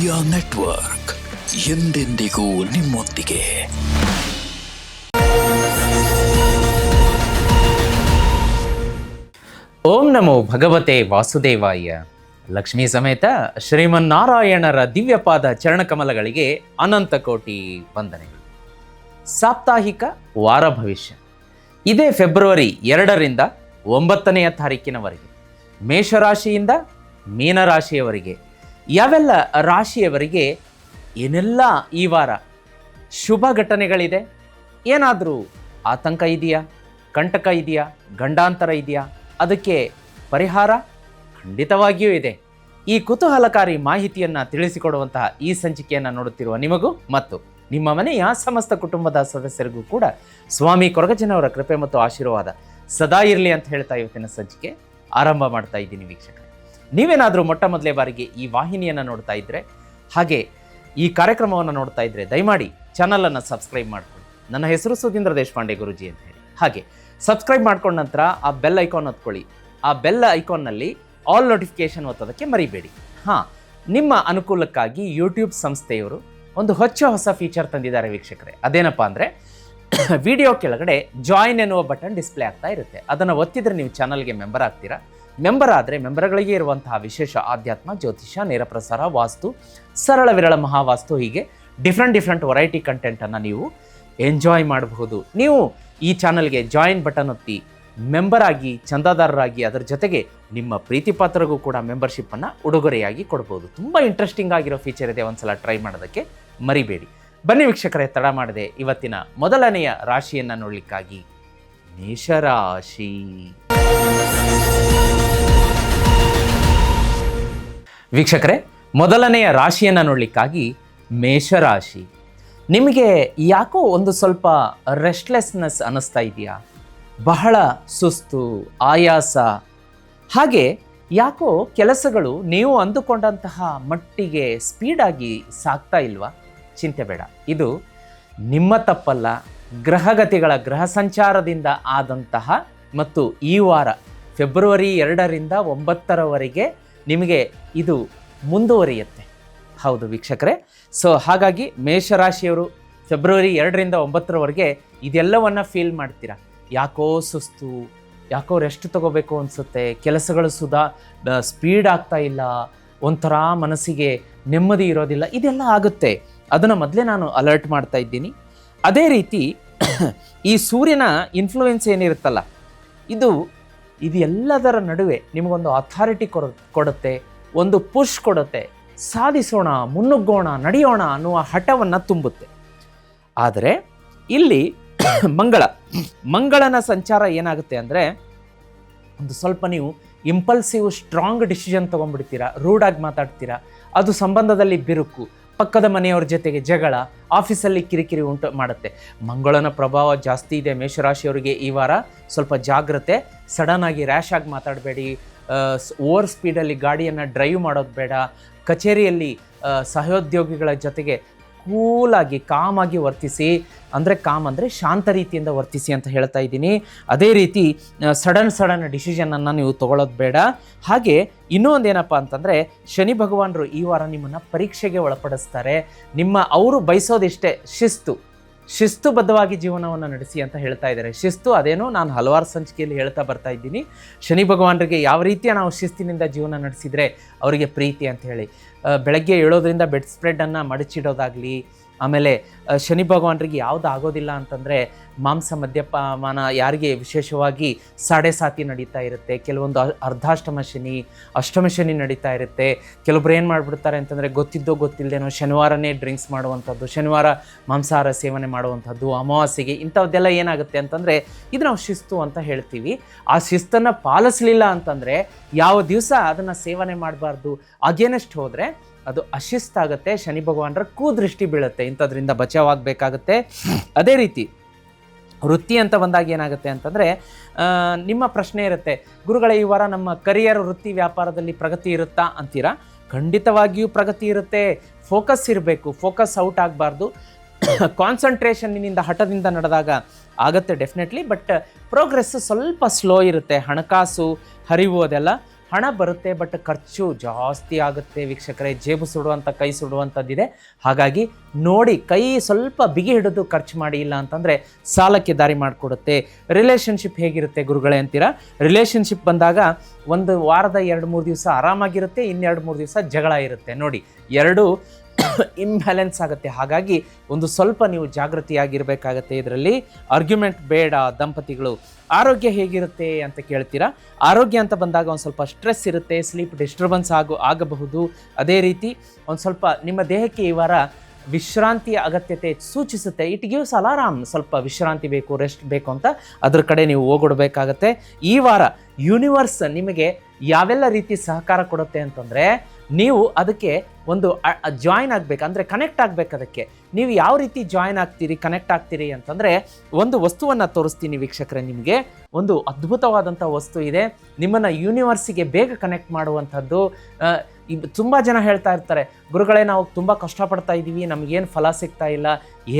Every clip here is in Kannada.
ಮೀಡಿಯಾ ನೆಟ್ವರ್ಕ್ ಎಂದೆಂದಿಗೂ ನಿಮ್ಮೊಂದಿಗೆ. ಓಂ ನಮೋ ಭಗವತೆ ವಾಸುದೇವಾಯ. ಲಕ್ಷ್ಮೀ ಸಮೇತ ಶ್ರೀಮನ್ನಾರಾಯಣರ ದಿವ್ಯಪಾದ ಚರಣಕಮಲಗಳಿಗೆ ಅನಂತ ಕೋಟಿ ವಂದನೆಗಳು. ಸಾಪ್ತಾಹಿಕ ವಾರ ಭವಿಷ್ಯ ಇದೇ ಫೆಬ್ರವರಿ 2ರಿಂದ 9ನೇ ತಾರೀಕಿನವರೆಗೆ ಮೇಷರಾಶಿಯಿಂದ ಮೀನರಾಶಿಯವರೆಗೆ ಯಾವೆಲ್ಲ ರಾಶಿಯವರಿಗೆ ಏನೆಲ್ಲ ಈ ವಾರ ಶುಭ ಘಟನೆಗಳಿದೆ, ಏನಾದರೂ ಆತಂಕ ಇದೆಯಾ, ಕಂಟಕ ಇದೆಯಾ, ಗಂಡಾಂತರ ಇದೆಯಾ, ಅದಕ್ಕೆ ಪರಿಹಾರ ಖಂಡಿತವಾಗಿಯೂ ಇದೆ. ಈ ಕುತೂಹಲಕಾರಿ ಮಾಹಿತಿಯನ್ನು ತಿಳಿಸಿಕೊಡುವಂತಹ ಈ ಸಂಚಿಕೆಯನ್ನು ನೋಡುತ್ತಿರುವ ನಿಮಗೂ ಮತ್ತು ನಿಮ್ಮ ಮನೆಯ ಸಮಸ್ತ ಕುಟುಂಬದ ಸದಸ್ಯರಿಗೂ ಕೂಡ ಸ್ವಾಮಿ ಕೊರಗಜ್ಜನವರ ಕೃಪೆ ಮತ್ತು ಆಶೀರ್ವಾದ ಸದಾ ಇರಲಿ ಅಂತ ಹೇಳ್ತಾ ಇವತ್ತಿನ ಸಂಚಿಕೆ ಆರಂಭ ಮಾಡ್ತಾ ಇದ್ದೀನಿ. ವೀಕ್ಷಕರೇ, ನೀವೇನಾದರೂ ಮೊಟ್ಟ ಮೊದಲೇ ಬಾರಿಗೆ ಈ ವಾಹಿನಿಯನ್ನು ನೋಡ್ತಾ ಇದ್ದರೆ, ಹಾಗೆ ಈ ಕಾರ್ಯಕ್ರಮವನ್ನು ನೋಡ್ತಾ ಇದ್ದರೆ ದಯಮಾಡಿ ಚಾನಲನ್ನು ಸಬ್ಸ್ಕ್ರೈಬ್ ಮಾಡ್ಕೊಳ್ಳಿ. ನನ್ನ ಹೆಸರು ಸುಧೀಂದ್ರ ದೇಶಪಾಂಡೆ ಗುರುಜಿ ಅಂತ ಹೇಳಿ. ಹಾಗೆ ಸಬ್ಸ್ಕ್ರೈಬ್ ಮಾಡ್ಕೊಂಡ ನಂತರ ಆ ಬೆಲ್ ಐಕಾನ್ ಒತ್ಕೊಳ್ಳಿ. ಆ ಬೆಲ್ ಐಕಾನ್ನಲ್ಲಿ ಆಲ್ ನೋಟಿಫಿಕೇಶನ್ ಒತ್ತೋದಕ್ಕೆ ಮರಿಬೇಡಿ. ನಿಮ್ಮ ಅನುಕೂಲಕ್ಕಾಗಿ ಯೂಟ್ಯೂಬ್ ಸಂಸ್ಥೆಯವರು ಒಂದು ಹೊಸ ಫೀಚರ್ ತಂದಿದ್ದಾರೆ ವೀಕ್ಷಕರೇ. ಅದೇನಪ್ಪ ಅಂದರೆ, ವಿಡಿಯೋ ಕೆಳಗಡೆ ಜಾಯಿನ್ ಎನ್ನುವ ಬಟನ್ ಡಿಸ್ಪ್ಲೇ ಆಗ್ತಾ ಇರುತ್ತೆ. ಅದನ್ನು ಒತ್ತಿದರೆ ನೀವು ಚಾನಲ್ಗೆ ಮೆಂಬರ್ ಆಗ್ತೀರಾ. ಮೆಂಬರ್ ಆದರೆ ಮೆಂಬರ್ಗಳಿಗೆ ಇರುವಂತಹ ವಿಶೇಷ ಆಧ್ಯಾತ್ಮ, ಜ್ಯೋತಿಷ್ಯ, ನೇರ ಪ್ರಸಾರ, ವಾಸ್ತು, ಸರಳ ವಿರಳ ಮಹಾವಾಸ್ತು, ಹೀಗೆ ಡಿಫ್ರೆಂಟ್ ವೆರೈಟಿ ಕಂಟೆಂಟನ್ನು ನೀವು ಎಂಜಾಯ್ ಮಾಡಬಹುದು. ನೀವು ಈ ಚಾನಲ್ಗೆ ಜಾಯಿನ್ ಬಟನ್ ಒತ್ತಿ ಮೆಂಬರ್ ಆಗಿ, ಚಂದಾದಾರರಾಗಿ, ಅದರ ಜೊತೆಗೆ ನಿಮ್ಮ ಪ್ರೀತಿ ಪಾತ್ರರಿಗೂ ಕೂಡ ಮೆಂಬರ್ಶಿಪ್ಪನ್ನು ಉಡುಗೊರೆಯಾಗಿ ಕೊಡ್ಬೋದು. ತುಂಬ ಇಂಟ್ರೆಸ್ಟಿಂಗ್ ಆಗಿರೋ ಫೀಚರ್ ಇದೆ, ಒಂದ್ಸಲ ಟ್ರೈ ಮಾಡೋದಕ್ಕೆ ಮರಿಬೇಡಿ. ಬನ್ನಿ ವೀಕ್ಷಕರೇ, ತಡ ಮಾಡದೆ ಇವತ್ತಿನ ಮೊದಲನೆಯ ರಾಶಿಯನ್ನು ನೋಡಲಿಕ್ಕಾಗಿ ಮೇಷರಾಶಿ. ವೀಕ್ಷಕರೇ, ಮೊದಲನೆಯ ರಾಶಿಯನ್ನು ನೋಡಲಿಕ್ಕಾಗಿ ಮೇಷರಾಶಿ. ನಿಮಗೆ ಯಾಕೋ ಒಂದು ಸ್ವಲ್ಪ ರೆಸ್ಟ್ಲೆಸ್ನೆಸ್ ಅನ್ನಿಸ್ತಾ ಇದೆಯಾ? ಬಹಳ ಸುಸ್ತು, ಆಯಾಸ, ಹಾಗೆ ಯಾಕೋ ಕೆಲಸಗಳು ನೀವು ಅಂದುಕೊಂಡಂತಹ ಮಟ್ಟಿಗೆ ಸ್ಪೀಡಾಗಿ ಸಾಗ್ತಾ ಇಲ್ವಾ? ಚಿಂತೆ ಬೇಡ, ಇದು ನಿಮ್ಮ ತಪ್ಪಲ್ಲ. ಗ್ರಹಗತಿಗಳ ಗ್ರಹ ಸಂಚಾರದಿಂದ ಆದಂತಹ ಮತ್ತು ಈ ವಾರ ಫೆಬ್ರವರಿ 2ರಿಂದ 9ರವರೆಗೆ ನಿಮಗೆ ಇದು ಮುಂದುವರಿಯುತ್ತೆ. ಹೌದು ವೀಕ್ಷಕರೇ, ಸೊ ಹಾಗಾಗಿ ಮೇಷರಾಶಿಯವರು ಫೆಬ್ರವರಿ 2ರಿಂದ 9ರವರೆಗೆ ಇದೆಲ್ಲವನ್ನು ಫೀಲ್ ಮಾಡ್ತೀರಾ. ಯಾಕೋ ಸುಸ್ತು, ಯಾಕೋ ರೆಸ್ಟ್ ತಗೋಬೇಕು ಅನಿಸುತ್ತೆ, ಕೆಲಸಗಳು ಸ್ಪೀಡ್ ಆಗ್ತಾ ಇಲ್ಲ, ಒಂಥರ ಮನಸ್ಸಿಗೆ ನೆಮ್ಮದಿ ಇರೋದಿಲ್ಲ, ಇದೆಲ್ಲ ಆಗುತ್ತೆ. ಅದನ್ನು ಮೊದಲೇ ನಾನು ಅಲರ್ಟ್ ಮಾಡ್ತಾ ಇದ್ದೀನಿ. ಅದೇ ರೀತಿ ಈ ಸೂರ್ಯನ ಇನ್ಫ್ಲೂಯೆನ್ಸ್ ಏನಿರುತ್ತಲ್ಲ, ಇದು ಎಲ್ಲದರ ನಡುವೆ ನಿಮಗೊಂದು ಅಥಾರಿಟಿ ಕೊಡುತ್ತೆ, ಒಂದು ಪುಷ್ ಕೊಡುತ್ತೆ, ಸಾಧಿಸೋಣ, ಮುನ್ನುಗ್ಗೋಣ, ನಡೆಯೋಣ ಅನ್ನುವ ಹಠವನ್ನು ತುಂಬುತ್ತೆ. ಆದರೆ ಇಲ್ಲಿ ಮಂಗಳನ ಸಂಚಾರ ಏನಾಗುತ್ತೆ ಅಂದರೆ, ಒಂದು ಸ್ವಲ್ಪ ನೀವು ಇಂಪಲ್ಸಿವ್ ಸ್ಟ್ರಾಂಗ್ ಡಿಸಿಷನ್ ತೊಗೊಂಡ್ಬಿಡ್ತೀರಾ, ರೂಡಾಗಿ ಮಾತಾಡ್ತೀರಾ, ಅದು ಸಂಬಂಧದಲ್ಲಿ ಬಿರುಕು, ಪಕ್ಕದ ಮನೆಯವ್ರ ಜೊತೆಗೆ ಜಗಳ, ಆಫೀಸಲ್ಲಿ ಕಿರಿಕಿರಿ ಉಂಟು ಮಾಡುತ್ತೆ. ಮಂಗಳನ ಪ್ರಭಾವ ಜಾಸ್ತಿ ಇದೆ ಮೇಷರಾಶಿಯವರಿಗೆ ಈ ವಾರ. ಸ್ವಲ್ಪ ಜಾಗ್ರತೆ, ಸಡನ್ ಆಗಿ ರ್ಯಾಶ್ ಆಗಿ ಮಾತಾಡಬೇಡಿ, ಓವರ್ ಸ್ಪೀಡಲ್ಲಿ ಗಾಡಿಯನ್ನು ಡ್ರೈವ್ ಮಾಡೋದು ಬೇಡ. ಕಚೇರಿಯಲ್ಲಿ ಸಹೋದ್ಯೋಗಿಗಳ ಜೊತೆಗೆ ಕೂಲಾಗಿ, ಕಾಮಾಗಿ ವರ್ತಿಸಿ, ಕಾಮ್ ಅಂದರೆ ಶಾಂತ ರೀತಿಯಿಂದ ವರ್ತಿಸಿ ಅಂತ ಹೇಳ್ತಾ ಇದ್ದೀನಿ. ಅದೇ ರೀತಿ ಸಡನ್ ಡಿಸಿಷನನ್ನು ನೀವು ತೊಗೊಳ್ಳೋದು ಬೇಡ. ಹಾಗೆ ಇನ್ನೂ ಒಂದೇನಪ್ಪ ಅಂತಂದರೆ, ಶನಿ ಭಗವಾನರು ಈ ವಾರ ನಿಮ್ಮನ್ನು ಪರೀಕ್ಷೆಗೆ ಒಳಪಡಿಸ್ತಾರೆ. ಅವರು ಬಯಸೋದಿಷ್ಟೇ, ಶಿಸ್ತುಬದ್ಧವಾಗಿ ಜೀವನವನ್ನು ನಡೆಸಿ ಅಂತ ಹೇಳ್ತಾ ಇದ್ದಾರೆ. ಶಿಸ್ತು ಅದೇನೋ ನಾನು ಹಲವಾರು ಸಂಚಿಕೆಯಲ್ಲಿ ಹೇಳ್ತಾ ಬರ್ತಾ ಇದ್ದೀನಿ. ಶನಿ ಭಗವಾನರಿಗೆ ಯಾವ ರೀತಿಯ ನಾವು ಶಿಸ್ತಿನಿಂದ ಜೀವನ ನಡೆಸಿದರೆ ಅವರಿಗೆ ಪ್ರೀತಿ ಅಂತ ಹೇಳಿ, ಬೆಳಗ್ಗೆ ಏಳೋದ್ರಿಂದ ಬೆಡ್ ಸ್ಪ್ರೆಡನ್ನು ಮಡಚಿಡೋದಾಗಲಿ, ಆಮೇಲೆ ಶನಿ ಭಗವಾನರಿಗೆ ಯಾವುದು ಆಗೋದಿಲ್ಲ ಅಂತಂದರೆ ಮಾಂಸ, ಮದ್ಯಪಾನ, ಯಾರಿಗೆ ವಿಶೇಷವಾಗಿ ಸಾತಿ ನಡೀತಾ ಇರುತ್ತೆ, ಕೆಲವೊಂದು ಅರ್ಧಾಷ್ಟಮ ಶನಿ, ಅಷ್ಟಮ ಶನಿ ನಡೀತಾ ಇರುತ್ತೆ. ಕೆಲವೊಬ್ರು ಏನು ಮಾಡಿಬಿಡ್ತಾರೆ ಅಂತಂದರೆ ಗೊತ್ತಿದ್ದೋ ಗೊತ್ತಿಲ್ಲದೇನೋ ಶನಿವಾರನೇ ಡ್ರಿಂಕ್ಸ್ ಮಾಡುವಂಥದ್ದು, ಶನಿವಾರ ಮಾಂಸಾಹಾರ ಸೇವನೆ ಮಾಡುವಂಥದ್ದು, ಅಮಾವಾಸ್ಯೆಗೆ, ಇಂಥದ್ದೆಲ್ಲ ಏನಾಗುತ್ತೆ ಅಂತಂದರೆ ಇದು ನಾವು ಶಿಸ್ತು ಅಂತ ಹೇಳ್ತೀವಿ. ಆ ಶಿಸ್ತನ್ನು ಪಾಲಿಸಲಿಲ್ಲ ಅಂತಂದರೆ ಯಾವ ದಿವಸ ಅದನ್ನು ಸೇವನೆ ಮಾಡಬಾರ್ದು, ಅಗೇನೆಸ್ಟ್ ಹೋದರೆ ಅದು ಅಶಿಸ್ತಾಗುತ್ತೆ, ಶನಿ ಭಗವಾನರ ಕೂದೃಷ್ಟಿ ಬೀಳುತ್ತೆ. ಇಂಥದ್ರಿಂದ ಬಚಾವಾಗಬೇಕಾಗತ್ತೆ. ಅದೇ ರೀತಿ ವೃತ್ತಿ ಅಂತ ಬಂದಾಗ ಏನಾಗುತ್ತೆ ಅಂತಂದರೆ, ನಿಮ್ಮ ಪ್ರಶ್ನೆ ಇರುತ್ತೆ, ಗುರುಗಳೇ ಈ ವಾರ ನಮ್ಮ ಕರಿಯರ್, ವೃತ್ತಿ, ವ್ಯಾಪಾರದಲ್ಲಿ ಪ್ರಗತಿ ಇರುತ್ತಾ ಅಂತೀರಾ? ಖಂಡಿತವಾಗಿಯೂ ಪ್ರಗತಿ ಇರುತ್ತೆ. ಫೋಕಸ್ ಇರಬೇಕು, ಫೋಕಸ್ ಔಟ್ ಆಗಬಾರ್ದು. ಕಾನ್ಸಂಟ್ರೇಷನ್ನಿಂದ, ಹಠದಿಂದ ನಡೆದಾಗ ಆಗುತ್ತೆ ಡೆಫಿನೆಟ್ಲಿ, ಬಟ್ ಪ್ರೋಗ್ರೆಸ್ ಸ್ವಲ್ಪ ಸ್ಲೋ ಇರುತ್ತೆ. ಹಣಕಾಸು ಹರಿವು ಅದೆಲ್ಲ ಹಣ ಬರುತ್ತೆ, ಬಟ್ ಖರ್ಚು ಜಾಸ್ತಿ ಆಗುತ್ತೆ ವೀಕ್ಷಕರೇ. ಜೇಬು ಸುಡುವಂಥ ಕೈ ಸುಡುವಂಥದ್ದಿದೆ. ಹಾಗಾಗಿ ನೋಡಿ, ಕೈ ಸ್ವಲ್ಪ ಬಿಗಿ ಹಿಡಿದು ಖರ್ಚು ಮಾಡಿ, ಇಲ್ಲ ಅಂತಂದರೆ ಸಾಲಕ್ಕೆ ದಾರಿ ಮಾಡಿಕೊಡುತ್ತೆ. ರಿಲೇಷನ್ಶಿಪ್ ಹೇಗಿರುತ್ತೆ ಗುರುಗಳೇ ಅಂತೀರಾ? ರಿಲೇಷನ್ಶಿಪ್ ಬಂದಾಗ ಒಂದು ವಾರದ 2-3 ದಿವಸ ಆರಾಮಾಗಿರುತ್ತೆ, 2-3 ದಿವಸ ಜಗಳ ಇರುತ್ತೆ. ನೋಡಿ, ಎರಡು ಇಂಬ್ಯಾಲೆನ್ಸ್ ಆಗುತ್ತೆ. ಹಾಗಾಗಿ ಒಂದು ಸ್ವಲ್ಪ ನೀವು ಜಾಗೃತಿಯಾಗಿರಬೇಕಾಗತ್ತೆ. ಇದರಲ್ಲಿ ಆರ್ಗ್ಯುಮೆಂಟ್ ಬೇಡ ದಂಪತಿಗಳು. ಆರೋಗ್ಯ ಹೇಗಿರುತ್ತೆ ಅಂತ ಕೇಳ್ತೀರಾ? ಆರೋಗ್ಯ ಅಂತ ಬಂದಾಗ ಒಂದು ಸ್ವಲ್ಪ ಸ್ಟ್ರೆಸ್ ಇರುತ್ತೆ, ಸ್ಲೀಪ್ ಡಿಸ್ಟರ್ಬೆನ್ಸ್ ಆಗಬಹುದು. ಅದೇ ರೀತಿ ಒಂದು ಸ್ವಲ್ಪ ನಿಮ್ಮ ದೇಹಕ್ಕೆ ಈ ವಾರ ವಿಶ್ರಾಂತಿಯ ಅಗತ್ಯತೆ ಸೂಚಿಸುತ್ತೆ. It gives alarm. ಸ್ವಲ್ಪ ವಿಶ್ರಾಂತಿ ಬೇಕು, ರೆಸ್ಟ್ ಬೇಕು ಅಂತ ಅದ್ರ ಕಡೆ ನೀವು ಹೋಗೊಡ್ಬೇಕಾಗತ್ತೆ. ಈ ವಾರ ಯೂನಿವರ್ಸ್ ನಿಮಗೆ ಯಾವೆಲ್ಲ ರೀತಿ ಸಹಕಾರ ಕೊಡುತ್ತೆ ಅಂತಂದರೆ, ನೀವು ಅದಕ್ಕೆ ಒಂದು ಜಾಯಿನ್ ಆಗಬೇಕು, ಅಂದರೆ ಕನೆಕ್ಟ್ ಆಗಬೇಕು. ಅದಕ್ಕೆ ನೀವು ಯಾವ ರೀತಿ ಜಾಯಿನ್ ಆಗ್ತೀರಿ, ಕನೆಕ್ಟ್ ಆಗ್ತೀರಿ ಅಂತಂದರೆ, ಒಂದು ವಸ್ತುವನ್ನು ತೋರಿಸ್ತೀನಿ ವೀಕ್ಷಕರೇ. ನಿಮಗೆ ಒಂದು ಅದ್ಭುತವಾದಂಥ ವಸ್ತು ಇದೆ, ನಿಮ್ಮನ್ನು ಯೂನಿವರ್ಸಿಗೆ ಬೇಗ ಕನೆಕ್ಟ್ ಮಾಡುವಂಥದ್ದು. ತುಂಬ ಜನ ಹೇಳ್ತಾ ಇರ್ತಾರೆ, ಗುರುಗಳೇ ನಾವು ತುಂಬ ಕಷ್ಟಪಡ್ತಾ ಇದ್ದೀವಿ, ನಮಗೇನು ಫಲ ಸಿಗ್ತಾ ಇಲ್ಲ,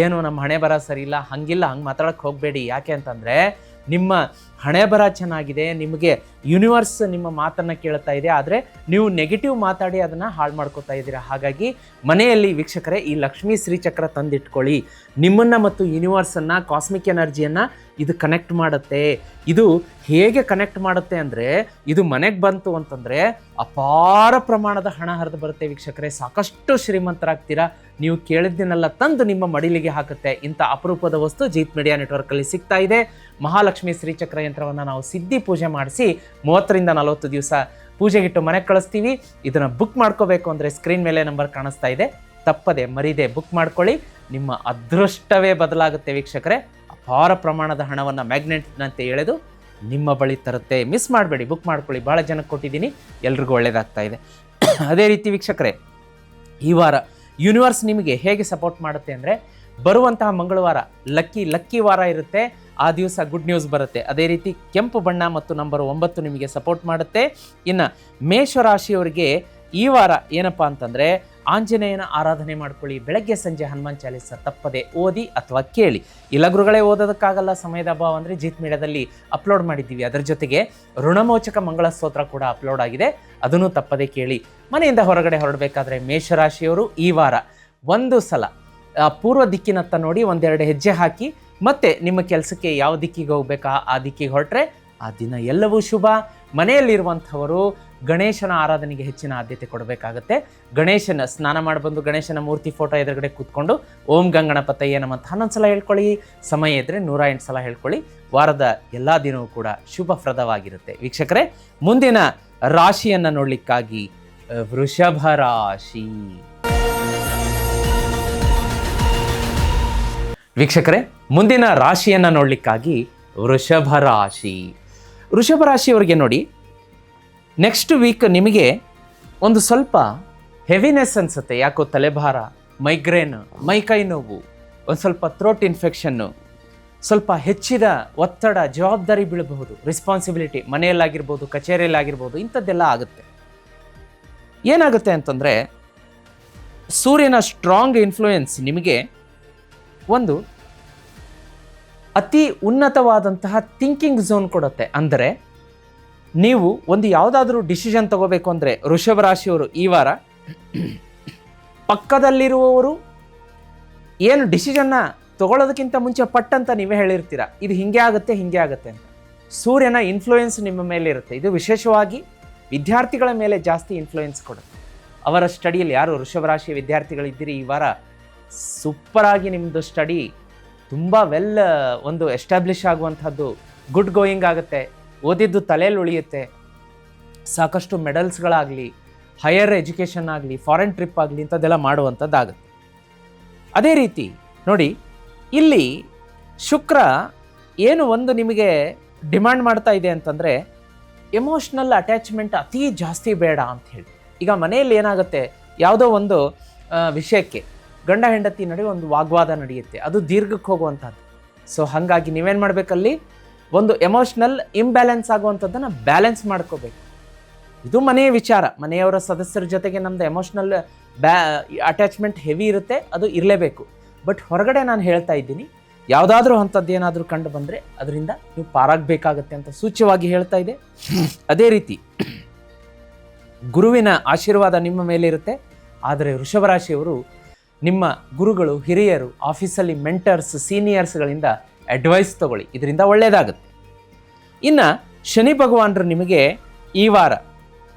ಏನು ನಮ್ಮ ಹಣೆ ಬರ ಸರಿ ಇಲ್ಲ. ಹಂಗಿಲ್ಲ, ಹಂಗೆ ಮಾತಾಡೋಕ್ಕೆ ಹೋಗಬೇಡಿ. ಯಾಕೆ ಅಂತಂದರೆ ನಿಮ್ಮ ಹಣೆ ಬರ ಚೆನ್ನಾಗಿದೆ, ನಿಮಗೆ ಯೂನಿವರ್ಸ್ ನಿಮ್ಮ ಮಾತನ್ನು ಕೇಳ್ತಾ ಇದೆ, ಆದರೆ ನೀವು ನೆಗೆಟಿವ್ ಮಾತಾಡಿ ಅದನ್ನು ಹಾಳು ಮಾಡ್ಕೋತಾ ಇದ್ದೀರಾ. ಹಾಗಾಗಿ ಮನೆಯಲ್ಲಿ ವೀಕ್ಷಕರೇ ಈ ಲಕ್ಷ್ಮೀ ಶ್ರೀಚಕ್ರ ತಂದಿಟ್ಕೊಳ್ಳಿ. ನಿಮ್ಮನ್ನು ಮತ್ತು ಯೂನಿವರ್ಸನ್ನು, ಕಾಸ್ಮಿಕ್ ಎನರ್ಜಿಯನ್ನು ಇದು ಕನೆಕ್ಟ್ ಮಾಡುತ್ತೆ. ಇದು ಹೇಗೆ ಕನೆಕ್ಟ್ ಮಾಡುತ್ತೆ ಅಂದರೆ, ಇದು ಮನೆಗೆ ಬಂತು ಅಂತಂದರೆ ಅಪಾರ ಪ್ರಮಾಣದ ಹಣ ಹರಿದು ಬರುತ್ತೆ ವೀಕ್ಷಕರೇ. ಸಾಕಷ್ಟು ಶ್ರೀಮಂತರಾಗ್ತೀರಾ. ನೀವು ಕೇಳಿದ್ದನ್ನೆಲ್ಲ ತಂದು ನಿಮ್ಮ ಮಡಿಲಿಗೆ ಹಾಕುತ್ತೆ. ಇಂಥ ಅಪರೂಪದ ವಸ್ತು ಜೀತ್ ಮೀಡಿಯಾ ನೆಟ್ವರ್ಕಲ್ಲಿ ಸಿಗ್ತಾ ಇದೆ. ಮಹಾಲಕ್ಷ್ಮಿ ಶ್ರೀಚಕ್ರ ಯಂತ್ರವನ್ನು ನಾವು ಸಿದ್ಧಿ ಪೂಜೆ ಮಾಡಿಸಿ 30ರಿಂದ 40 ದಿವಸ ಪೂಜೆಗಿಟ್ಟು ಮನೆಗೆ ಕಳಿಸ್ತೀವಿ. ಇದನ್ನು ಬುಕ್ ಮಾಡ್ಕೋಬೇಕು ಅಂದರೆ ಸ್ಕ್ರೀನ್ ಮೇಲೆ ನಂಬರ್ ಕಾಣಿಸ್ತಾ ಇದೆ, ತಪ್ಪದೆ ಮರೀದೆ ಬುಕ್ ಮಾಡ್ಕೊಳ್ಳಿ. ನಿಮ್ಮ ಅದೃಷ್ಟವೇ ಬದಲಾಗುತ್ತೆ ವೀಕ್ಷಕರೇ. ಅಪಾರ ಪ್ರಮಾಣದ ಹಣವನ್ನು ಮ್ಯಾಗ್ನೆಟ್ನಂತೆ ಎಳೆದು ನಿಮ್ಮ ಬಳಿ ತರುತ್ತೆ. ಮಿಸ್ ಮಾಡಬೇಡಿ, ಬುಕ್ ಮಾಡ್ಕೊಳ್ಳಿ. ಭಾಳ ಜನಕ್ಕೆ ಕೊಟ್ಟಿದ್ದೀನಿ, ಎಲ್ರಿಗೂ ಒಳ್ಳೆಯದಾಗ್ತಾ ಇದೆ. ಅದೇ ರೀತಿ ವೀಕ್ಷಕರೇ, ಈ ವಾರ ಯೂನಿವರ್ಸ್ ನಿಮಗೆ ಹೇಗೆ ಸಪೋರ್ಟ್ ಮಾಡುತ್ತೆ ಅಂದರೆ, ಬರುವಂತಹ ಮಂಗಳವಾರ ಲಕ್ಕಿ ವಾರ ಇರುತ್ತೆ. ಆ ದಿವಸ ಗುಡ್ ನ್ಯೂಸ್ ಬರುತ್ತೆ. ಅದೇ ರೀತಿ ಕೆಂಪು ಬಣ್ಣ ಮತ್ತು ನಂಬರ್ 9 ನಿಮಗೆ ಸಪೋರ್ಟ್ ಮಾಡುತ್ತೆ. ಇನ್ನು ಮೇಷರಾಶಿಯವರಿಗೆ ಈ ವಾರ ಏನಪ್ಪ ಅಂತಂದರೆ, ಆಂಜನೇಯನ ಆರಾಧನೆ ಮಾಡ್ಕೊಳ್ಳಿ. ಬೆಳಗ್ಗೆ ಸಂಜೆ ಹನುಮಾನ್ ಚಾಲೀಸ ತಪ್ಪದೆ ಓದಿ ಅಥವಾ ಕೇಳಿ. ಇಲ್ಲ ಗುರುಗಳೇ ಓದೋದಕ್ಕಾಗಲ್ಲ, ಸಮಯದ ಅಭಾವ ಅಂದರೆ ಜೀತ್ ಮೀಡಿಯಾದಲ್ಲಿ ಅಪ್ಲೋಡ್ ಮಾಡಿದ್ದೀವಿ. ಅದರ ಜೊತೆಗೆ ಋಣಮೋಚಕ ಮಂಗಳ ಸ್ತೋತ್ರ ಕೂಡ ಅಪ್ಲೋಡ್ ಆಗಿದೆ, ಅದನ್ನು ತಪ್ಪದೆ ಕೇಳಿ. ಮನೆಯಿಂದ ಹೊರಗಡೆ ಹೊರಡಬೇಕಾದ್ರೆ ಮೇಷರಾಶಿಯವರು ಈ ವಾರ ಒಂದು ಸಲ ಪೂರ್ವ ದಿಕ್ಕಿನತ್ತ ನೋಡಿ 1-2 ಹೆಜ್ಜೆ ಹಾಕಿ ಮತ್ತೆ ನಿಮ್ಮ ಕೆಲಸಕ್ಕೆ ಯಾವ ದಿಕ್ಕಿಗೆ ಹೋಗ್ಬೇಕಾ ಆ ದಿಕ್ಕಿಗೆ ಹೊರಟ್ರೆ ಆ ದಿನ ಎಲ್ಲವೂ ಶುಭ. ಮನೆಯಲ್ಲಿರುವಂಥವರು ಗಣೇಶನ ಆರಾಧನೆಗೆ ಹೆಚ್ಚಿನ ಆದ್ಯತೆ ಕೊಡಬೇಕಾಗತ್ತೆ. ಗಣೇಶನ ಸ್ನಾನ ಮಾಡಿ ಬಂದು ಗಣೇಶನ ಮೂರ್ತಿ ಫೋಟೋ ಎದುರುಗಡೆ ಕೂತ್ಕೊಂಡು ಓಂ ಗಂಗಣಪತಯ್ಯ ನಮಃ 11 ಸಲ ಹೇಳ್ಕೊಳ್ಳಿ. ಸಮಯ ಇದ್ದರೆ 108 ಸಲ ಹೇಳ್ಕೊಳ್ಳಿ. ವಾರದ ಎಲ್ಲ ದಿನವೂ ಕೂಡ ಶುಭಪ್ರದವಾಗಿರುತ್ತೆ. ವೀಕ್ಷಕರೇ, ಮುಂದಿನ ರಾಶಿಯನ್ನು ನೋಡಲಿಕ್ಕಾಗಿ ವೃಷಭ ರಾಶಿ. ವೀಕ್ಷಕರೇ, ಮುಂದಿನ ರಾಶಿಯನ್ನು ನೋಡಲಿಕ್ಕಾಗಿ ವೃಷಭ ರಾಶಿ. ವೃಷಭ ರಾಶಿಯವರಿಗೆ ನೋಡಿ, ನೆಕ್ಸ್ಟ್ ವೀಕ್ ನಿಮಗೆ ಒಂದು ಸ್ವಲ್ಪ ಹೆವಿನೆಸ್ ಅನಿಸುತ್ತೆ. ಯಾಕೋ ತಲೆಭಾರ, ಮೈಗ್ರೇನ್, ಮೈಕೈ ನೋವು, ಒಂದು ಸ್ವಲ್ಪ ಥ್ರೋಟ್ ಇನ್ಫೆಕ್ಷನ್ನು, ಸ್ವಲ್ಪ ಹೆಚ್ಚಿದ ಒತ್ತಡ, ಜವಾಬ್ದಾರಿ ಬೀಳಬಹುದು, ರೆಸ್ಪಾನ್ಸಿಬಿಲಿಟಿ ಮನೆಯಲ್ಲಾಗಿರ್ಬೋದು, ಕಚೇರಿಯಲ್ಲಾಗಿರ್ಬೋದು, ಇಂಥದ್ದೆಲ್ಲ ಆಗುತ್ತೆ. ಏನಾಗುತ್ತೆ ಅಂತಂದರೆ, ಸೂರ್ಯನ ಸ್ಟ್ರಾಂಗ್ ಇನ್ಫ್ಲೂಯೆನ್ಸ್ ನಿಮಗೆ ಒಂದು ಅತಿ ಉನ್ನತವಾದಂತಹ ಥಿಂಕಿಂಗ್ ಝೋನ್ ಕೊಡುತ್ತೆ. ಅಂದರೆ ನೀವು ಒಂದು ಯಾವುದಾದ್ರೂ ಡಿಸಿಷನ್ ತಗೋಬೇಕು ಅಂದರೆ ವೃಷಭ ರಾಶಿಯವರು ಈ ವಾರ ಪಕ್ಕದಲ್ಲಿರುವವರು ಏನು ಡಿಸಿಷನ್ನ ತಗೊಳ್ಳೋದಕ್ಕಿಂತ ಮುಂಚೆ ಪಟ್ಟಂತ ನೀವೇ ಹೇಳಿರ್ತೀರ, ಇದು ಹಿಂಗೆ ಆಗುತ್ತೆ ಅಂತ. ಸೂರ್ಯನ ಇನ್ಫ್ಲೂಯೆನ್ಸ್ ನಿಮ್ಮ ಮೇಲೆ ಇರುತ್ತೆ. ಇದು ವಿಶೇಷವಾಗಿ ವಿದ್ಯಾರ್ಥಿಗಳ ಮೇಲೆ ಜಾಸ್ತಿ ಇನ್ಫ್ಲೂಯೆನ್ಸ್ ಕೊಡುತ್ತೆ. ಅವರ ಸ್ಟಡಿಯಲ್ಲಿ ಯಾರು ವೃಷಭ ರಾಶಿಯ ವಿದ್ಯಾರ್ಥಿಗಳಿದ್ದೀರಿ, ಈ ವಾರ ಸೂಪರಾಗಿ ನಿಮ್ಮದು ಸ್ಟಡಿ ತುಂಬ ಒಂದು ಎಸ್ಟಾಬ್ಲಿಷ್ ಆಗುವಂಥದ್ದು, ಗುಡ್ ಗೋಯಿಂಗ್ ಆಗುತ್ತೆ. ಓದಿದ್ದು ತಲೆಯಲ್ಲಿ ಉಳಿಯುತ್ತೆ. ಸಾಕಷ್ಟು ಮೆಡಲ್ಸ್ಗಳಾಗಲಿ, ಹೈಯರ್ ಎಜುಕೇಷನ್ ಆಗಲಿ, ಫಾರಿನ್ ಟ್ರಿಪ್ ಆಗಲಿ, ಇಂಥದ್ದೆಲ್ಲ ಮಾಡುವಂಥದ್ದಾಗುತ್ತೆ. ಅದೇ ರೀತಿ ನೋಡಿ, ಇಲ್ಲಿ ಶುಕ್ರ ಏನು ಒಂದು ನಿಮಗೆ ಡಿಮ್ಯಾಂಡ್ ಮಾಡ್ತಾ ಇದೆ ಅಂತಂದರೆ, ಎಮೋಷ್ನಲ್ ಅಟ್ಯಾಚ್ಮೆಂಟ್ ಅತಿ ಜಾಸ್ತಿ ಬೇಡ ಅಂತ ಹೇಳಿ. ಈಗ ಮನೆಯಲ್ಲಿ ಏನಾಗುತ್ತೆ, ಯಾವುದೋ ಒಂದು ವಿಷಯಕ್ಕೆ ಗಂಡ ಹೆಂಡತಿ ನಡುವೆ ಒಂದು ವಾಗ್ವಾದ ನಡೆಯುತ್ತೆ, ಅದು ದೀರ್ಘಕ್ಕೆ ಹೋಗುವಂಥದ್ದು. ಸೊ ಹಾಗಾಗಿ ನೀವೇನು ಮಾಡಬೇಕಲ್ಲಿ, ಒಂದು ಎಮೋಷ್ನಲ್ ಇಂಬ್ಯಾಲೆನ್ಸ್ ಆಗುವಂಥದ್ದನ್ನು ಬ್ಯಾಲೆನ್ಸ್ ಮಾಡ್ಕೋಬೇಕು. ಇದು ಮನೆಯ ವಿಚಾರ. ಮನೆಯವರ ಸದಸ್ಯರ ಜೊತೆಗೆ ನಮ್ಮದು ಎಮೋಷ್ನಲ್ ಅಟ್ಯಾಚ್ಮೆಂಟ್ ಹೆವಿ ಇರುತ್ತೆ, ಅದು ಇರಲೇಬೇಕು. ಬಟ್ ಹೊರಗಡೆ ನಾನು ಹೇಳ್ತಾ ಇದ್ದೀನಿ, ಯಾವುದಾದ್ರೂ ಅಂಥದ್ದು ಏನಾದರೂ ಕಂಡು ಬಂದರೆ ಅದರಿಂದ ನೀವು ಪಾರಾಗಬೇಕಾಗತ್ತೆ ಅಂತ ಸೂಚ್ಯವಾಗಿ ಹೇಳ್ತಾ ಇದೆ. ಅದೇ ರೀತಿ ಗುರುವಿನ ಆಶೀರ್ವಾದ ನಿಮ್ಮ ಮೇಲೆ ಇರುತ್ತೆ. ಆದರೆ ವೃಷಭ ರಾಶಿಯವರು ನಿಮ್ಮ ಗುರುಗಳು, ಹಿರಿಯರು, ಆಫೀಸಲ್ಲಿ ಮೆಂಟರ್ಸ್, ಸೀನಿಯರ್ಸ್ಗಳಿಂದ ಅಡ್ವೈಸ್ ತಗೊಳ್ಳಿ, ಇದರಿಂದ ಒಳ್ಳೆಯದಾಗುತ್ತೆ. ಇನ್ನು ಶನಿ ಭಗವಾನರು ನಿಮಗೆ ಈ ವಾರ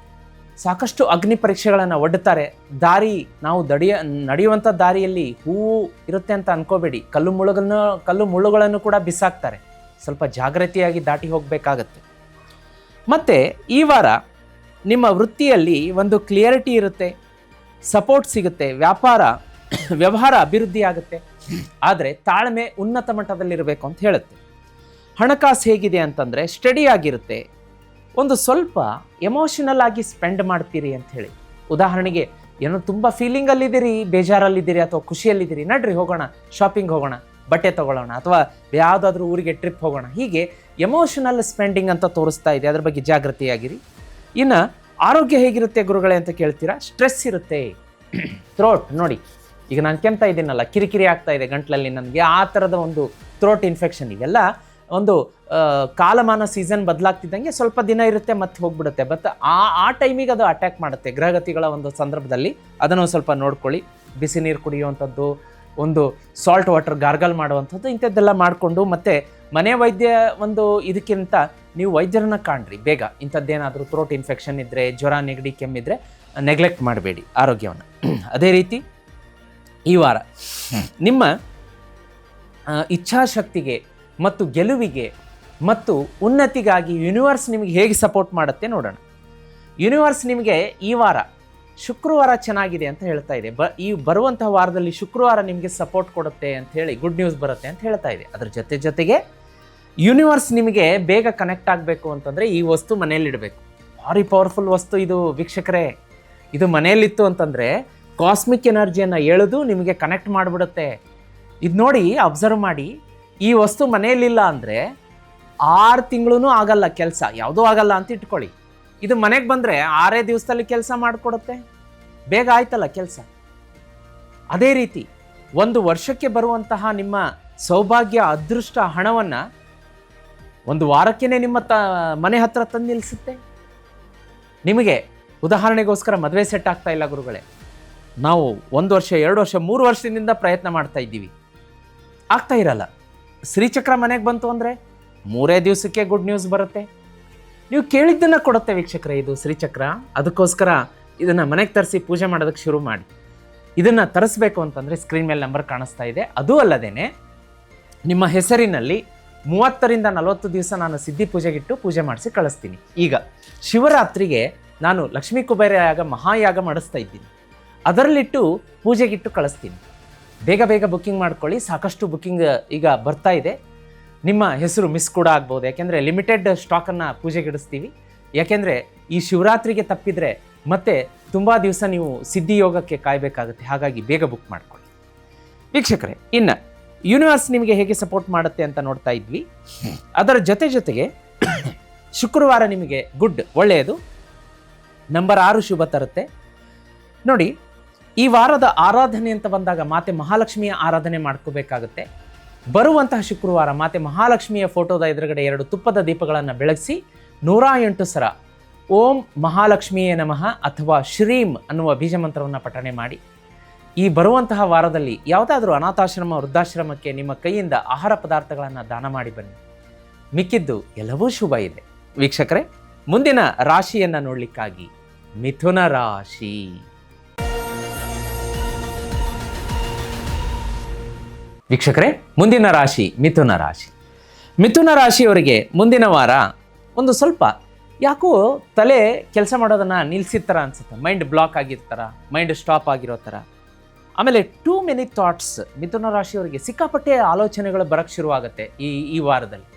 ಸಾಕಷ್ಟು ಅಗ್ನಿ ಪರೀಕ್ಷೆಗಳನ್ನು ಒಡ್ಡುತ್ತಾರೆ. ನಾವು ನಡೆಯುವಂಥ ದಾರಿಯಲ್ಲಿ ಹೂವು ಇರುತ್ತೆ ಅಂತ ಅನ್ಕೋಬೇಡಿ, ಕಲ್ಲು ಮುಳ್ಳುಗಳನ್ನು ಕೂಡ ಬಿಸಾಕ್ತಾರೆ. ಸ್ವಲ್ಪ ಜಾಗೃತಿಯಾಗಿ ದಾಟಿ ಹೋಗಬೇಕಾಗತ್ತೆ. ಮತ್ತು ಈ ವಾರ ನಿಮ್ಮ ವೃತ್ತಿಯಲ್ಲಿ ಒಂದು ಕ್ಲಿಯರಿಟಿ ಇರುತ್ತೆ, ಸಪೋರ್ಟ್ ಸಿಗುತ್ತೆ, ವ್ಯವಹಾರ ಅಭಿವೃದ್ಧಿ ಆಗುತ್ತೆ. ಆದರೆ ತಾಳ್ಮೆ ಉನ್ನತ ಮಟ್ಟದಲ್ಲಿರಬೇಕು ಅಂತ ಹೇಳುತ್ತೆ. ಹಣಕಾಸು ಹೇಗಿದೆ ಅಂತಂದರೆ ಸ್ಟಡಿ ಆಗಿರುತ್ತೆ. ಒಂದು ಸ್ವಲ್ಪ ಎಮೋಷನಲ್ ಆಗಿ ಸ್ಪೆಂಡ್ ಮಾಡ್ತೀರಿ ಅಂತ ಹೇಳಿ. ಉದಾಹರಣೆಗೆ ಏನೋ ತುಂಬ ಫೀಲಿಂಗಲ್ಲಿದ್ದೀರಿ, ಬೇಜಾರಲ್ಲಿದ್ದೀರಿ ಅಥವಾ ಖುಷಿಯಲ್ಲಿದ್ದೀರಿ, ನಡ್ರಿ ಹೋಗೋಣ, ಶಾಪಿಂಗ್ ಹೋಗೋಣ, ಬಟ್ಟೆ ತೊಗೊಳ್ಳೋಣ, ಅಥವಾ ಯಾವುದಾದ್ರೂ ಊರಿಗೆ ಟ್ರಿಪ್ ಹೋಗೋಣ, ಹೀಗೆ ಎಮೋಷನಲ್ ಸ್ಪೆಂಡಿಂಗ್ ಅಂತ ತೋರಿಸ್ತಾ ಇದೆ. ಅದ್ರ ಬಗ್ಗೆ ಜಾಗೃತಿಯಾಗಿರಿ. ಇನ್ನು ಆರೋಗ್ಯ ಹೇಗಿರುತ್ತೆ ಗುರುಗಳೇ ಅಂತ ಕೇಳ್ತೀರಾ? ಸ್ಟ್ರೆಸ್ ಇರುತ್ತೆ. ಥ್ರೋಟ್ ನೋಡಿ, ಈಗ ನಾನು ಕೆಮ್ತಾ ಇದ್ದೀನಲ್ಲ, ಕಿರಿಕಿರಿ ಆಗ್ತಾ ಇದೆ ಗಂಟ್ಲಲ್ಲಿ ನನಗೆ, ಆ ಥರದ ಒಂದು ಥ್ರೋಟ್ ಇನ್ಫೆಕ್ಷನ್, ಇವೆಲ್ಲ ಒಂದು ಕಾಲಮಾನ ಸೀಸನ್ ಬದಲಾಗ್ತಿದ್ದಂಗೆ ಸ್ವಲ್ಪ ದಿನ ಇರುತ್ತೆ ಮತ್ತೆ ಹೋಗ್ಬಿಡುತ್ತೆ. ಬಟ್ ಆ ಟೈಮಿಗೆ ಅದು ಅಟ್ಯಾಕ್ ಮಾಡುತ್ತೆ. ಗ್ರಹಗತಿಗಳ ಒಂದು ಸಂದರ್ಭದಲ್ಲಿ ಅದನ್ನು ಸ್ವಲ್ಪ ನೋಡ್ಕೊಳ್ಳಿ. ಬಿಸಿ ನೀರು ಕುಡಿಯುವಂಥದ್ದು, ಒಂದು ಸಾಲ್ಟ್ ವಾಟರ್ ಗಾರ್ಗಲ್ ಮಾಡುವಂಥದ್ದು, ಇಂಥದ್ದೆಲ್ಲ ಮಾಡಿಕೊಂಡು, ಮತ್ತು ಮನೆ ವೈದ್ಯ ಒಂದು ಇದಕ್ಕಿಂತ ನೀವು ವೈದ್ಯರನ್ನ ಕಾಣ್ರಿ ಬೇಗ. ಇಂಥದ್ದೇನಾದರೂ ಥ್ರೋಟ್ ಇನ್ಫೆಕ್ಷನ್ ಇದ್ದರೆ, ಜ್ವರ, ನೆಗಡಿ, ಕೆಮ್ಮಿದ್ರೆ ನೆಗ್ಲೆಕ್ಟ್ ಮಾಡಬೇಡಿ ಆರೋಗ್ಯವನ್ನು. ಅದೇ ರೀತಿ ಈ ವಾರ ನಿಮ್ಮ ಇಚ್ಛಾಶಕ್ತಿಗೆ ಮತ್ತು ಗೆಲುವಿಗೆ ಮತ್ತು ಉನ್ನತಿಗಾಗಿ ಯೂನಿವರ್ಸ್ ನಿಮಗೆ ಹೇಗೆ ಸಪೋರ್ಟ್ ಮಾಡುತ್ತೆ ನೋಡೋಣ. ಯೂನಿವರ್ಸ್ ನಿಮಗೆ ಈ ವಾರ ಶುಕ್ರವಾರ ಚೆನ್ನಾಗಿದೆ ಅಂತ ಹೇಳ್ತಾ ಇದೆ. ಈ ಬರುವಂತಹ ವಾರದಲ್ಲಿ ಶುಕ್ರವಾರ ನಿಮಗೆ ಸಪೋರ್ಟ್ ಕೊಡುತ್ತೆ ಅಂತ ಹೇಳಿ ಗುಡ್ ನ್ಯೂಸ್ ಬರುತ್ತೆ ಅಂತ ಹೇಳ್ತಾ ಇದೆ. ಅದ್ರ ಜೊತೆಗೆ ಯೂನಿವರ್ಸ್ ನಿಮಗೆ ಬೇಗ ಕನೆಕ್ಟ್ ಆಗಬೇಕು ಅಂತಂದರೆ ಈ ವಸ್ತು ಮನೆಯಲ್ಲಿಡಬೇಕು. ಭಾರಿ ಪವರ್ಫುಲ್ ವಸ್ತು ಇದು ವೀಕ್ಷಕರೇ. ಇದು ಮನೆಯಲ್ಲಿತ್ತು ಅಂತಂದರೆ ಕಾಸ್ಮಿಕ್ ಎನರ್ಜಿಯನ್ನು ಎಳೆದು ನಿಮಗೆ ಕನೆಕ್ಟ್ ಮಾಡಿಬಿಡುತ್ತೆ. ಇದು ನೋಡಿ, ಅಬ್ಸರ್ವ್ ಮಾಡಿ. ಈ ವಸ್ತು ಮನೆಯಲ್ಲಿಲ್ಲ ಅಂದರೆ 6 ತಿಂಗಳೂ ಆಗಲ್ಲ ಕೆಲಸ, ಯಾವುದೂ ಆಗಲ್ಲ ಅಂತ ಇಟ್ಕೊಳ್ಳಿ. ಇದು ಮನೆಗೆ ಬಂದರೆ 6 ದಿವಸದಲ್ಲಿ ಕೆಲಸ ಮಾಡಿಕೊಡುತ್ತೆ. ಬೇಗ ಆಯ್ತಲ್ಲ ಕೆಲಸ. ಅದೇ ರೀತಿ 1 ವರ್ಷಕ್ಕೆ ಬರುವಂತಹ ನಿಮ್ಮ ಸೌಭಾಗ್ಯ, ಅದೃಷ್ಟ, ಹಣವನ್ನು 1 ವಾರಕ್ಕೇ ನಿಮ್ಮ ಮನೆ ಹತ್ರ ತಂದು ನಿಲ್ಲಿಸುತ್ತೆ. ನಿಮಗೆ ಉದಾಹರಣೆಗೋಸ್ಕರ ಮದುವೆ ಸೆಟ್ ಆಗ್ತಾ ಇಲ್ಲ ಗುರುಗಳೇ, ನಾವು 1 ವರ್ಷ, 2 ವರ್ಷ, 3 ವರ್ಷದಿಂದ ಪ್ರಯತ್ನ ಮಾಡ್ತಾ ಇದ್ದೀವಿ, ಆಗ್ತಾ ಇರಲ್ಲ. ಶ್ರೀಚಕ್ರ ಮನೆಗೆ ಬಂತು ಅಂದರೆ 3 ದಿವಸಕ್ಕೆ ಗುಡ್ ನ್ಯೂಸ್ ಬರುತ್ತೆ. ನೀವು ಕೇಳಿದ್ದನ್ನು ಕೊಡುತ್ತೆ ವೀಕ್ಷಕರೇ ಇದು ಶ್ರೀಚಕ್ರ. ಅದಕ್ಕೋಸ್ಕರ ಇದನ್ನು ಮನೆಗೆ ತರಿಸಿ ಪೂಜೆ ಮಾಡೋದಕ್ಕೆ ಶುರು ಮಾಡಿ. ಇದನ್ನು ತರಿಸ್ಬೇಕು ಅಂತಂದರೆ ಸ್ಕ್ರೀನ್ ಮೇಲೆ ನಂಬರ್ ಕಾಣಿಸ್ತಾ ಇದೆ. ಅದೂ ಅಲ್ಲದೇನೆ ನಿಮ್ಮ ಹೆಸರಿನಲ್ಲಿ 30ರಿಂದ 40 ದಿವಸ ನಾನು ಸಿದ್ಧಿ ಪೂಜೆಗಿಟ್ಟು ಪೂಜೆ ಮಾಡಿಸಿ ಕಳಿಸ್ತೀನಿ. ಈಗ ಶಿವರಾತ್ರಿಗೆ ನಾನು ಲಕ್ಷ್ಮೀ ಕುಬೇರ ಯಾಗ, ಮಹಾಯಾಗ ಮಾಡಿಸ್ತಾ ಇದ್ದೀನಿ. ಅದರಲ್ಲಿಟ್ಟು ಪೂಜೆಗಿಟ್ಟು ಕಳಿಸ್ತೀನಿ. ಬೇಗ ಬುಕ್ಕಿಂಗ್ ಮಾಡ್ಕೊಳ್ಳಿ. ಸಾಕಷ್ಟು ಬುಕ್ಕಿಂಗ್ ಈಗ ಬರ್ತಾ ಇದೆ. ನಿಮ್ಮ ಹೆಸರು ಮಿಸ್ ಕೂಡ ಆಗ್ಬೋದು. ಯಾಕೆಂದರೆ ಲಿಮಿಟೆಡ್ ಸ್ಟಾಕನ್ನು ಪೂಜೆಗಿಡಿಸ್ತೀವಿ. ಯಾಕೆಂದರೆ ಈ ಶಿವರಾತ್ರಿಗೆ ತಪ್ಪಿದರೆ ಮತ್ತೆ ತುಂಬ ದಿವಸ ನೀವು ಸಿದ್ಧಿ ಯೋಗಕ್ಕೆ ಕಾಯಬೇಕಾಗುತ್ತೆ. ಹಾಗಾಗಿ ಬೇಗ ಬುಕ್ ಮಾಡ್ಕೊಳ್ಳಿ ವೀಕ್ಷಕರೇ. ಇನ್ನು ಯೂನಿವರ್ಸ್ ನಿಮಗೆ ಹೇಗೆ ಸಪೋರ್ಟ್ ಮಾಡುತ್ತೆ ಅಂತ ನೋಡ್ತಾ ಇದ್ವಿ. ಅದರ ಜೊತೆಗೆ ಶುಕ್ರವಾರ ನಿಮಗೆ ಒಳ್ಳೆಯದು. ನಂಬರ್ 6 ಶುಭ ತರುತ್ತೆ ನೋಡಿ. ಈ ವಾರದ ಆರಾಧನೆ ಅಂತ ಬಂದಾಗ ಮಾತೆ ಮಹಾಲಕ್ಷ್ಮಿಯ ಆರಾಧನೆ ಮಾಡ್ಕೋಬೇಕಾಗುತ್ತೆ. ಬರುವಂತಹ ಶುಕ್ರವಾರ ಮಾತೆ ಮಹಾಲಕ್ಷ್ಮಿಯ ಫೋಟೋದ ಎದುರುಗಡೆ 2 ತುಪ್ಪದ ದೀಪಗಳನ್ನು ಬೆಳಗಿಸಿ 108 ಸಲ ಓಂ ಮಹಾಲಕ್ಷ್ಮಿಯೇ ನಮಃ ಅಥವಾ ಶ್ರೀಂ ಅನ್ನುವ ಬೀಜ ಮಂತ್ರವನ್ನು ಪಠಣೆ ಮಾಡಿ. ಈ ಬರುವಂತಹ ವಾರದಲ್ಲಿ ಯಾವುದಾದ್ರೂ ಅನಾಥಾಶ್ರಮ, ವೃದ್ಧಾಶ್ರಮಕ್ಕೆ ನಿಮ್ಮ ಕೈಯಿಂದ ಆಹಾರ ಪದಾರ್ಥಗಳನ್ನು ದಾನ ಮಾಡಿ ಬನ್ನಿ. ಮಿಕ್ಕಿದ್ದು ಎಲ್ಲವೂ ಶುಭ ಇದೆ ವೀಕ್ಷಕರೇ. ಮುಂದಿನ ರಾಶಿಯನ್ನು ನೋಡಲಿಕ್ಕಾಗಿ ಮಿಥುನ ರಾಶಿ. ವೀಕ್ಷಕರೇ, ಮುಂದಿನ ರಾಶಿ ಮಿಥುನ ರಾಶಿ. ಮಿಥುನ ರಾಶಿಯವರಿಗೆ ಮುಂದಿನ ವಾರ ಒಂದು ಸ್ವಲ್ಪ ಯಾಕೋ ತಲೆ ಕೆಲಸ ಮಾಡೋದನ್ನು ನಿಲ್ಲಿಸಿದ ಥರ ಅನಿಸುತ್ತೆ. ಮೈಂಡ್ ಬ್ಲಾಕ್ ಆಗಿರ್ತಾರ, ಮೈಂಡ್ ಸ್ಟಾಪ್ ಆಗಿರೋ ಥರ. ಆಮೇಲೆ ಟೂ ಮೆನಿ ಥಾಟ್ಸ್. ಮಿಥುನ ರಾಶಿಯವರಿಗೆ ಸಿಕ್ಕಾಪಟ್ಟೆ ಆಲೋಚನೆಗಳು ಬರೋಕ್ಕೆ ಶುರುವಾಗುತ್ತೆ ಈ ವಾರದಲ್ಲಿ.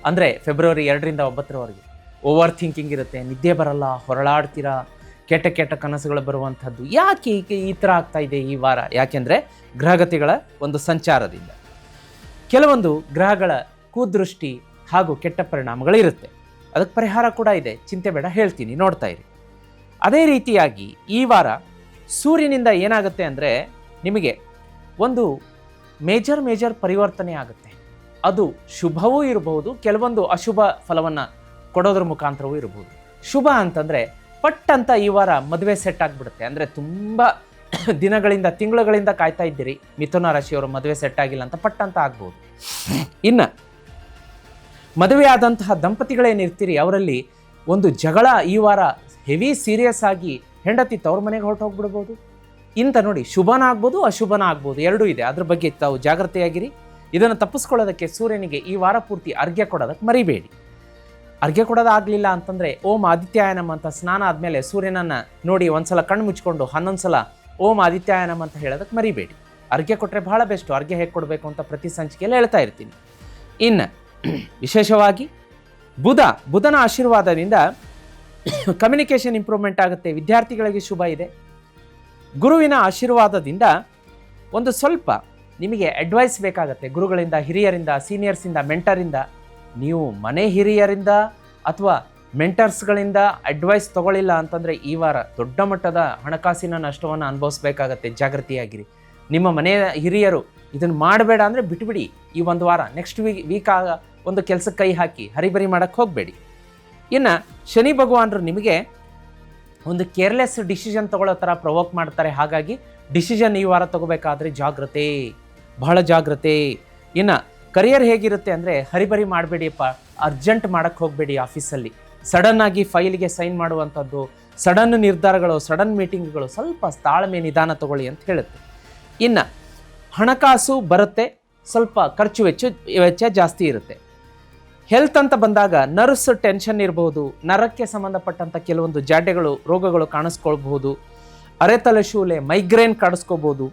ಅಂದರೆ ಫೆಬ್ರವರಿ 2ರಿಂದ 9ರವರೆಗೆ ಓವರ್ ಥಿಂಕಿಂಗ್ ಇರುತ್ತೆ, ನಿದ್ದೆ ಬರಲ್ಲ, ಹೊರಳಾಡ್ತೀರಾ, ಕೆಟ್ಟ ಕನಸುಗಳು ಬರುವಂಥದ್ದು. ಯಾಕೆ ಈ ಥರ ಆಗ್ತಾ ಇದೆ ಈ ವಾರ? ಯಾಕೆಂದರೆ ಗ್ರಹಗತಿಗಳ ಒಂದು ಸಂಚಾರದಿಂದ ಕೆಲವೊಂದು ಗ್ರಹಗಳ ಕುದೃಷ್ಟಿ ಹಾಗೂ ಕೆಟ್ಟ ಪರಿಣಾಮಗಳಿರುತ್ತೆ. ಅದಕ್ಕೆ ಪರಿಹಾರ ಕೂಡ ಇದೆ, ಚಿಂತೆ ಬೇಡ, ಹೇಳ್ತೀನಿ, ನೋಡ್ತಾ ಇರಿ. ಅದೇ ರೀತಿಯಾಗಿ ಈ ವಾರ ಸೂರ್ಯನಿಂದ ಏನಾಗುತ್ತೆ ಅಂದರೆ ನಿಮಗೆ ಒಂದು ಮೇಜರ್ ಪರಿವರ್ತನೆ ಆಗುತ್ತೆ. ಅದು ಶುಭವೂ ಇರಬಹುದು, ಕೆಲವೊಂದು ಅಶುಭ ಫಲವನ್ನು ಕೊಡೋದ್ರ ಮುಖಾಂತರವೂ ಇರಬಹುದು. ಶುಭ ಅಂತಂದರೆ ಪಟ್ ಅಂತ ಈ ವಾರ ಮದುವೆ ಸೆಟ್ ಆಗಿಬಿಡುತ್ತೆ. ಅಂದರೆ ತುಂಬ ದಿನಗಳಿಂದ ತಿಂಗಳುಗಳಿಂದ ಕಾಯ್ತಾ ಇದ್ದೀರಿ ಮಿಥುನ ರಾಶಿಯವರು ಮದುವೆ ಸೆಟ್ ಆಗಿಲ್ಲ ಅಂತ, ಪಟ್ ಅಂತ ಆಗ್ಬೋದು. ಇನ್ನು ಮದುವೆ ಆದಂತಹ ದಂಪತಿಗಳೇನಿರ್ತೀರಿ ಅವರಲ್ಲಿ ಒಂದು ಜಗಳ ಈ ವಾರ ಹೆವಿ ಸೀರಿಯಸ್ ಆಗಿ ಹೆಂಡತಿ ತವ್ರ ಮನೆಗೆ ಹೊರಟೋಗ್ಬಿಡ್ಬೋದು. ಇಂಥ ನೋಡಿ, ಶುಭನ ಆಗ್ಬೋದು ಅಶುಭನ ಆಗ್ಬೋದು, ಎರಡೂ ಇದೆ. ಅದ್ರ ಬಗ್ಗೆ ತಾವು ಜಾಗ್ರತೆಯಾಗಿರಿ. ಇದನ್ನು ತಪ್ಪಿಸ್ಕೊಳ್ಳೋದಕ್ಕೆ ಸೂರ್ಯನಿಗೆ ಈ ವಾರ ಪೂರ್ತಿ ಅರ್ಘ್ಯ ಕೊಡೋದಕ್ಕೆ ಮರಿಬೇಡಿ. ಅರ್ಘ್ಯ ಕೊಡೋದಾಗಲಿಲ್ಲ ಅಂತಂದರೆ ಓಂ ಆದಿತ್ಯಾಯನಂ ಅಂತ ಸ್ನಾನ ಆದಮೇಲೆ ಸೂರ್ಯನನ್ನು ನೋಡಿ ಒಂದ್ಸಲ ಕಣ್ಣು ಮುಚ್ಕೊಂಡು 11 ಸಲ ಓಂ ಆದಿತ್ಯಾಯನಂ ಅಂತ ಹೇಳೋದಕ್ಕೆ ಮರಿಬೇಡಿ. ಅರ್ಘ್ಯ ಕೊಟ್ಟರೆ ಬಹಳ ಬೆಸ್ಟು. ಅರ್ಘ್ಯ ಹೇಗೆ ಕೊಡಬೇಕು ಅಂತ ಪ್ರತಿ ಸಂಚಿಕೆಯಲ್ಲಿ ಹೇಳ್ತಾ ಇರ್ತೀನಿ. ಇನ್ನು ವಿಶೇಷವಾಗಿ ಬುಧನ ಆಶೀರ್ವಾದದಿಂದ ಕಮ್ಯುನಿಕೇಷನ್ ಇಂಪ್ರೂವ್ಮೆಂಟ್ ಆಗುತ್ತೆ. ವಿದ್ಯಾರ್ಥಿಗಳಿಗೆ ಶುಭ ಇದೆ. ಗುರುವಿನ ಆಶೀರ್ವಾದದಿಂದ ಒಂದು ಸ್ವಲ್ಪ ನಿಮಗೆ ಅಡ್ವೈಸ್ ಬೇಕಾಗತ್ತೆ ಗುರುಗಳಿಂದ, ಹಿರಿಯರಿಂದ, ಸೀನಿಯರ್ಸಿಂದ, ಮೆಂಟರಿಂದ. ನೀವು ಮನೆ ಹಿರಿಯರಿಂದ ಅಥವಾ ಮೆಂಟರ್ಸ್ಗಳಿಂದ ಅಡ್ವೈಸ್ ತಗೊಳ್ಳಿಲ್ಲ ಅಂತಂದರೆ ಈ ವಾರ ದೊಡ್ಡ ಮಟ್ಟದ ಹಣಕಾಸಿನ ನಷ್ಟವನ್ನು ಅನುಭವಿಸ್ಬೇಕಾಗತ್ತೆ. ಜಾಗೃತಿಯಾಗಿರಿ. ನಿಮ್ಮ ಮನೆಯ ಹಿರಿಯರು ಇದನ್ನು ಮಾಡಬೇಡ ಅಂದರೆ ಬಿಟ್ಬಿಡಿ ಈ ಒಂದು ವಾರ. ನೆಕ್ಸ್ಟ್ ವೀಕ್ ಒಂದು ಕೆಲಸಕ್ಕೆ ಕೈ ಹಾಕಿ ಹರಿಬರಿ ಮಾಡೋಕ್ಕೆ ಹೋಗಬೇಡಿ. ಇನ್ನು ಶನಿ ಭಗವಾನರು ನಿಮಗೆ ಒಂದು ಕೇರ್ಲೆಸ್ ಡಿಸಿಷನ್ ತಗೊಳ್ಳೋ ಥರ ಪ್ರವೋಕ್ ಮಾಡ್ತಾರೆ. ಹಾಗಾಗಿ ಡಿಸಿಷನ್ ಈ ವಾರ ತಗೋಬೇಕಾದ್ರೆ ಜಾಗ್ರತೆ, ಬಹಳ ಜಾಗ್ರತೆ. ಇನ್ನು ಕರಿಯರ್ ಹೇಗಿರುತ್ತೆ ಅಂದರೆ ಹರಿಬರಿ ಮಾಡಬೇಡಿಯಪ್ಪ, ಅರ್ಜೆಂಟ್ ಮಾಡೋಕ್ಕೆ ಹೋಗಬೇಡಿ. ಆಫೀಸಲ್ಲಿ ಸಡನ್ನಾಗಿ ಫೈಲ್ಗೆ ಸೈನ್ ಮಾಡುವಂಥದ್ದು, ಸಡನ್ ನಿರ್ಧಾರಗಳು, ಸಡನ್ ಮೀಟಿಂಗ್ಗಳು, ಸ್ವಲ್ಪ ತಾಳ್ಮೆ ನಿಧಾನ ತಗೊಳ್ಳಿ ಅಂತ ಹೇಳುತ್ತೆ. ಇನ್ನು ಹಣಕಾಸು ಬರುತ್ತೆ, ಸ್ವಲ್ಪ ಖರ್ಚು ವೆಚ್ಚ ಜಾಸ್ತಿ ಇರುತ್ತೆ. ಹೆಲ್ತ್ ಅಂತ ಬಂದಾಗ ನರ್ವ್ಸ್ ಟೆನ್ಷನ್ ಇರಬಹುದು, ನರಕ್ಕೆ ಸಂಬಂಧಪಟ್ಟಂಥ ಕೆಲವೊಂದು ಜಾಡ್ಯಗಳು, ರೋಗಗಳು ಕಾಣಿಸ್ಕೊಳ್ಬಹುದು. ಅರೆತಲೆ ಶೂಲೆ, ಮೈಗ್ರೇನ್ ಕಾಣಿಸ್ಕೋಬೋದು,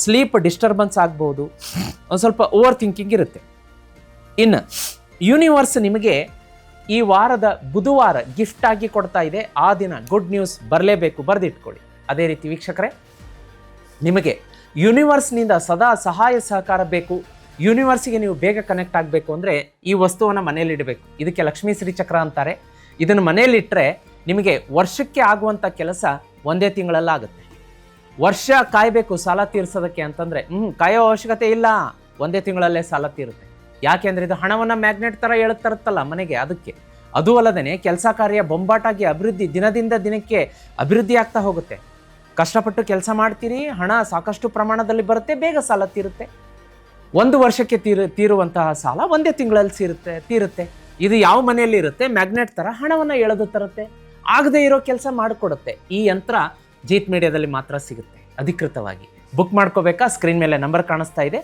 ಸ್ಲೀಪ್ ಡಿಸ್ಟರ್ಬೆನ್ಸ್ ಆಗ್ಬೋದು, ಒಂದು ಸ್ವಲ್ಪ ಓವರ್ ಥಿಂಕಿಂಗ್ ಇರುತ್ತೆ. ಇನ್ನು ಯೂನಿವರ್ಸ್ ನಿಮಗೆ ಈ ವಾರದ ಬುಧವಾರ ಗಿಫ್ಟ್ ಆಗಿ ಕೊಡ್ತಾ ಇದೆ. ಆ ದಿನ ಗುಡ್ ನ್ಯೂಸ್ ಬರಲೇಬೇಕು, ಬರೆದಿಟ್ಕೊಳ್ಳಿ. ಅದೇ ರೀತಿ ವೀಕ್ಷಕರೇ, ನಿಮಗೆ ಯೂನಿವರ್ಸ್ನಿಂದ ಸದಾ ಸಹಾಯ ಸಹಕಾರ ಬೇಕು. ಯೂನಿವರ್ಸಿಗೆ ನೀವು ಬೇಗ ಕನೆಕ್ಟ್ ಆಗಬೇಕು ಅಂದರೆ ಈ ವಸ್ತುವನ್ನು ಮನೆಯಲ್ಲಿಡಬೇಕು. ಇದಕ್ಕೆ ಲಕ್ಷ್ಮೀ ಶ್ರೀಚಕ್ರ ಅಂತಾರೆ. ಇದನ್ನು ಮನೆಯಲ್ಲಿಟ್ಟರೆ ನಿಮಗೆ ವರ್ಷಕ್ಕೆ ಆಗುವಂಥ ಕೆಲಸ ಒಂದೇ ತಿಂಗಳಲ್ಲಾಗುತ್ತೆ. ವರ್ಷ ಕಾಯಬೇಕು ಸಾಲ ತೀರಿಸೋದಕ್ಕೆ ಅಂತಂದರೆ ಕಾಯೋ ಅವಶ್ಯಕತೆ ಇಲ್ಲ, ಒಂದೇ ತಿಂಗಳಲ್ಲೇ ಸಾಲ ತೀರುತ್ತೆ. ಯಾಕೆಂದರೆ ಇದು ಹಣವನ್ನು ಮ್ಯಾಗ್ನೆಟ್ ಥರ ಎಳುತ್ತಿರುತ್ತಲ್ಲ ಮನೆಗೆ, ಅದಕ್ಕೆ. ಅದು ಅಲ್ಲದೇ ಕೆಲಸ ಕಾರ್ಯ ಬೊಂಬಾಟಾಗಿ ಅಭಿವೃದ್ಧಿ, ದಿನದಿಂದ ದಿನಕ್ಕೆ ಅಭಿವೃದ್ಧಿ ಆಗ್ತಾ ಹೋಗುತ್ತೆ. ಕಷ್ಟಪಟ್ಟು ಕೆಲಸ ಮಾಡ್ತೀರಿ, ಹಣ ಸಾಕಷ್ಟು ಪ್ರಮಾಣದಲ್ಲಿ ಬರುತ್ತೆ, ಬೇಗ ಸಾಲ ತೀರುತ್ತೆ. ಒಂದು ವರ್ಷಕ್ಕೆ ತೀರುವಂತಹ ಸಾಲ ಒಂದೇ ತಿಂಗಳಲ್ಲಿ ತೀರುತ್ತೆ. ಇದು ಯಾವ ಮನೆಯಲ್ಲಿ ಇರುತ್ತೆ, ಮ್ಯಾಗ್ನೆಟ್ ಥರ ಹಣವನ್ನು ಎಳೆದು ತರುತ್ತೆ, ಆಗದೇ ಇರೋ ಕೆಲಸ ಮಾಡಿಕೊಡುತ್ತೆ. ಈ ಯಂತ್ರ ಜೀತ್ ಮೀಡಿಯಾದಲ್ಲಿ ಮಾತ್ರ ಸಿಗುತ್ತೆ ಅಧಿಕೃತವಾಗಿ. ಬುಕ್ ಮಾಡ್ಕೋಬೇಕಾ? ಸ್ಕ್ರೀನ್ ಮೇಲೆ ನಂಬರ್ ಕಾಣಿಸ್ತಾ ಇದೆ.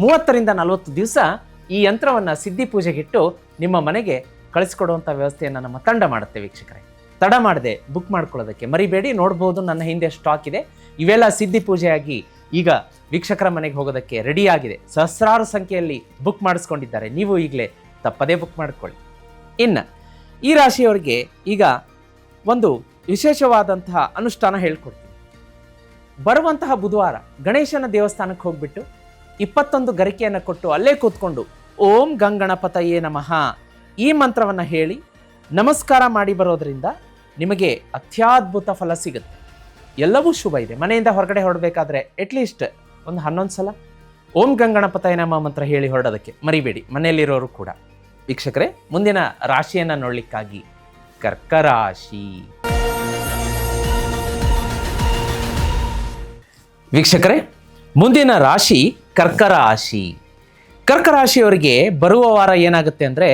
30ರಿಂದ 40 ದಿವಸ ಈ ಯಂತ್ರವನ್ನು ಸಿದ್ಧಿ ಪೂಜೆಗಿಟ್ಟು ನಿಮ್ಮ ಮನೆಗೆ ಕಳಿಸ್ಕೊಡುವಂಥ ವ್ಯವಸ್ಥೆಯನ್ನು ನಮ್ಮ ತಂಡ ಮಾಡುತ್ತೆ. ವೀಕ್ಷಕರೇ, ತಡ ಮಾಡದೆ ಬುಕ್ ಮಾಡ್ಕೊಳ್ಳೋದಕ್ಕೆ ಮರಿಬೇಡಿ. ನೋಡ್ಬೋದು ನನ್ನ ಹಿಂದೆ ಸ್ಟಾಕ್ ಇದೆ. ಇವೆಲ್ಲ ಸಿದ್ಧಿ ಪೂಜೆಯಾಗಿ ಈಗ ವೀಕ್ಷಕರ ಮನೆಗೆ ಹೋಗೋದಕ್ಕೆ ರೆಡಿಯಾಗಿದೆ. ಸಹಸ್ರಾರು ಸಂಖ್ಯೆಯಲ್ಲಿ ಬುಕ್ ಮಾಡಿಸ್ಕೊಂಡಿದ್ದಾರೆ. ನೀವು ಈಗಲೇ ತಪ್ಪದೇ ಬುಕ್ ಮಾಡಿಕೊಳ್ಳಿ. ಇನ್ನು ಈ ರಾಶಿಯವರಿಗೆ ಈಗ ಒಂದು ವಿಶೇಷವಾದಂತಹ ಅನುಷ್ಠಾನ ಹೇಳ್ಕೊಡ್ತೀನಿ. ಬರುವಂತಹ ಬುಧವಾರ ಗಣೇಶನ ದೇವಸ್ಥಾನಕ್ಕೆ ಹೋಗ್ಬಿಟ್ಟು 21 ಗರಿಕೆಯನ್ನು ಕೊಟ್ಟು ಅಲ್ಲೇ ಕೂತ್ಕೊಂಡು ಓಂ ಗಂಗಣಪತಯೇ ನಮಃ ಈ ಮಂತ್ರವನ್ನು ಹೇಳಿ ನಮಸ್ಕಾರ ಮಾಡಿ ಬರೋದ್ರಿಂದ ನಿಮಗೆ ಅತ್ಯದ್ಭುತ ಫಲ ಸಿಗುತ್ತೆ. ಎಲ್ಲವೂ ಶುಭ ಇದೆ. ಮನೆಯಿಂದ ಹೊರಗಡೆ ಹೊರಡಬೇಕಾದ್ರೆ ಅಟ್ಲೀಸ್ಟ್ ಒಂದು 11 ಸಲ ಓಂ ಗಂಗಣಪತಯೇ ನಮಃ ಮಂತ್ರ ಹೇಳಿ ಹೊರಡೋದಕ್ಕೆ ಮರಿಬೇಡಿ, ಮನೆಯಲ್ಲಿರೋರು ಕೂಡ. ವೀಕ್ಷಕರೇ, ಮುಂದಿನ ರಾಶಿಯನ್ನು ನೋಡಲಿಕ್ಕಾಗಿ ಕರ್ಕರಾಶಿ. ವೀಕ್ಷಕರೇ, ಮುಂದಿನ ರಾಶಿ ಕರ್ಕರಾಶಿ. ಕರ್ಕರಾಶಿಯವರಿಗೆ ಬರುವ ವಾರ ಏನಾಗುತ್ತೆ ಅಂದರೆ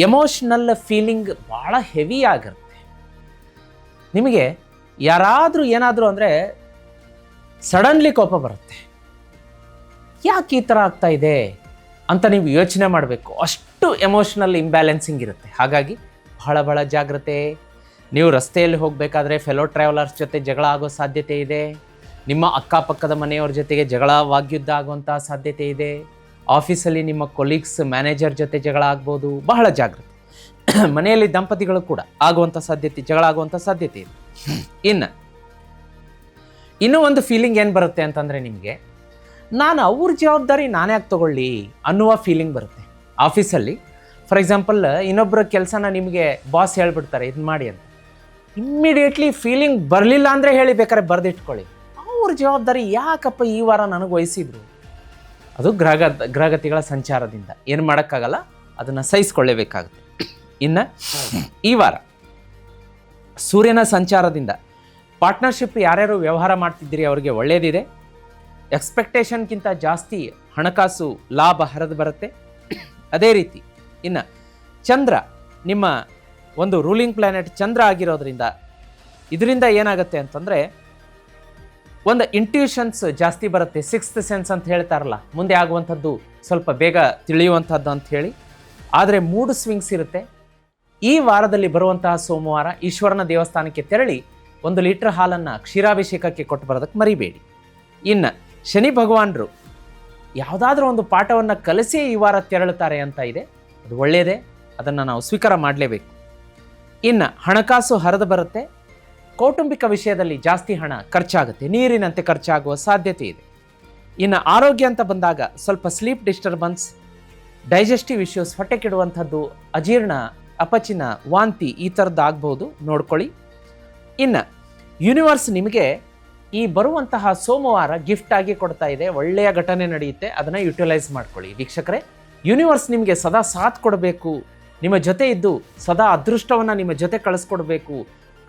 ಎಮೋಷ್ನಲ್ ಫೀಲಿಂಗ್ ಭಾಳ ಹೆವಿ ಆಗಿರುತ್ತೆ. ನಿಮಗೆ ಯಾರಾದರೂ ಏನಾದರೂ ಅಂದರೆ ಸಡನ್ಲಿ ಕೋಪ ಬರುತ್ತೆ. ಯಾಕೆ ಈ ಥರ ಆಗ್ತಾ ಇದೆ ಅಂತ ನೀವು ಯೋಚನೆ ಮಾಡಬೇಕು. ಅಷ್ಟು ಎಮೋಷ್ನಲ್ ಇಂಬ್ಯಾಲೆನ್ಸಿಂಗ್ ಇರುತ್ತೆ. ಹಾಗಾಗಿ ಬಹಳ ಜಾಗ್ರತೆ. ನೀವು ರಸ್ತೆಯಲ್ಲಿ ಹೋಗಬೇಕಾದ್ರೆ ಫೆಲೋ ಟ್ರಾವೆಲರ್ಸ್ ಜೊತೆ ಜಗಳ ಆಗೋ ಸಾಧ್ಯತೆ ಇದೆ. ನಿಮ್ಮ ಅಕ್ಕಪಕ್ಕದ ಮನೆಯವ್ರ ಜೊತೆಗೆ ಜಗಳ ವಾಗ್ಯುದ್ಧ ಆಗುವಂಥ ಸಾಧ್ಯತೆ ಇದೆ. ಆಫೀಸಲ್ಲಿ ನಿಮ್ಮ ಕೊಲೀಗ್ಸ್, ಮ್ಯಾನೇಜರ್ ಜೊತೆ ಜಗಳ ಆಗ್ಬೋದು. ಬಹಳ ಜಾಗ್ರತೆ. ಮನೆಯಲ್ಲಿ ದಂಪತಿಗಳು ಕೂಡ ಆಗುವಂಥ ಸಾಧ್ಯತೆ, ಜಗಳ ಆಗುವಂಥ ಸಾಧ್ಯತೆ ಇದೆ. ಇನ್ನೂ ಒಂದು ಫೀಲಿಂಗ್ ಏನು ಬರುತ್ತೆ ಅಂತಂದರೆ ನಿಮಗೆ, ನಾನು ಅವ್ರ ಜವಾಬ್ದಾರಿ ನಾನೇ ಯಾಕೆ ತಗೊಳ್ಳಿ ಅನ್ನುವ ಫೀಲಿಂಗ್ ಬರುತ್ತೆ. ಆಫೀಸಲ್ಲಿ ಫಾರ್ ಎಕ್ಸಾಂಪಲ್ ಇನ್ನೊಬ್ಬರ ಕೆಲಸನ ನಿಮಗೆ ಬಾಸ್ ಹೇಳ್ಬಿಡ್ತಾರೆ ಇದನ್ನು ಮಾಡಿ ಅಂತ. ಇಮ್ಮಿಡಿಯೇಟ್ಲಿ ಫೀಲಿಂಗ್ ಬರಲಿಲ್ಲ ಅಂದರೆ ಹೇಳಿ, ಬೇಕಾದ್ರೆ ಬರೆದಿಟ್ಕೊಳ್ಳಿ. ಅವ್ರ ಜವಾಬ್ದಾರಿ ಯಾಕಪ್ಪ ಈ ವಾರ ನನಗೆ ವಹಿಸಿದ್ರು. ಅದು ಗ್ರಹಗತಿಗಳ ಸಂಚಾರದಿಂದ ಏನು ಮಾಡೋಕ್ಕಾಗಲ್ಲ, ಅದನ್ನು ಸಹಿಸ್ಕೊಳ್ಳೇಬೇಕಾಗುತ್ತೆ. ಇನ್ನು ಈ ವಾರ ಸೂರ್ಯನ ಸಂಚಾರದಿಂದ ಪಾರ್ಟ್ನರ್ಶಿಪ್ ಯಾರ್ಯಾರು ವ್ಯವಹಾರ ಮಾಡ್ತಿದ್ದೀರಿ ಅವರಿಗೆ ಒಳ್ಳೆಯದಿದೆ. ಎಕ್ಸ್ಪೆಕ್ಟೇಷನ್ಗಿಂತ ಜಾಸ್ತಿ ಹಣಕಾಸು ಲಾಭ ಹರಿದು ಬರುತ್ತೆ. ಅದೇ ರೀತಿ ಇನ್ನು ಚಂದ್ರ ನಿಮ್ಮ ಒಂದು ರೂಲಿಂಗ್ ಪ್ಲಾನೆಟ್ ಚಂದ್ರ ಆಗಿರೋದ್ರಿಂದ ಇದರಿಂದ ಏನಾಗುತ್ತೆ ಅಂತಂದರೆ ಒಂದು ಇಂಟ್ಯೂಷನ್ಸ್ ಜಾಸ್ತಿ ಬರುತ್ತೆ. ಸಿಕ್ಸ್ತ್ ಸೆನ್ಸ್ ಅಂತ ಹೇಳ್ತಾರಲ್ಲ, ಮುಂದೆ ಆಗುವಂಥದ್ದು ಸ್ವಲ್ಪ ಬೇಗ ತಿಳಿಯುವಂಥದ್ದು ಅಂತ ಹೇಳಿ. ಆದರೆ ಮೂಡ್ ಸ್ವಿಂಗ್ಸ್ ಇರುತ್ತೆ. ಈ ವಾರದಲ್ಲಿ ಬರುವಂತಹ ಸೋಮವಾರ ಈಶ್ವರನ ದೇವಸ್ಥಾನಕ್ಕೆ ತೆರಳಿ 1 ಲೀಟರ್ ಹಾಲನ್ನು ಕ್ಷೀರಾಭಿಷೇಕಕ್ಕೆ ಕೊಟ್ಟು ಬರೋದಕ್ಕೆ ಮರಿಬೇಡಿ. ಇನ್ನು ಶನಿ ಭಗವಾನರು ಯಾವುದಾದ್ರೂ ಒಂದು ಪಾಠವನ್ನು ಕಲಿಸಿ ಈ ವಾರ ತೆರಳುತ್ತಾರೆ ಅಂತ ಇದೆ. ಅದು ಒಳ್ಳೆಯದೇ, ಅದನ್ನು ನಾವು ಸ್ವೀಕಾರ ಮಾಡಲೇಬೇಕು. ಇನ್ನು ಹಣಕಾಸು ಹರಿದು ಬರುತ್ತೆ. ಕೌಟುಂಬಿಕ ವಿಷಯದಲ್ಲಿ ಜಾಸ್ತಿ ಹಣ ಖರ್ಚಾಗುತ್ತೆ, ನೀರಿನಂತೆ ಖರ್ಚಾಗುವ ಸಾಧ್ಯತೆ ಇದೆ. ಇನ್ನು ಆರೋಗ್ಯ ಅಂತ ಬಂದಾಗ ಸ್ವಲ್ಪ ಸ್ಲೀಪ್ ಡಿಸ್ಟರ್ಬೆನ್ಸ್, ಡೈಜೆಸ್ಟಿವ್ ಇಶ್ಯೂಸ್, ಹೊಟ್ಟೆ ಕೆಡುವಂಥದ್ದು, ಅಜೀರ್ಣ, ಅಪಚಿನ, ವಾಂತಿ ಈ ಥರದ್ದು ಆಗ್ಬೋದು, ನೋಡ್ಕೊಳ್ಳಿ. ಇನ್ನು ಯೂನಿವರ್ಸ್ ನಿಮಗೆ ಈ ಬರುವಂತಹ ಸೋಮವಾರ ಗಿಫ್ಟ್ ಆಗಿ ಕೊಡ್ತಾ ಇದೆ. ಒಳ್ಳೆಯ ಘಟನೆ ನಡೆಯುತ್ತೆ, ಅದನ್ನು ಯುಟಿಲೈಸ್ ಮಾಡ್ಕೊಳ್ಳಿ ವೀಕ್ಷಕರೇ. ಯೂನಿವರ್ಸ್ ನಿಮಗೆ ಸದಾ ಸಾಥ್ ಕೊಡಬೇಕು, ನಿಮ್ಮ ಜೊತೆ ಇದ್ದು ಸದಾ ಅದೃಷ್ಟವನ್ನು ನಿಮ್ಮ ಜೊತೆ ಕಳಿಸ್ಕೊಡ್ಬೇಕು.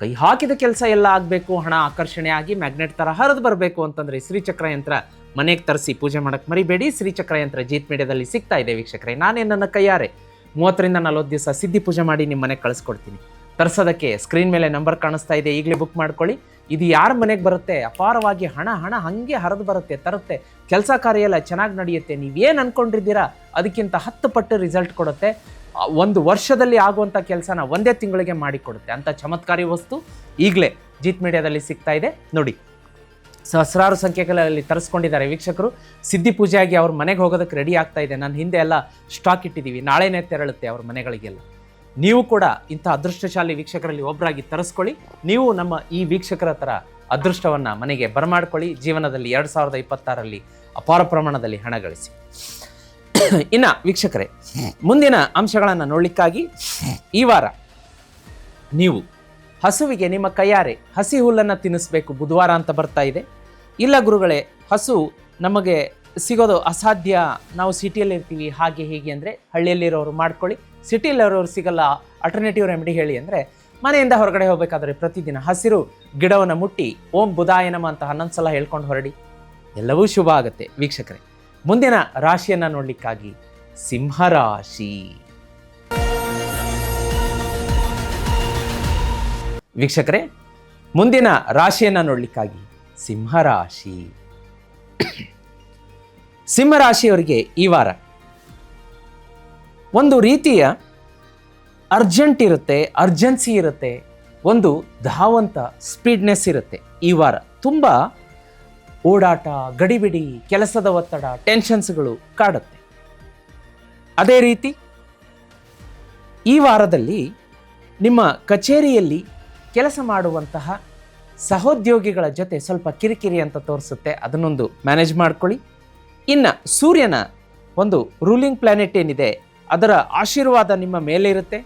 ಕೈ ಹಾಕಿದ ಕೆಲಸ ಎಲ್ಲ ಆಗಬೇಕು, ಹಣ ಆಕರ್ಷಣೆ ಆಗಿ ಮ್ಯಾಗ್ನೆಟ್ ಥರ ಹರಿದು ಬರಬೇಕು ಅಂತಂದರೆ ಶ್ರೀಚಕ್ರ ಯಂತ್ರ ಮನೆಗೆ ತರಿಸಿ ಪೂಜೆ ಮಾಡೋಕ್ಕೆ ಮರಿಬೇಡಿ. ಶ್ರೀಚಕ್ರ ಯಂತ್ರ ಜೀತ್ ಮೀಡಿಯಾದಲ್ಲಿ ಸಿಗ್ತಾ ಇದೆ ವೀಕ್ಷಕರೇ. ನಾನೇ ನನ್ನ ಕೈಯಾರೆ 30ರಿಂದ 40 ದಿವಸ ಸಿದ್ಧಿ ಪೂಜೆ ಮಾಡಿ ನಿಮ್ಮ ಮನೆಗೆ ಕಳಿಸ್ಕೊಡ್ತೀನಿ. ತರಿಸೋದಕ್ಕೆ ಸ್ಕ್ರೀನ್ ಮೇಲೆ ನಂಬರ್ ಕಾಣಿಸ್ತಾ ಇದೆ, ಈಗಲೇ ಬುಕ್ ಮಾಡ್ಕೊಳ್ಳಿ. ಇದು ಯಾರ ಮನೆಗೆ ಬರುತ್ತೆ, ಅಪಾರವಾಗಿ ಹಣ ಹಾಗೆ ಹರಿದು ಬರುತ್ತೆ, ತರುತ್ತೆ. ಕೆಲಸ ಕಾರ್ಯ ಎಲ್ಲ ಚೆನ್ನಾಗಿ ನಡೆಯುತ್ತೆ. ನೀವೇನು ಅಂದ್ಕೊಂಡಿದ್ದೀರಾ ಅದಕ್ಕಿಂತ 10 ಪಟ್ಟು ರಿಸಲ್ಟ್ ಕೊಡುತ್ತೆ. 1 ವರ್ಷದಲ್ಲಿ ಆಗುವಂಥ ಕೆಲಸನ 1 ತಿಂಗಳಿಗೆ ಮಾಡಿಕೊಡುತ್ತೆ. ಅಂಥ ಚಮತ್ಕಾರಿ ವಸ್ತು ಈಗಲೇ ಜೀತ್ ಮೀಡಿಯಾದಲ್ಲಿ ಸಿಗ್ತಾ ಇದೆ ನೋಡಿ. ಸಹಸ್ರಾರು ಸಂಖ್ಯೆಗಳಲ್ಲಿ ತರಿಸ್ಕೊಂಡಿದ್ದಾರೆ ವೀಕ್ಷಕರು. ಸಿದ್ಧಿ ಪೂಜೆಯಾಗಿ ಅವ್ರ ಮನೆಗೆ ಹೋಗೋದಕ್ಕೆ ರೆಡಿ ಆಗ್ತಾ ಇದೆ. ನಾನು ಹಿಂದೆ ಎಲ್ಲ ಸ್ಟಾಕ್ ಇಟ್ಟಿದ್ದೀವಿ, ನಾಳೆನೇ ತೆರಳುತ್ತೆ ಅವ್ರ ಮನೆಗಳಿಗೆಲ್ಲ. ನೀವು ಕೂಡ ಇಂಥ ಅದೃಷ್ಟಶಾಲಿ ವೀಕ್ಷಕರಲ್ಲಿ ಒಬ್ಬರಾಗಿ ತರಿಸ್ಕೊಳ್ಳಿ. ನೀವು ನಮ್ಮ ಈ ವೀಕ್ಷಕರ ಥರ ಅದೃಷ್ಟವನ್ನು ಮನೆಗೆ ಬರಮಾಡ್ಕೊಳ್ಳಿ. ಜೀವನದಲ್ಲಿ 2026ರಲ್ಲಿ ಅಪಾರ ಪ್ರಮಾಣದಲ್ಲಿ ಹಣ ಗಳಿಸಿ. ಇನ್ನು ವೀಕ್ಷಕರೇ, ಮುಂದಿನ ಅಂಶಗಳನ್ನು ನೋಡಲಿಕ್ಕಾಗಿ ಈ ವಾರ ನೀವು ಹಸುವಿಗೆ ನಿಮ್ಮ ಕೈಯಾರೆ ಹಸಿ ಹುಲ್ಲನ್ನು ತಿನ್ನಿಸ್ಬೇಕು. ಬುಧವಾರ ಅಂತ ಬರ್ತಾ ಇದೆ. ಇಲ್ಲ ಗುರುಗಳೇ, ಹಸು ನಮಗೆ ಸಿಗೋದು ಅಸಾಧ್ಯ, ನಾವು ಸಿಟಿಯಲ್ಲಿ ಇರ್ತೀವಿ, ಹಾಗೆ ಹೀಗೆ ಅಂದರೆ ಹಳ್ಳಿಯಲ್ಲಿರೋರು ಮಾಡ್ಕೊಳ್ಳಿ. ಸಿಟಿಯಲ್ಲಿರೋರು ಸಿಗಲ್ಲ, ಅಲ್ಟರ್ನೇಟಿವ್ ರೆಮಿಡಿ ಹೇಳಿ ಅಂದರೆ ಮನೆಯಿಂದ ಹೊರಗಡೆ ಹೋಗಬೇಕಾದ್ರೆ ಪ್ರತಿದಿನ ಹಸಿರು ಗಿಡವನ್ನು ಮುಟ್ಟಿ ಓಂ ಬುಧಾಯ ನಮಃ ಅಂತ 11 ಸಲ ಹೇಳ್ಕೊಂಡು ಹೊರಡಿ. ಎಲ್ಲವೂ ಶುಭ ಆಗುತ್ತೆ ವೀಕ್ಷಕರೇ. ಮುಂದಿನ ರಾಶಿಯನ್ನು ನೋಡಲಿಕ್ಕಾಗಿ ಸಿಂಹರಾಶಿ. ವೀಕ್ಷಕರೇ, ಮುಂದಿನ ರಾಶಿಯನ್ನು ನೋಡಲಿಕ್ಕಾಗಿ ಸಿಂಹರಾಶಿ. ಸಿಂಹರಾಶಿಯವರಿಗೆ ಈ ವಾರ ಒಂದು ರೀತಿಯ ಅರ್ಜೆಂಟ್ ಇರುತ್ತೆ, ಅರ್ಜೆನ್ಸಿ ಇರುತ್ತೆ, ಒಂದು ಧಾವಂತ ಸ್ಪೀಡ್ನೆಸ್ ಇರುತ್ತೆ. ಈ ವಾರ ತುಂಬ ಓಡಾಟ, ಗಡಿಬಿಡಿ, ಕೆಲಸದ ಒತ್ತಡ, ಟೆನ್ಷನ್ಸ್ಗಳು ಕಾಡುತ್ತೆ. ಅದೇ ರೀತಿ ಈ ವಾರದಲ್ಲಿ ನಿಮ್ಮ ಕಚೇರಿಯಲ್ಲಿ ಕೆಲಸ ಮಾಡುವಂತಹ ಸಹೋದ್ಯೋಗಿಗಳ ಜೊತೆ ಸ್ವಲ್ಪ ಕಿರಿಕಿರಿ ಅಂತ ತೋರಿಸುತ್ತೆ, ಅದನ್ನೊಂದು ಮ್ಯಾನೇಜ್ ಮಾಡ್ಕೊಳ್ಳಿ. ಇನ್ನು ಸೂರ್ಯನ ಒಂದು ರೂಲಿಂಗ್ ಪ್ಲಾನೆಟ್ ಏನಿದೆ ಅದರ ಆಶೀರ್ವಾದ ನಿಮ್ಮ ಮೇಲೆ ಇರುತ್ತೆ.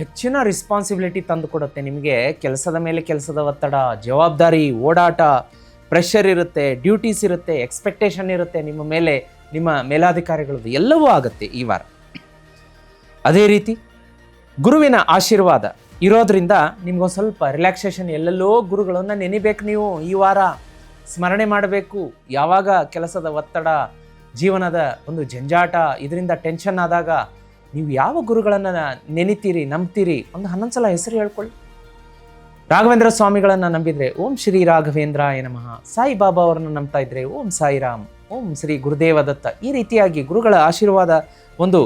ಹೆಚ್ಚಿನ ರೆಸ್ಪಾನ್ಸಿಬಿಲಿಟಿ ತಂದು ಕೊಡುತ್ತೆ ನಿಮಗೆ. ಕೆಲಸದ ಮೇಲೆ ಕೆಲಸದ ಒತ್ತಡ, ಜವಾಬ್ದಾರಿ, ಓಡಾಟ, ಪ್ರೆಷರ್ ಇರುತ್ತೆ, ಡ್ಯೂಟೀಸ್ ಇರುತ್ತೆ, ಎಕ್ಸ್ಪೆಕ್ಟೇಷನ್ ಇರುತ್ತೆ ನಿಮ್ಮ ಮೇಲೆ, ನಿಮ್ಮ ಮೇಲಾಧಿಕಾರಿಗಳದ್ದು ಎಲ್ಲವೂ ಆಗುತ್ತೆ ಈ ವಾರ. ಅದೇ ರೀತಿ ಗುರುವಿನ ಆಶೀರ್ವಾದ ಇರೋದ್ರಿಂದ ನಿಮ್ಗೊಂದು ಸ್ವಲ್ಪ ರಿಲ್ಯಾಕ್ಸೇಷನ್. ಎಲ್ಲೆಲ್ಲೋ ಗುರುಗಳನ್ನು ನೆನಿಬೇಕು ನೀವು ಈ ವಾರ, ಸ್ಮರಣೆ ಮಾಡಬೇಕು. ಯಾವಾಗ ಕೆಲಸದ ಒತ್ತಡ, ಜೀವನದ ಒಂದು ಜಂಜಾಟ, ಇದರಿಂದ ಟೆನ್ಷನ್ ಆದಾಗ ನೀವು ಯಾವ ಗುರುಗಳನ್ನು ನೆನಿತೀರಿ, ನಂಬ್ತೀರಿ, ಒಂದು 11 ಸಲ ಹೆಸರು ಹೇಳ್ಕೊಳ್ಳಿ. ರಾಘವೇಂದ್ರ ಸ್ವಾಮಿಗಳನ್ನು ನಂಬಿದರೆ ಓಂ ಶ್ರೀ ರಾಘವೇಂದ್ರಾಯ ನಮಃ. ಸಾಯಿಬಾಬಾ ಅವರನ್ನು ನಂಬ್ತಾ ಇದ್ರೆ ಓಂ ಸಾಯಿರಾಮ್, ಓಂ ಶ್ರೀ ಗುರುದೇವ ದತ್ತ. ಈ ರೀತಿಯಾಗಿ ಗುರುಗಳ ಆಶೀರ್ವಾದ ಒಂದು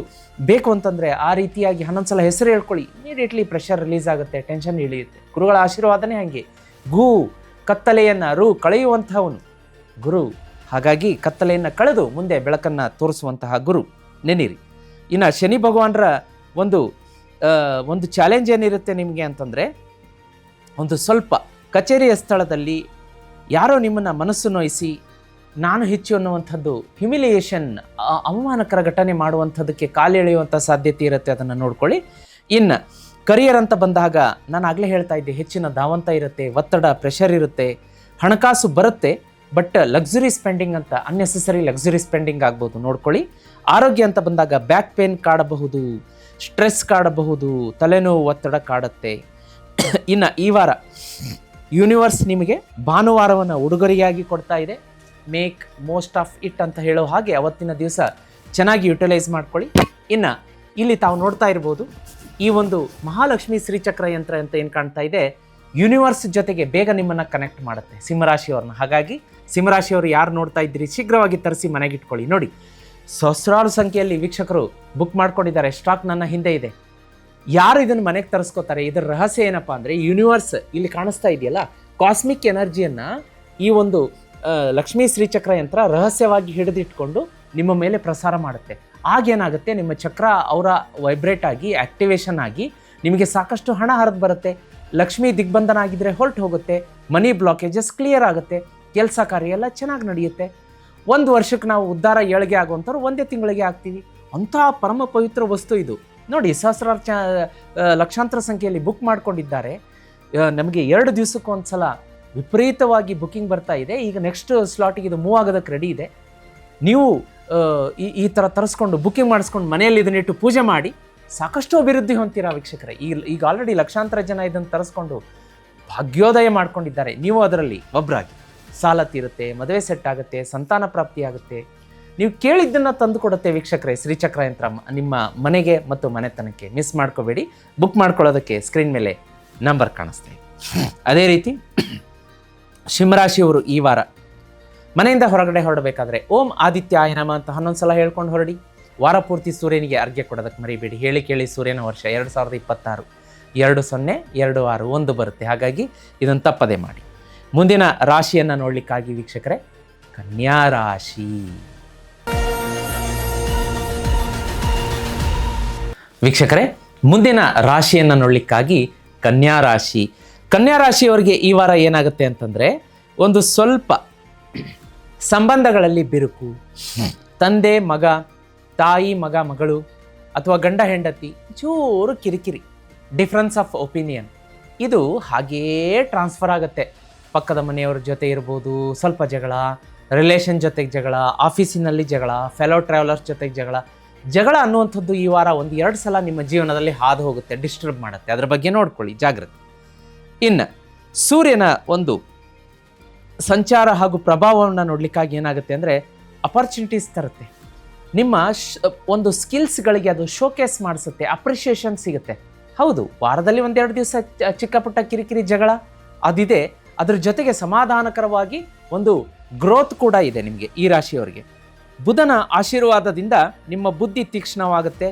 ಬೇಕು ಅಂತಂದರೆ ಆ ರೀತಿಯಾಗಿ 11 ಸಲ ಹೆಸರು ಹೇಳ್ಕೊಳ್ಳಿ. ಇಮಿಡಿಯೇಟ್ಲಿ ಪ್ರೆಷರ್ ರಿಲೀಸ್ ಆಗುತ್ತೆ, ಟೆನ್ಷನ್ ಇಳಿಯುತ್ತೆ. ಗುರುಗಳ ಆಶೀರ್ವಾದನೇ ಹಾಗೆ. ಕತ್ತಲೆಯನ್ನು ಕಳೆಯುವಂತಹವನು ಗುರು. ಹಾಗಾಗಿ ಕತ್ತಲೆಯನ್ನು ಕಳೆದು ಮುಂದೆ ಬೆಳಕನ್ನು ತೋರಿಸುವಂತಹ ಗುರು ನೆನಿರಿ. ಇನ್ನು ಶನಿ ಭಗವಾನರ ಒಂದು ಚಾಲೆಂಜ್ ಏನಿರುತ್ತೆ ನಿಮಗೆ ಅಂತಂದರೆ, ಒಂದು ಸ್ವಲ್ಪ ಕಚೇರಿಯ ಸ್ಥಳದಲ್ಲಿ ಯಾರೋ ನಿಮ್ಮನ್ನು ಮನಸ್ಸು ನೋಯಿಸಿ ನಾನು ಹೆಚ್ಚು ಅನ್ನುವಂಥದ್ದು, ಹ್ಯುಮಿಲಿಯೇಷನ್, ಅವಮಾನಕರ ಘಟನೆ ಮಾಡುವಂಥದ್ದಕ್ಕೆ ಕಾಲೆಳೆಯುವಂಥ ಸಾಧ್ಯತೆ ಇರುತ್ತೆ, ಅದನ್ನು ನೋಡ್ಕೊಳ್ಳಿ. ಇನ್ನು ಕರಿಯರ್ ಅಂತ ಬಂದಾಗ ನಾನು ಆಗಲೇ ಹೇಳ್ತಾ ಇದ್ದೆ, ಹೆಚ್ಚಿನ ಧಾವಂತ ಇರುತ್ತೆ, ಒತ್ತಡ, ಪ್ರೆಷರ್ ಇರುತ್ತೆ, ಹಣಕಾಸು ಬರುತ್ತೆ, ಬಟ್ ಲಕ್ಸುರಿ ಸ್ಪೆಂಡಿಂಗ್ ಅಂತ ಅನ್ನೆಸೆಸರಿ ಲಕ್ಸುರಿ ಸ್ಪೆಂಡಿಂಗ್ ಆಗ್ಬೋದು, ನೋಡ್ಕೊಳ್ಳಿ. ಆರೋಗ್ಯ ಅಂತ ಬಂದಾಗ ಬ್ಯಾಕ್ ಪೇನ್ ಕಾಡಬಹುದು, ಸ್ಟ್ರೆಸ್ ಕಾಡಬಹುದು, ತಲೆನೋವು, ಒತ್ತಡ ಕಾಡುತ್ತೆ. ಇನ್ನು ಈ ವಾರ ಯೂನಿವರ್ಸ್ ನಿಮಗೆ ಭಾನುವಾರವನ್ನು ಉಡುಗೊರೆಯಾಗಿ ಕೊಡ್ತಾ ಇದೆ. ಮೇಕ್ ಮೋಸ್ಟ್ ಆಫ್ ಇಟ್ ಅಂತ ಹೇಳೋ ಹಾಗೆ ಅವತ್ತಿನ ದಿವಸ ಚೆನ್ನಾಗಿ ಯುಟಿಲೈಸ್ ಮಾಡ್ಕೊಳ್ಳಿ. ಇನ್ನು ಇಲ್ಲಿ ತಾವು ನೋಡ್ತಾ ಇರ್ಬೋದು, ಈ ಒಂದು ಮಹಾಲಕ್ಷ್ಮಿ ಶ್ರೀಚಕ್ರ ಯಂತ್ರ ಅಂತ ಏನು ಕಾಣ್ತಾ ಇದೆ, ಯೂನಿವರ್ಸ್ ಜೊತೆಗೆ ಬೇಗ ನಿಮ್ಮನ್ನು ಕನೆಕ್ಟ್ ಮಾಡುತ್ತೆ ಸಿಂಹರಾಶಿಯವ್ರನ್ನ. ಹಾಗಾಗಿ ಸಿಂಹರಾಶಿಯವರು ಯಾರು ನೋಡ್ತಾ ಇದ್ದೀರಿ, ಶೀಘ್ರವಾಗಿ ತರಿಸಿ ಮನೆಗಿಟ್ಕೊಳ್ಳಿ. ನೋಡಿ, ಸಹಸ್ರಾರು ಸಂಖ್ಯೆಯಲ್ಲಿ ವೀಕ್ಷಕರು ಬುಕ್ ಮಾಡ್ಕೊಂಡಿದ್ದಾರೆ. ಸ್ಟಾಕ್ ನನ್ನ ಹಿಂದೆ ಇದೆ. ಯಾರು ಇದನ್ನು ಮನೆಗೆ ತರಿಸ್ಕೋತಾರೆ, ಇದರ ರಹಸ್ಯ ಏನಪ್ಪ ಅಂದರೆ, ಯೂನಿವರ್ಸ್ ಇಲ್ಲಿ ಕಾಣಿಸ್ತಾ ಇದೆಯಲ್ಲ, ಕಾಸ್ಮಿಕ್ ಎನರ್ಜಿಯನ್ನು ಈ ಒಂದು ಲಕ್ಷ್ಮೀ ಶ್ರೀಚಕ್ರ ಯಂತ್ರ ರಹಸ್ಯವಾಗಿ ಹಿಡಿದಿಟ್ಕೊಂಡು ನಿಮ್ಮ ಮೇಲೆ ಪ್ರಸಾರ ಮಾಡುತ್ತೆ. ಆಗೇನಾಗುತ್ತೆ, ನಿಮ್ಮ ಚಕ್ರ ಅವರ ವೈಬ್ರೇಟ್ ಆಗಿ ಆಕ್ಟಿವೇಶನ್ ಆಗಿ ನಿಮಗೆ ಸಾಕಷ್ಟು ಹಣ ಹರಿದು ಬರುತ್ತೆ. ಲಕ್ಷ್ಮೀ ದಿಗ್ಬಂಧನ ಆಗಿದ್ದರೆ ಹೊರಟು ಹೋಗುತ್ತೆ. ಮನಿ ಬ್ಲಾಕೇಜಸ್ ಕ್ಲಿಯರ್ ಆಗುತ್ತೆ. ಕೆಲಸ ಕಾರ್ಯ ಎಲ್ಲ ಚೆನ್ನಾಗಿ ನಡೆಯುತ್ತೆ. 1 ವರ್ಷಕ್ಕೆ ನಾವು ಉದ್ಧಾರ ಏಳಿಗೆ ಆಗುವಂಥವ್ರು 1 ತಿಂಗಳಿಗೆ ಆಗ್ತೀವಿ. ಅಂಥ ಪರಮ ಪವಿತ್ರ ವಸ್ತು ಇದು. ನೋಡಿ, ಸಹಸ್ರಾರು ಲಕ್ಷಾಂತರ ಸಂಖ್ಯೆಯಲ್ಲಿ ಬುಕ್ ಮಾಡ್ಕೊಂಡಿದ್ದಾರೆ. ನಮಗೆ 2 ದಿವಸಕ್ಕೆ ಒಂದು ಸಲ ವಿಪರೀತವಾಗಿ ಬುಕ್ಕಿಂಗ್ ಬರ್ತಾ ಇದೆ. ಈಗ ನೆಕ್ಸ್ಟ್ ಸ್ಲಾಟಿಗೆ ಇದು ಮೂವ್ ಆಗೋದಕ್ಕೆ ರೆಡಿ ಇದೆ. ನೀವು ಈ ಥರ ತರಿಸ್ಕೊಂಡು ಬುಕ್ಕಿಂಗ್ ಮಾಡಿಸ್ಕೊಂಡು ಮನೆಯಲ್ಲಿ ಇದನ್ನಿಟ್ಟು ಪೂಜೆ ಮಾಡಿ ಸಾಕಷ್ಟು ಅಭಿವೃದ್ಧಿ ಹೊಂತೀರಾ ವೀಕ್ಷಕರೇ. ಈಗ ಆಲ್ರೆಡಿ ಲಕ್ಷಾಂತರ ಜನ ಇದನ್ನು ತರಿಸ್ಕೊಂಡು ಭಾಗ್ಯೋದಯ ಮಾಡ್ಕೊಂಡಿದ್ದಾರೆ. ನೀವು ಅದರಲ್ಲಿ ಒಬ್ಬರಾಗಿ. ಸಾಲ ತೀರುತ್ತೆ, ಮದುವೆ ಸೆಟ್ ಆಗುತ್ತೆ, ಸಂತಾನ ಪ್ರಾಪ್ತಿ ಆಗುತ್ತೆ. ನೀವು ಕೇಳಿದ್ದನ್ನು ತಂದು ಕೊಡುತ್ತೆ ವೀಕ್ಷಕರೇ ಶ್ರೀಚಕ್ರ ಯಂತ್ರ ನಿಮ್ಮ ಮನೆಗೆ ಮತ್ತು ಮನೆತನಕ್ಕೆ. ಮಿಸ್ ಮಾಡ್ಕೋಬೇಡಿ. ಬುಕ್ ಮಾಡ್ಕೊಳ್ಳೋದಕ್ಕೆ ಸ್ಕ್ರೀನ್ ಮೇಲೆ ನಂಬರ್ ಕಾಣಿಸ್ತಾ ಇದೆ. ಅದೇ ರೀತಿ ಸಿಂಹರಾಶಿಯವರು ಈ ವಾರ ಮನೆಯಿಂದ ಹೊರಗಡೆ ಹೊರಡಬೇಕಾದ್ರೆ ಓಂ ಆದಿತ್ಯಾಯ ನಮಃ ಅಂತ 11 ಸಲ ಹೇಳ್ಕೊಂಡು ಹೊರಡಿ. ವಾರ ಪೂರ್ತಿ ಸೂರ್ಯನಿಗೆ ಅರ್ಘ್ಯ ಕೊಡೋದಕ್ಕೆ ಮರಿಬೇಡಿ. ಹೇಳಿ ಕೇಳಿ ಸೂರ್ಯನ ವರ್ಷ 2026 2026 ಬರುತ್ತೆ. ಹಾಗಾಗಿ ಇದನ್ನು ತಪ್ಪದೇ ಮಾಡಿ. ಮುಂದಿನ ರಾಶಿಯನ್ನು ನೋಡಲಿಕ್ಕಾಗಿ ವೀಕ್ಷಕರೇ, ಕನ್ಯಾ ರಾಶಿ. ವೀಕ್ಷಕರೇ, ಮುಂದಿನ ರಾಶಿಯನ್ನು ನೋಡಲಿಕ್ಕಾಗಿ ಕನ್ಯಾ ರಾಶಿ. ಕನ್ಯಾ ರಾಶಿಯವರಿಗೆ ಈ ವಾರ ಏನಾಗುತ್ತೆ ಅಂತಂದರೆ, ಒಂದು ಸ್ವಲ್ಪ ಸಂಬಂಧಗಳಲ್ಲಿ ಬಿರುಕು, ತಂದೆ ಮಗ, ತಾಯಿ ಮಗ ಮಗಳು, ಅಥವಾ ಗಂಡ ಹೆಂಡತಿ ಚೂರು ಕಿರಿಕಿರಿ, ಡಿಫ್ರೆನ್ಸ್ ಆಫ್ ಒಪಿನಿಯನ್, ಇದು ಹಾಗೇ ಟ್ರಾನ್ಸ್ಫರ್ ಆಗುತ್ತೆ. ಪಕ್ಕದ ಮನೆಯವ್ರ ಜೊತೆ ಇರ್ಬೋದು ಸ್ವಲ್ಪ ಜಗಳ, ರಿಲೇಷನ್ ಜೊತೆಗೆ ಜಗಳ, ಆಫೀಸಿನಲ್ಲಿ ಜಗಳ, ಫೆಲೋ ಟ್ರಾವೆಲರ್ಸ್ ಜೊತೆಗೆ ಜಗಳ ಅನ್ನುವಂಥದ್ದು ಈ ವಾರ 1-2 ಸಲ ನಿಮ್ಮ ಜೀವನದಲ್ಲಿ ಹಾದು ಹೋಗುತ್ತೆ, ಡಿಸ್ಟರ್ಬ್ ಮಾಡುತ್ತೆ. ಅದ್ರ ಬಗ್ಗೆ ನೋಡ್ಕೊಳ್ಳಿ, ಜಾಗ್ರತೆ. ಇನ್ನು ಸೂರ್ಯನ ಒಂದು ಸಂಚಾರ ಹಾಗೂ ಪ್ರಭಾವವನ್ನು ನೋಡಲಿಕ್ಕಾಗಿ ಏನಾಗುತ್ತೆ ಅಂದರೆ, ಅಪರ್ಚುನಿಟೀಸ್ ತರುತ್ತೆ. ನಿಮ್ಮ ಒಂದು ಸ್ಕಿಲ್ಸ್ಗಳಿಗೆ ಅದು ಶೋಕೇಸ್ ಮಾಡಿಸುತ್ತೆ, ಅಪ್ರಿಷಿಯೇಷನ್ ಸಿಗುತ್ತೆ. ಹೌದು, ವಾರದಲ್ಲಿ 1-2 ದಿವಸ ಚಿಕ್ಕ ಪುಟ್ಟ ಕಿರಿಕಿರಿ ಜಗಳ ಅದಿದೆ. ಅದ್ರ ಜೊತೆಗೆ ಸಮಾಧಾನಕರವಾಗಿ ಒಂದು ಗ್ರೋತ್ ಕೂಡ ಇದೆ ನಿಮಗೆ ಈ ರಾಶಿಯವರಿಗೆ. ಬುಧನ ಆಶೀರ್ವಾದದಿಂದ ನಿಮ್ಮ ಬುದ್ಧಿ ತೀಕ್ಷ್ಣವಾಗುತ್ತೆ,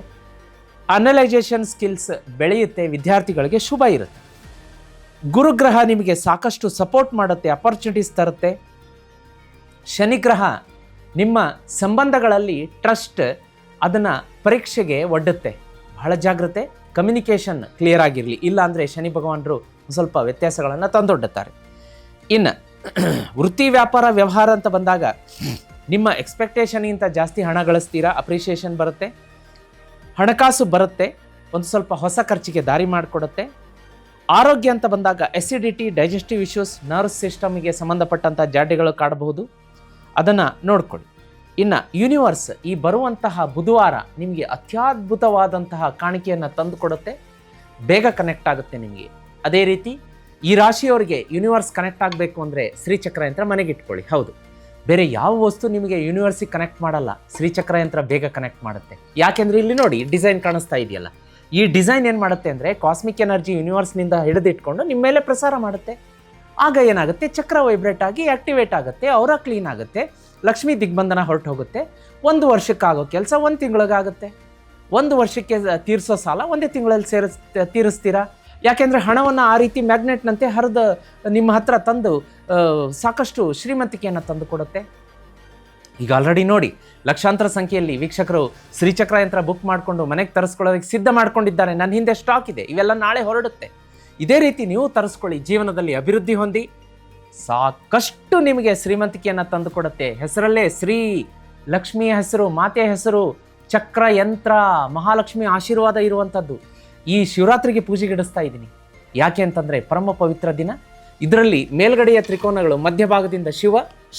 ಅನಲೈಸೇಷನ್ ಸ್ಕಿಲ್ಸ್ ಬೆಳೆಯುತ್ತೆ, ವಿದ್ಯಾರ್ಥಿಗಳಿಗೆ ಶುಭ ಇರುತ್ತೆ. ಗುರುಗ್ರಹ ನಿಮಗೆ ಸಾಕಷ್ಟು ಸಪೋರ್ಟ್ ಮಾಡುತ್ತೆ, ಅಪರ್ಚುನಿಟೀಸ್ ತರುತ್ತೆ. ಶನಿಗ್ರಹ ನಿಮ್ಮ ಸಂಬಂಧಗಳಲ್ಲಿ ಟ್ರಸ್ಟ್ ಅದನ್ನು ಪರೀಕ್ಷೆಗೆ ಒಡ್ಡುತ್ತೆ. ಬಹಳ ಜಾಗ್ರತೆ, ಕಮ್ಯುನಿಕೇಷನ್ ಕ್ಲಿಯರ್ ಆಗಿರಲಿ, ಇಲ್ಲ ಅಂದರೆ ಶನಿ ಭಗವಾನರು ಸ್ವಲ್ಪ ವ್ಯತ್ಯಾಸಗಳನ್ನು ತಂದೊಡ್ಡುತ್ತಾರೆ. ಇನ್ನು ವೃತ್ತಿ ವ್ಯಾಪಾರ ವ್ಯವಹಾರ ಅಂತ ಬಂದಾಗ ನಿಮ್ಮ ಎಕ್ಸ್ಪೆಕ್ಟೇಷನ್ಗಿಂತ ಜಾಸ್ತಿ ಹಣ ಗಳಿಸ್ತೀರಾ, ಅಪ್ರಿಷಿಯೇಷನ್ ಬರುತ್ತೆ, ಹಣಕಾಸು ಬರುತ್ತೆ, ಒಂದು ಸ್ವಲ್ಪ ಹೊಸ ಖರ್ಚಿಗೆ ದಾರಿ ಮಾಡಿಕೊಡುತ್ತೆ. ಆರೋಗ್ಯ ಅಂತ ಬಂದಾಗ ಎಸಿಡಿಟಿ, ಡೈಜೆಸ್ಟಿವ್ ಇಶ್ಯೂಸ್, ನರ್ವ್ಸ್ ಸಿಸ್ಟಮ್ಗೆ ಸಂಬಂಧಪಟ್ಟಂಥ ಜಾಡ್ಯಗಳು ಕಾಡಬಹುದು, ಅದನ್ನು ನೋಡ್ಕೊಳ್ಳಿ. ಇನ್ನು ಯೂನಿವರ್ಸ್ ಈ ಬರುವಂತಹ ಬುಧವಾರ ನಿಮಗೆ ಅತ್ಯದ್ಭುತವಾದಂತಹ ಕಾಣಿಕೆಯನ್ನು ತಂದು ಕೊಡುತ್ತೆ, ಬೇಗ ಕನೆಕ್ಟ್ ಆಗುತ್ತೆ ನಿಮಗೆ. ಅದೇ ರೀತಿ ಈ ರಾಶಿಯವರಿಗೆ ಯೂನಿವರ್ಸ್ ಕನೆಕ್ಟ್ ಆಗಬೇಕು ಅಂದರೆ ಶ್ರೀಚಕ್ರ ಯಂತ್ರ ಮನೆಗಿಟ್ಕೊಳ್ಳಿ. ಹೌದು, ಬೇರೆ ಯಾವ ವಸ್ತು ನಿಮಗೆ ಯೂನಿವರ್ಸಿಗೆ ಕನೆಕ್ಟ್ ಮಾಡಲ್ಲ, ಶ್ರೀಚಕ್ರ ಯಂತ್ರ ಬೇಗ ಕನೆಕ್ಟ್ ಮಾಡುತ್ತೆ. ಯಾಕೆಂದರೆ ಇಲ್ಲಿ ನೋಡಿ, ಡಿಸೈನ್ ಕಾಣಿಸ್ತಾ ಇದೆಯಲ್ಲ, ಈ ಡಿಸೈನ್ ಏನು ಮಾಡುತ್ತೆ ಅಂದರೆ ಕಾಸ್ಮಿಕ್ ಎನರ್ಜಿ ಯೂನಿವರ್ಸ್ನಿಂದ ಹಿಡಿದಿಟ್ಕೊಂಡು ನಿಮ್ಮ ಮೇಲೆ ಪ್ರಸಾರ ಮಾಡುತ್ತೆ. ಆಗ ಏನಾಗುತ್ತೆ, ಚಕ್ರ ವೈಬ್ರೇಟ್ ಆಗಿ ಆಕ್ಟಿವೇಟ್ ಆಗುತ್ತೆ, ಅವರ ಕ್ಲೀನ್ ಆಗುತ್ತೆ, ಲಕ್ಷ್ಮೀ ದಿಗ್ಬಂಧನ ಹೊರಟು ಹೋಗುತ್ತೆ. 1 ವರ್ಷಕ್ಕಾಗೋ ಕೆಲಸ 1 ತಿಂಗಳಿಗಾಗುತ್ತೆ. 1 ವರ್ಷಕ್ಕೆ ತೀರಿಸೋ ಸಾಲ 1 ತಿಂಗಳಲ್ಲಿ ತೀರಿಸ್ತೀರಾ. ಯಾಕೆಂದರೆ ಹಣವನ್ನು ಆ ರೀತಿ ಮ್ಯಾಗ್ನೆಟ್ನಂತೆ ಹರಿದು ನಿಮ್ಮ ಹತ್ರ ತಂದು ಸಾಕಷ್ಟು ಶ್ರೀಮಂತಿಕೆಯನ್ನು ತಂದು ಕೊಡುತ್ತೆ. ಈಗ ಆಲ್ರೆಡಿ ನೋಡಿ, ಲಕ್ಷಾಂತರ ಸಂಖ್ಯೆಯಲ್ಲಿ ವೀಕ್ಷಕರು ಶ್ರೀಚಕ್ರ ಯಂತ್ರ ಬುಕ್ ಮಾಡಿಕೊಂಡು ಮನೆಗೆ ತರಿಸ್ಕೊಳ್ಳೋದಕ್ಕೆ ಸಿದ್ಧ ಮಾಡ್ಕೊಂಡಿದ್ದಾರೆ. ನನ್ನ ಹಿಂದೆ ಸ್ಟಾಕ್ ಇದೆ, ಇವೆಲ್ಲ ನಾಳೆ ಹೊರಡುತ್ತೆ. ಇದೇ ರೀತಿ ನೀವು ತರಿಸ್ಕೊಳ್ಳಿ, ಜೀವನದಲ್ಲಿ ಅಭಿವೃದ್ಧಿ ಹೊಂದಿ ಸಾಕಷ್ಟು ನಿಮಗೆ ಶ್ರೀಮಂತಿಕೆಯನ್ನು ತಂದು ಕೊಡುತ್ತೆ. ಹೆಸರಲ್ಲೇ ಶ್ರೀ ಲಕ್ಷ್ಮಿಯ ಹೆಸರು, ಮಾತೆಯ ಹೆಸರು, ಚಕ್ರ ಯಂತ್ರ, ಮಹಾಲಕ್ಷ್ಮಿ ಆಶೀರ್ವಾದ ಇರುವಂಥದ್ದು. ಈ ಶಿವರಾತ್ರಿಗೆ ಪೂಜೆಗಿಡಿಸ್ತಾ ಇದ್ದೀನಿ. ಯಾಕೆ ಅಂತಂದರೆ ಪರಮ ಪವಿತ್ರ ದಿನ. ಇದರಲ್ಲಿ ಮೇಲ್ಗಡೆಯ ತ್ರಿಕೋನಗಳು ಮಧ್ಯಭಾಗದಿಂದ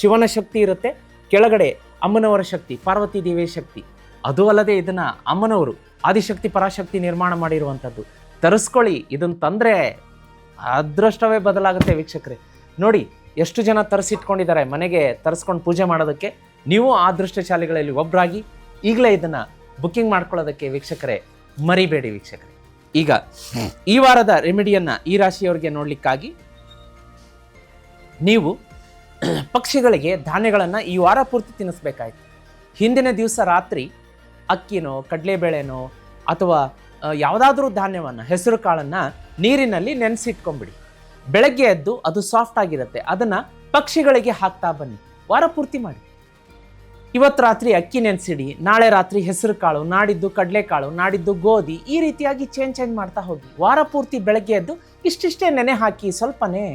ಶಿವನ ಶಕ್ತಿ ಇರುತ್ತೆ, ಕೆಳಗಡೆ ಅಮ್ಮನವರ ಶಕ್ತಿ, ಪಾರ್ವತಿ ದೇವಿಯ ಶಕ್ತಿ. ಅದು ಅಲ್ಲದೆ ಇದನ್ನು ಅಮ್ಮನವರು ಆದಿಶಕ್ತಿ ಪರಾಶಕ್ತಿ ನಿರ್ಮಾಣ ಮಾಡಿರುವಂಥದ್ದು. ತರಿಸ್ಕೊಳ್ಳಿ, ಇದನ್ನು ತಂದರೆ ಅದೃಷ್ಟವೇ ಬದಲಾಗುತ್ತೆ ವೀಕ್ಷಕರೇ. ನೋಡಿ ಎಷ್ಟು ಜನ ತರಿಸಿಟ್ಕೊಂಡಿದ್ದಾರೆ ಮನೆಗೆ ತರಿಸ್ಕೊಂಡು ಪೂಜೆ ಮಾಡೋದಕ್ಕೆ. ನೀವು ಆ ಅದೃಷ್ಟಶಾಲಿಗಳಲ್ಲಿ ಒಬ್ಬರಾಗಿ ಈಗಲೇ ಇದನ್ನು ಬುಕ್ಕಿಂಗ್ ಮಾಡ್ಕೊಳ್ಳೋದಕ್ಕೆ ವೀಕ್ಷಕರೇ ಮರಿಬೇಡಿ ವೀಕ್ಷಕರೇ. ಈಗ ಈ ವಾರದ ರೆಮಿಡಿಯನ್ನು ಈ ರಾಶಿಯವರಿಗೆ ನೋಡಲಿಕ್ಕಾಗಿ ನೀವು ಪಕ್ಷಿಗಳಿಗೆ ಧಾನ್ಯಗಳನ್ನು ಈ ವಾರ ಪೂರ್ತಿ ತಿನ್ನಿಸ್ಬೇಕಾಯ್ತು. ಹಿಂದಿನ ದಿವಸ ರಾತ್ರಿ ಅಕ್ಕಿನೋ ಕಡಲೆಬೇಳೆನೋ ಅಥವಾ ಯಾವುದಾದ್ರೂ ಧಾನ್ಯವನ್ನು, ಹೆಸರು ಕಾಳನ್ನು ನೀರಿನಲ್ಲಿ ನೆನೆಸಿಟ್ಕೊಂಬಿಡಿ. ಬೆಳಗ್ಗೆ ಎದ್ದು ಅದು ಸಾಫ್ಟ್ ಆಗಿರುತ್ತೆ, ಅದನ್ನು ಪಕ್ಷಿಗಳಿಗೆ ಹಾಕ್ತಾ ಬನ್ನಿ. ವಾರ ಪೂರ್ತಿ ಮಾಡಿ. ಇವತ್ತು ರಾತ್ರಿ ಅಕ್ಕಿ ನೆನೆಸಿಡಿ, ನಾಳೆ ರಾತ್ರಿ ಹೆಸರು ಕಾಳು, ನಾಡಿದ್ದು ಕಡಲೆಕಾಳು, ನಾಡಿದ್ದು ಗೋಧಿ, ಈ ರೀತಿಯಾಗಿ ಚೇಂಜ್ ಮಾಡ್ತಾ ಹೋಗಿ. ವಾರ ಪೂರ್ತಿ ಬೆಳಗ್ಗೆ ಎದ್ದು ಇಷ್ಟಿಷ್ಟೇ ನೆನೆ ಹಾಕಿ ಸ್ವಲ್ಪನೇ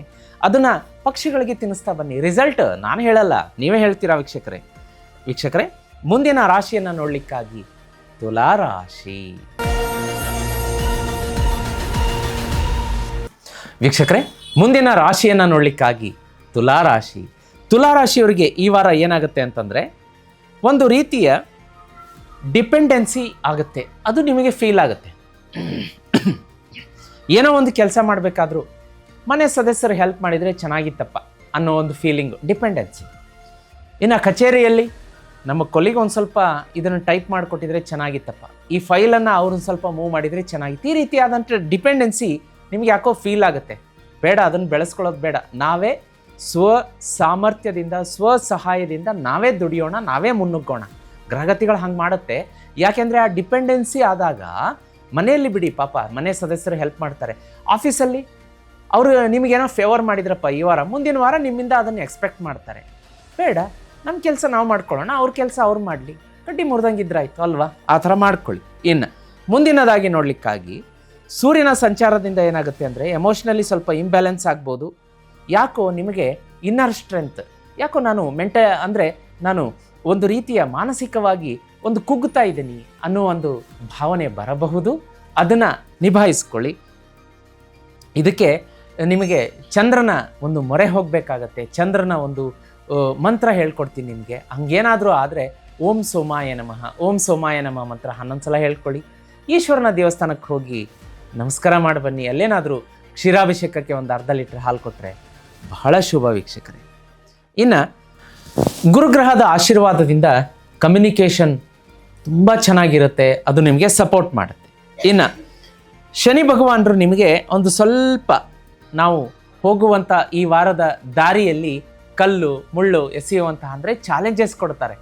ಅದನ್ನು ಪಕ್ಷಿಗಳಿಗೆ ತಿನ್ನಿಸ್ತಾ ಬನ್ನಿ. ರಿಸಲ್ಟ್ ನಾನು ಹೇಳಲ್ಲ, ನೀವೇ ಹೇಳ್ತೀರಾ ವೀಕ್ಷಕರೇ. ಮುಂದಿನ ರಾಶಿಯನ್ನು ನೋಡಲಿಕ್ಕಾಗಿ ತುಲಾ ರಾಶಿ. ವೀಕ್ಷಕರೇ, ಮುಂದಿನ ರಾಶಿಯನ್ನು ನೋಡಲಿಕ್ಕಾಗಿ ತುಲಾ ರಾಶಿ. ತುಲಾ ರಾಶಿಯವರಿಗೆ ಈ ವಾರ ಏನಾಗುತ್ತೆ ಅಂತಂದರೆ, ಒಂದು ರೀತಿಯ ಡಿಪೆಂಡೆನ್ಸಿ ಆಗುತ್ತೆ. ಅದು ನಿಮಗೆ ಫೀಲ್ ಆಗುತ್ತೆ. ಏನೋ ಒಂದು ಕೆಲಸ ಮಾಡಬೇಕಾದ್ರೂ ಮನೆ ಸದಸ್ಯರು ಹೆಲ್ಪ್ ಮಾಡಿದರೆ ಚೆನ್ನಾಗಿತ್ತಪ್ಪ ಅನ್ನೋ ಒಂದು ಫೀಲಿಂಗು, ಡಿಪೆಂಡೆನ್ಸಿ. ಇನ್ನು ಕಚೇರಿಯಲ್ಲಿ ನಮ್ಮ ಕೊಲಿಗೆ ಒಂದು ಸ್ವಲ್ಪ ಇದನ್ನು ಟೈಪ್ ಮಾಡಿಕೊಟ್ಟಿದ್ರೆ ಚೆನ್ನಾಗಿತ್ತಪ್ಪ, ಈ ಫೈಲನ್ನು ಅವ್ರನ್ನ ಸ್ವಲ್ಪ ಮೂವ್ ಮಾಡಿದರೆ ಚೆನ್ನಾಗಿತ್ತು. ಈ ರೀತಿಯಾದಂಥ ಡಿಪೆಂಡೆನ್ಸಿ ನಿಮಗೆ ಯಾಕೋ ಫೀಲ್ ಆಗುತ್ತೆ. ಬೇಡ, ಅದನ್ನು ಬೆಳೆಸ್ಕೊಳ್ಳೋದು ಬೇಡ. ನಾವೇ ಸ್ವ ಸಾಮರ್ಥ್ಯದಿಂದ, ಸ್ವ ಸಹಾಯದಿಂದ ನಾವೇ ದುಡಿಯೋಣ, ನಾವೇ ಮುನ್ನುಗ್ಗೋಣ. ಗ್ರಹಗತಿಗಳು ಹಂಗೆ ಮಾಡುತ್ತೆ. ಯಾಕೆಂದರೆ ಆ ಡಿಪೆಂಡೆನ್ಸಿ ಆದಾಗ ಮನೆಯಲ್ಲಿ ಬಿಡಿ, ಪಾಪ ಮನೆ ಸದಸ್ಯರು ಹೆಲ್ಪ್ ಮಾಡ್ತಾರೆ. ಆಫೀಸಲ್ಲಿ ಅವರು ನಿಮಗೇನೋ ಫೇವರ್ ಮಾಡಿದ್ರಪ್ಪ ಈ ವಾರ, ಮುಂದಿನ ವಾರ ನಿಮ್ಮಿಂದ ಅದನ್ನು ಎಕ್ಸ್ಪೆಕ್ಟ್ ಮಾಡ್ತಾರೆ. ಬೇಡ, ನಮ್ಮ ಕೆಲಸ ನಾವು ಮಾಡ್ಕೊಳ್ಳೋಣ, ಅವ್ರ ಕೆಲಸ ಅವ್ರು ಮಾಡಲಿ, ಕಡ್ಡಿ ಮುರಿದಂಗಿದ್ರಾಯ್ತು ಅಲ್ವಾ? ಆ ಥರ ಮಾಡ್ಕೊಳ್ಳಿ. ಇನ್ನು ಮುಂದಿನದಾಗಿ ನೋಡಲಿಕ್ಕಾಗಿ ಸೂರ್ಯನ ಸಂಚಾರದಿಂದ ಏನಾಗುತ್ತೆ ಅಂದರೆ, ಎಮೋಷ್ನಲಿ ಸ್ವಲ್ಪ ಇಂಬ್ಯಾಲೆನ್ಸ್ ಆಗ್ಬೋದು. ಯಾಕೋ ನಿಮಗೆ ಇನ್ನರ್ ಸ್ಟ್ರೆಂತ್, ಯಾಕೋ ನಾನು ಒಂದು ರೀತಿಯ ಮಾನಸಿಕವಾಗಿ ಒಂದು ಕುಗ್ಗುತ್ತಾ ಇದ್ದೀನಿ ಅನ್ನೋ ಒಂದು ಭಾವನೆ ಬರಬಹುದು. ಅದನ್ನು ನಿಭಾಯಿಸ್ಕೊಳ್ಳಿ. ಇದಕ್ಕೆ ನಿಮಗೆ ಚಂದ್ರನ ಒಂದು ಮೊರೆ ಹೋಗಬೇಕಾಗತ್ತೆ. ಚಂದ್ರನ ಒಂದು ಮಂತ್ರ ಹೇಳ್ಕೊಡ್ತೀನಿ ನಿಮಗೆ. ಹಂಗೇನಾದರೂ ಆದರೆ ಓಂ ಸೋಮಾಯ ನಮಃ, ಓಂ ಸೋಮಾಯ ನಮಃ ಮಂತ್ರ 11 ಸಲ ಹೇಳ್ಕೊಳ್ಳಿ. ಈಶ್ವರನ ದೇವಸ್ಥಾನಕ್ಕೆ ಹೋಗಿ ನಮಸ್ಕಾರ ಮಾಡಿ ಬನ್ನಿ. ಅಲ್ಲೇನಾದರೂ ಕ್ಷೀರಾಭಿಷೇಕಕ್ಕೆ ಒಂದು ಅರ್ಧ ಲೀಟ್ರ್ ಹಾಲು ಕೊಟ್ಟರೆ ಬಹಳ ಶುಭ ವೀಕ್ಷಕರೇ. ಇನ್ನು ಗುರುಗ್ರಹದ ಆಶೀರ್ವಾದದಿಂದ ಕಮ್ಯುನಿಕೇಷನ್ ತುಂಬ ಚೆನ್ನಾಗಿರುತ್ತೆ, ಅದು ನಿಮಗೆ ಸಪೋರ್ಟ್ ಮಾಡುತ್ತೆ. ಇನ್ನು ಶನಿ ಭಗವಾನರು ನಿಮಗೆ ಒಂದು ಸ್ವಲ್ಪ ನಾವು ಹೋಗುವಂಥ ಈ ವಾರದ ದಾರಿಯಲ್ಲಿ ಕಲ್ಲು ಮುಳ್ಳು ಎಸೆಯುವಂತಹ ಅಂದರೆ ಚಾಲೆಂಜಸ್ ಕೊಡ್ತಾರೆ.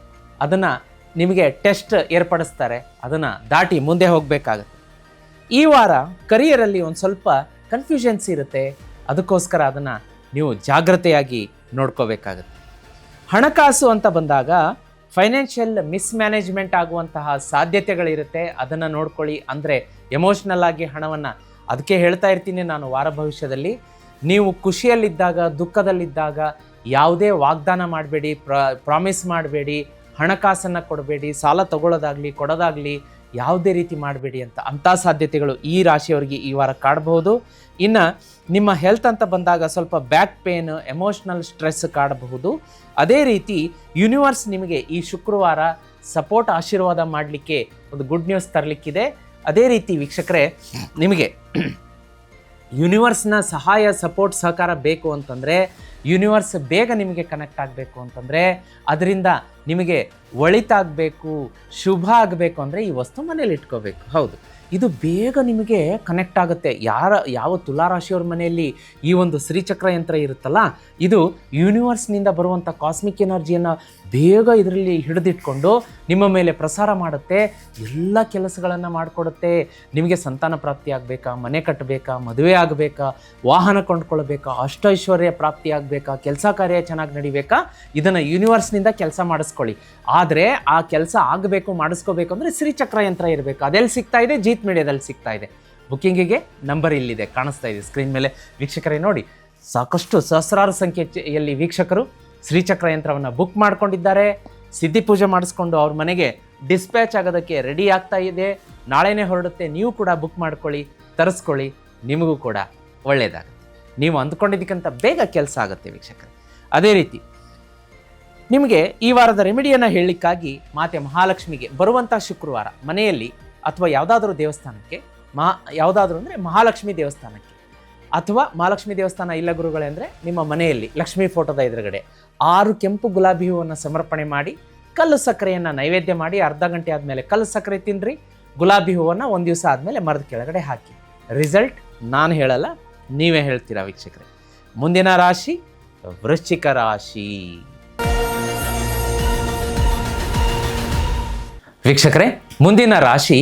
ಅದನ್ನು ನಿಮಗೆ ಟೆಸ್ಟ್ ಏರ್ಪಡಿಸ್ತಾರೆ, ಅದನ್ನು ದಾಟಿ ಮುಂದೆ ಹೋಗಬೇಕಾಗತ್ತೆ. ಈ ವಾರ ಕರಿಯರಲ್ಲಿ ಒಂದು ಸ್ವಲ್ಪ ಕನ್ಫ್ಯೂಷನ್ಸ್ ಇರುತ್ತೆ, ಅದಕ್ಕೋಸ್ಕರ ಅದನ್ನು ನೀವು ಜಾಗ್ರತೆಯಾಗಿ ನೋಡ್ಕೋಬೇಕಾಗತ್ತೆ. ಹಣಕಾಸು ಅಂತ ಬಂದಾಗ ಫೈನಾನ್ಷಿಯಲ್ ಮಿಸ್ಮ್ಯಾನೇಜ್ಮೆಂಟ್ ಆಗುವಂತಹ ಸಾಧ್ಯತೆಗಳಿರುತ್ತೆ, ಅದನ್ನು ನೋಡ್ಕೊಳ್ಳಿ. ಅಂದರೆ ಎಮೋಷ್ನಲ್ ಆಗಿ ಹಣವನ್ನು, ಅದಕ್ಕೆ ಹೇಳ್ತಾ ಇರ್ತೀನಿ ನಾನು ವಾರ ಭವಿಷ್ಯದಲ್ಲಿ, ನೀವು ಖುಷಿಯಲ್ಲಿದ್ದಾಗ ದುಃಖದಲ್ಲಿದ್ದಾಗ ಯಾವುದೇ ವಾಗ್ದಾನ ಮಾಡಬೇಡಿ, ಪ್ರಾಮಿಸ್ ಮಾಡಬೇಡಿ, ಹಣಕಾಸನ್ನು ಕೊಡಬೇಡಿ, ಸಾಲ ತಗೊಳ್ಳೋದಾಗಲಿ ಕೊಡೋದಾಗಲಿ ಯಾವುದೇ ರೀತಿ ಮಾಡಬೇಡಿ ಅಂಥ ಸಾಧ್ಯತೆಗಳು ಈ ರಾಶಿಯವರಿಗೆ ಈ ವಾರ ಕಾಡಬಹುದು. ಇನ್ನು ನಿಮ್ಮ ಹೆಲ್ತ್ ಅಂತ ಬಂದಾಗ ಸ್ವಲ್ಪ ಬ್ಯಾಕ್ ಪೇನ್, ಎಮೋಷ್ನಲ್ ಸ್ಟ್ರೆಸ್ ಕಾಡಬಹುದು. ಅದೇ ರೀತಿ ಯೂನಿವರ್ಸ್ ನಿಮಗೆ ಈ ಶುಕ್ರವಾರ ಸಪೋರ್ಟ್ ಆಶೀರ್ವಾದ ಮಾಡಲಿಕ್ಕೆ ಒಂದು ಗುಡ್ ನ್ಯೂಸ್ ತರಲಿಕ್ಕಿದೆ. ಅದೇ ರೀತಿ ವೀಕ್ಷಕರೇ, ನಿಮಗೆ ಯೂನಿವರ್ಸ್ನ ಸಹಾಯ, ಸಪೋರ್ಟ್, ಸಹಕಾರ ಬೇಕು ಅಂತಂದರೆ, ಯೂನಿವರ್ಸ್ ಬೇಗ ನಿಮಗೆ ಕನೆಕ್ಟ್ ಆಗಬೇಕು ಅಂತಂದರೆ, ಅದರಿಂದ ನಿಮಗೆ ಒಳಿತಾಗಬೇಕು, ಶುಭ ಆಗಬೇಕು ಅಂದರೆ ಈ ವಸ್ತು ಮನೇಲಿ ಇಟ್ಕೋಬೇಕು. ಹೌದು, ಇದು ಬೇಗ ನಿಮಗೆ ಕನೆಕ್ಟ್ ಆಗುತ್ತೆ. ಯಾವ ತುಲಾರಾಶಿಯವ್ರ ಮನೆಯಲ್ಲಿ ಈ ಒಂದು ಶ್ರೀಚಕ್ರ ಯಂತ್ರ ಇರುತ್ತಲ್ಲ, ಇದು ಯೂನಿವರ್ಸ್ನಿಂದ ಬರುವಂಥ ಕಾಸ್ಮಿಕ್ ಎನರ್ಜಿಯನ್ನು ಬೇಗ ಇದರಲ್ಲಿ ಹಿಡಿದಿಟ್ಕೊಂಡು ನಿಮ್ಮ ಮೇಲೆ ಪ್ರಸಾರ ಮಾಡುತ್ತೆ, ಎಲ್ಲ ಕೆಲಸಗಳನ್ನು ಮಾಡಿಕೊಡುತ್ತೆ. ನಿಮಗೆ ಸಂತಾನ ಪ್ರಾಪ್ತಿ ಆಗಬೇಕಾ, ಮನೆ ಕಟ್ಟಬೇಕಾ, ಮದುವೆ ಆಗಬೇಕಾ, ವಾಹನ ಕೊಂಡ್ಕೊಳ್ಬೇಕಾ, ಅಷ್ಟೈಶ್ವರ್ಯ ಪ್ರಾಪ್ತಿ ಆಗಬೇಕಾ, ಕೆಲಸ ಕಾರ್ಯ ಚೆನ್ನಾಗಿ ನಡಿಬೇಕಾ, ಇದನ್ನು ಯೂನಿವರ್ಸ್ನಿಂದ ಕೆಲಸ ಮಾಡಿಸ್ಕೊಳ್ಳಿ. ಆದರೆ ಆ ಕೆಲಸ ಆಗಬೇಕು, ಮಾಡಿಸ್ಕೋಬೇಕು ಅಂದರೆ ಶ್ರೀಚಕ್ರ ಯಂತ್ರ ಇರಬೇಕು. ಅದೆಲ್ಲಿ ಸಿಗ್ತಾ ಇದೆ? ಜೀತ್ ಮೀಡಿಯಾದಲ್ಲಿ ಸಿಗ್ತಾ ಇದೆ. ಬುಕ್ಕಿಂಗಿಗೆ ನಂಬರ್ ಇಲ್ಲಿದೆ, ಕಾಣಿಸ್ತಾ ಇದೆ ಸ್ಕ್ರೀನ್ ಮೇಲೆ. ವೀಕ್ಷಕರೇ ನೋಡಿ, ಸಾಕಷ್ಟು ಸಹಸ್ರಾರು ಸಂಖ್ಯೆಯಲ್ಲಿ ವೀಕ್ಷಕರು ಶ್ರೀಚಕ್ರ ಯಂತ್ರವನ್ನು ಬುಕ್ ಮಾಡ್ಕೊಂಡಿದ್ದಾರೆ. ಸಿದ್ಧಿ ಪೂಜೆ ಮಾಡಿಸ್ಕೊಂಡು ಅವ್ರ ಮನೆಗೆ ಡಿಸ್ಪ್ಯಾಚ್ ಆಗೋದಕ್ಕೆ ರೆಡಿ ಆಗ್ತಾ ಇದೆ. ನಾಳೆನೇ ಹೊರಡುತ್ತೆ. ನೀವು ಕೂಡ ಬುಕ್ ಮಾಡ್ಕೊಳ್ಳಿ, ತರಿಸ್ಕೊಳ್ಳಿ, ನಿಮಗೂ ಕೂಡ ಒಳ್ಳೆಯದಾಗುತ್ತೆ. ನೀವು ಅಂದ್ಕೊಂಡಿದ್ದಕ್ಕಿಂತ ಬೇಗ ಕೆಲಸ ಆಗುತ್ತೆ ವೀಕ್ಷಕರೇ. ಅದೇ ರೀತಿ ನಿಮಗೆ ಈ ವಾರದ ರೆಮಿಡಿಯನ್ನು ಹೇಳಲಿಕ್ಕಾಗಿ ಮಾತೆ ಮಹಾಲಕ್ಷ್ಮಿಗೆ ಬರುವಂಥ ಶುಕ್ರವಾರ ಮನೆಯಲ್ಲಿ ಅಥವಾ ಯಾವುದಾದ್ರೂ ದೇವಸ್ಥಾನಕ್ಕೆ, ಯಾವುದಾದ್ರೂ ಅಂದರೆ ಮಹಾಲಕ್ಷ್ಮಿ ದೇವಸ್ಥಾನಕ್ಕೆ ಅಥವಾ ಮಹಾಲಕ್ಷ್ಮಿ ದೇವಸ್ಥಾನ ಇಲ್ಲ ಗುರುಗಳೇ ಅಂದರೆ ನಿಮ್ಮ ಮನೆಯಲ್ಲಿ ಲಕ್ಷ್ಮೀ ಫೋಟೋದ ಎದುರುಗಡೆ 6 ಕೆಂಪು ಗುಲಾಬಿ ಹೂವನ್ನು ಸಮರ್ಪಣೆ ಮಾಡಿ ಕಲ್ಲು ಸಕ್ಕರೆಯನ್ನು ನೈವೇದ್ಯ ಮಾಡಿ ಅರ್ಧ ಗಂಟೆ ಆದಮೇಲೆ ಕಲ್ಲು ಸಕ್ಕರೆ ತಿನ್ನಿರಿ. ಗುಲಾಬಿ ಹೂವನ್ನು ಒಂದು ದಿವಸ ಆದಮೇಲೆ ಮರದ ಕೆಳಗಡೆ ಹಾಕಿ. ರಿಸಲ್ಟ್ ನಾನು ಹೇಳಲ್ಲ, ನೀವೇ ಹೇಳ್ತೀರಾ ವೀಕ್ಷಕರೇ. ಮುಂದಿನ ರಾಶಿ ವೃಶ್ಚಿಕ ರಾಶಿ. ವೀಕ್ಷಕರೇ, ಮುಂದಿನ ರಾಶಿ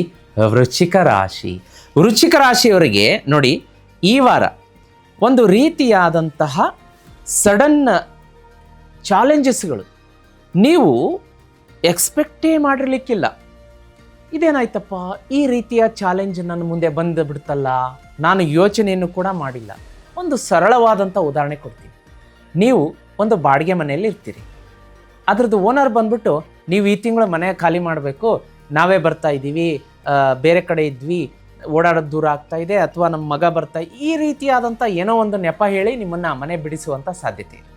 ವೃಶ್ಚಿಕ ರಾಶಿ. ವೃಶ್ಚಿಕ ರಾಶಿಯವರಿಗೆ ನೋಡಿ, ಈ ವಾರ ಒಂದು ರೀತಿಯಾದಂತಹ ಸಡನ್ ಚಾಲೆಂಜಸ್ಗಳು ನೀವು ಎಕ್ಸ್ಪೆಕ್ಟೇ ಮಾಡಿರಲಿಕ್ಕಿಲ್ಲ. ಇದೇನಾಯ್ತಪ್ಪ, ಈ ರೀತಿಯ ಚಾಲೆಂಜ್ ನನ್ನ ಮುಂದೆ ಬಂದು ಬಿಡ್ತಲ್ಲ, ನಾನು ಯೋಚನೆಯನ್ನು ಕೂಡ ಮಾಡಿಲ್ಲ. ಒಂದು ಸರಳವಾದಂಥ ಉದಾಹರಣೆ ಕೊಡ್ತೀನಿ. ನೀವು ಒಂದು ಬಾಡಿಗೆ ಮನೆಯಲ್ಲಿ ಇರ್ತೀರಿ. ಅದ್ರದ್ದು ಓನರ್ ಬಂದ್ಬಿಟ್ಟು, ನೀವು ಈ ತಿಂಗಳು ಮನೆ ಖಾಲಿ ಮಾಡಬೇಕು, ನಾವೇ ಬರ್ತಾ ಇದ್ದೀವಿ, ಬೇರೆ ಕಡೆ ಇದ್ವಿ, ಓಡಾಡೋದು ದೂರ ಆಗ್ತಾ ಇದೆ, ಅಥವಾ ನಮ್ಮ ಮಗ ಬರ್ತಾ, ಈ ರೀತಿಯಾದಂಥ ಏನೋ ಒಂದು ನೆಪ ಹೇಳಿ ನಿಮ್ಮನ್ನು ಮನೆ ಬಿಡಿಸುವಂಥ ಸಾಧ್ಯತೆ ಇದೆ.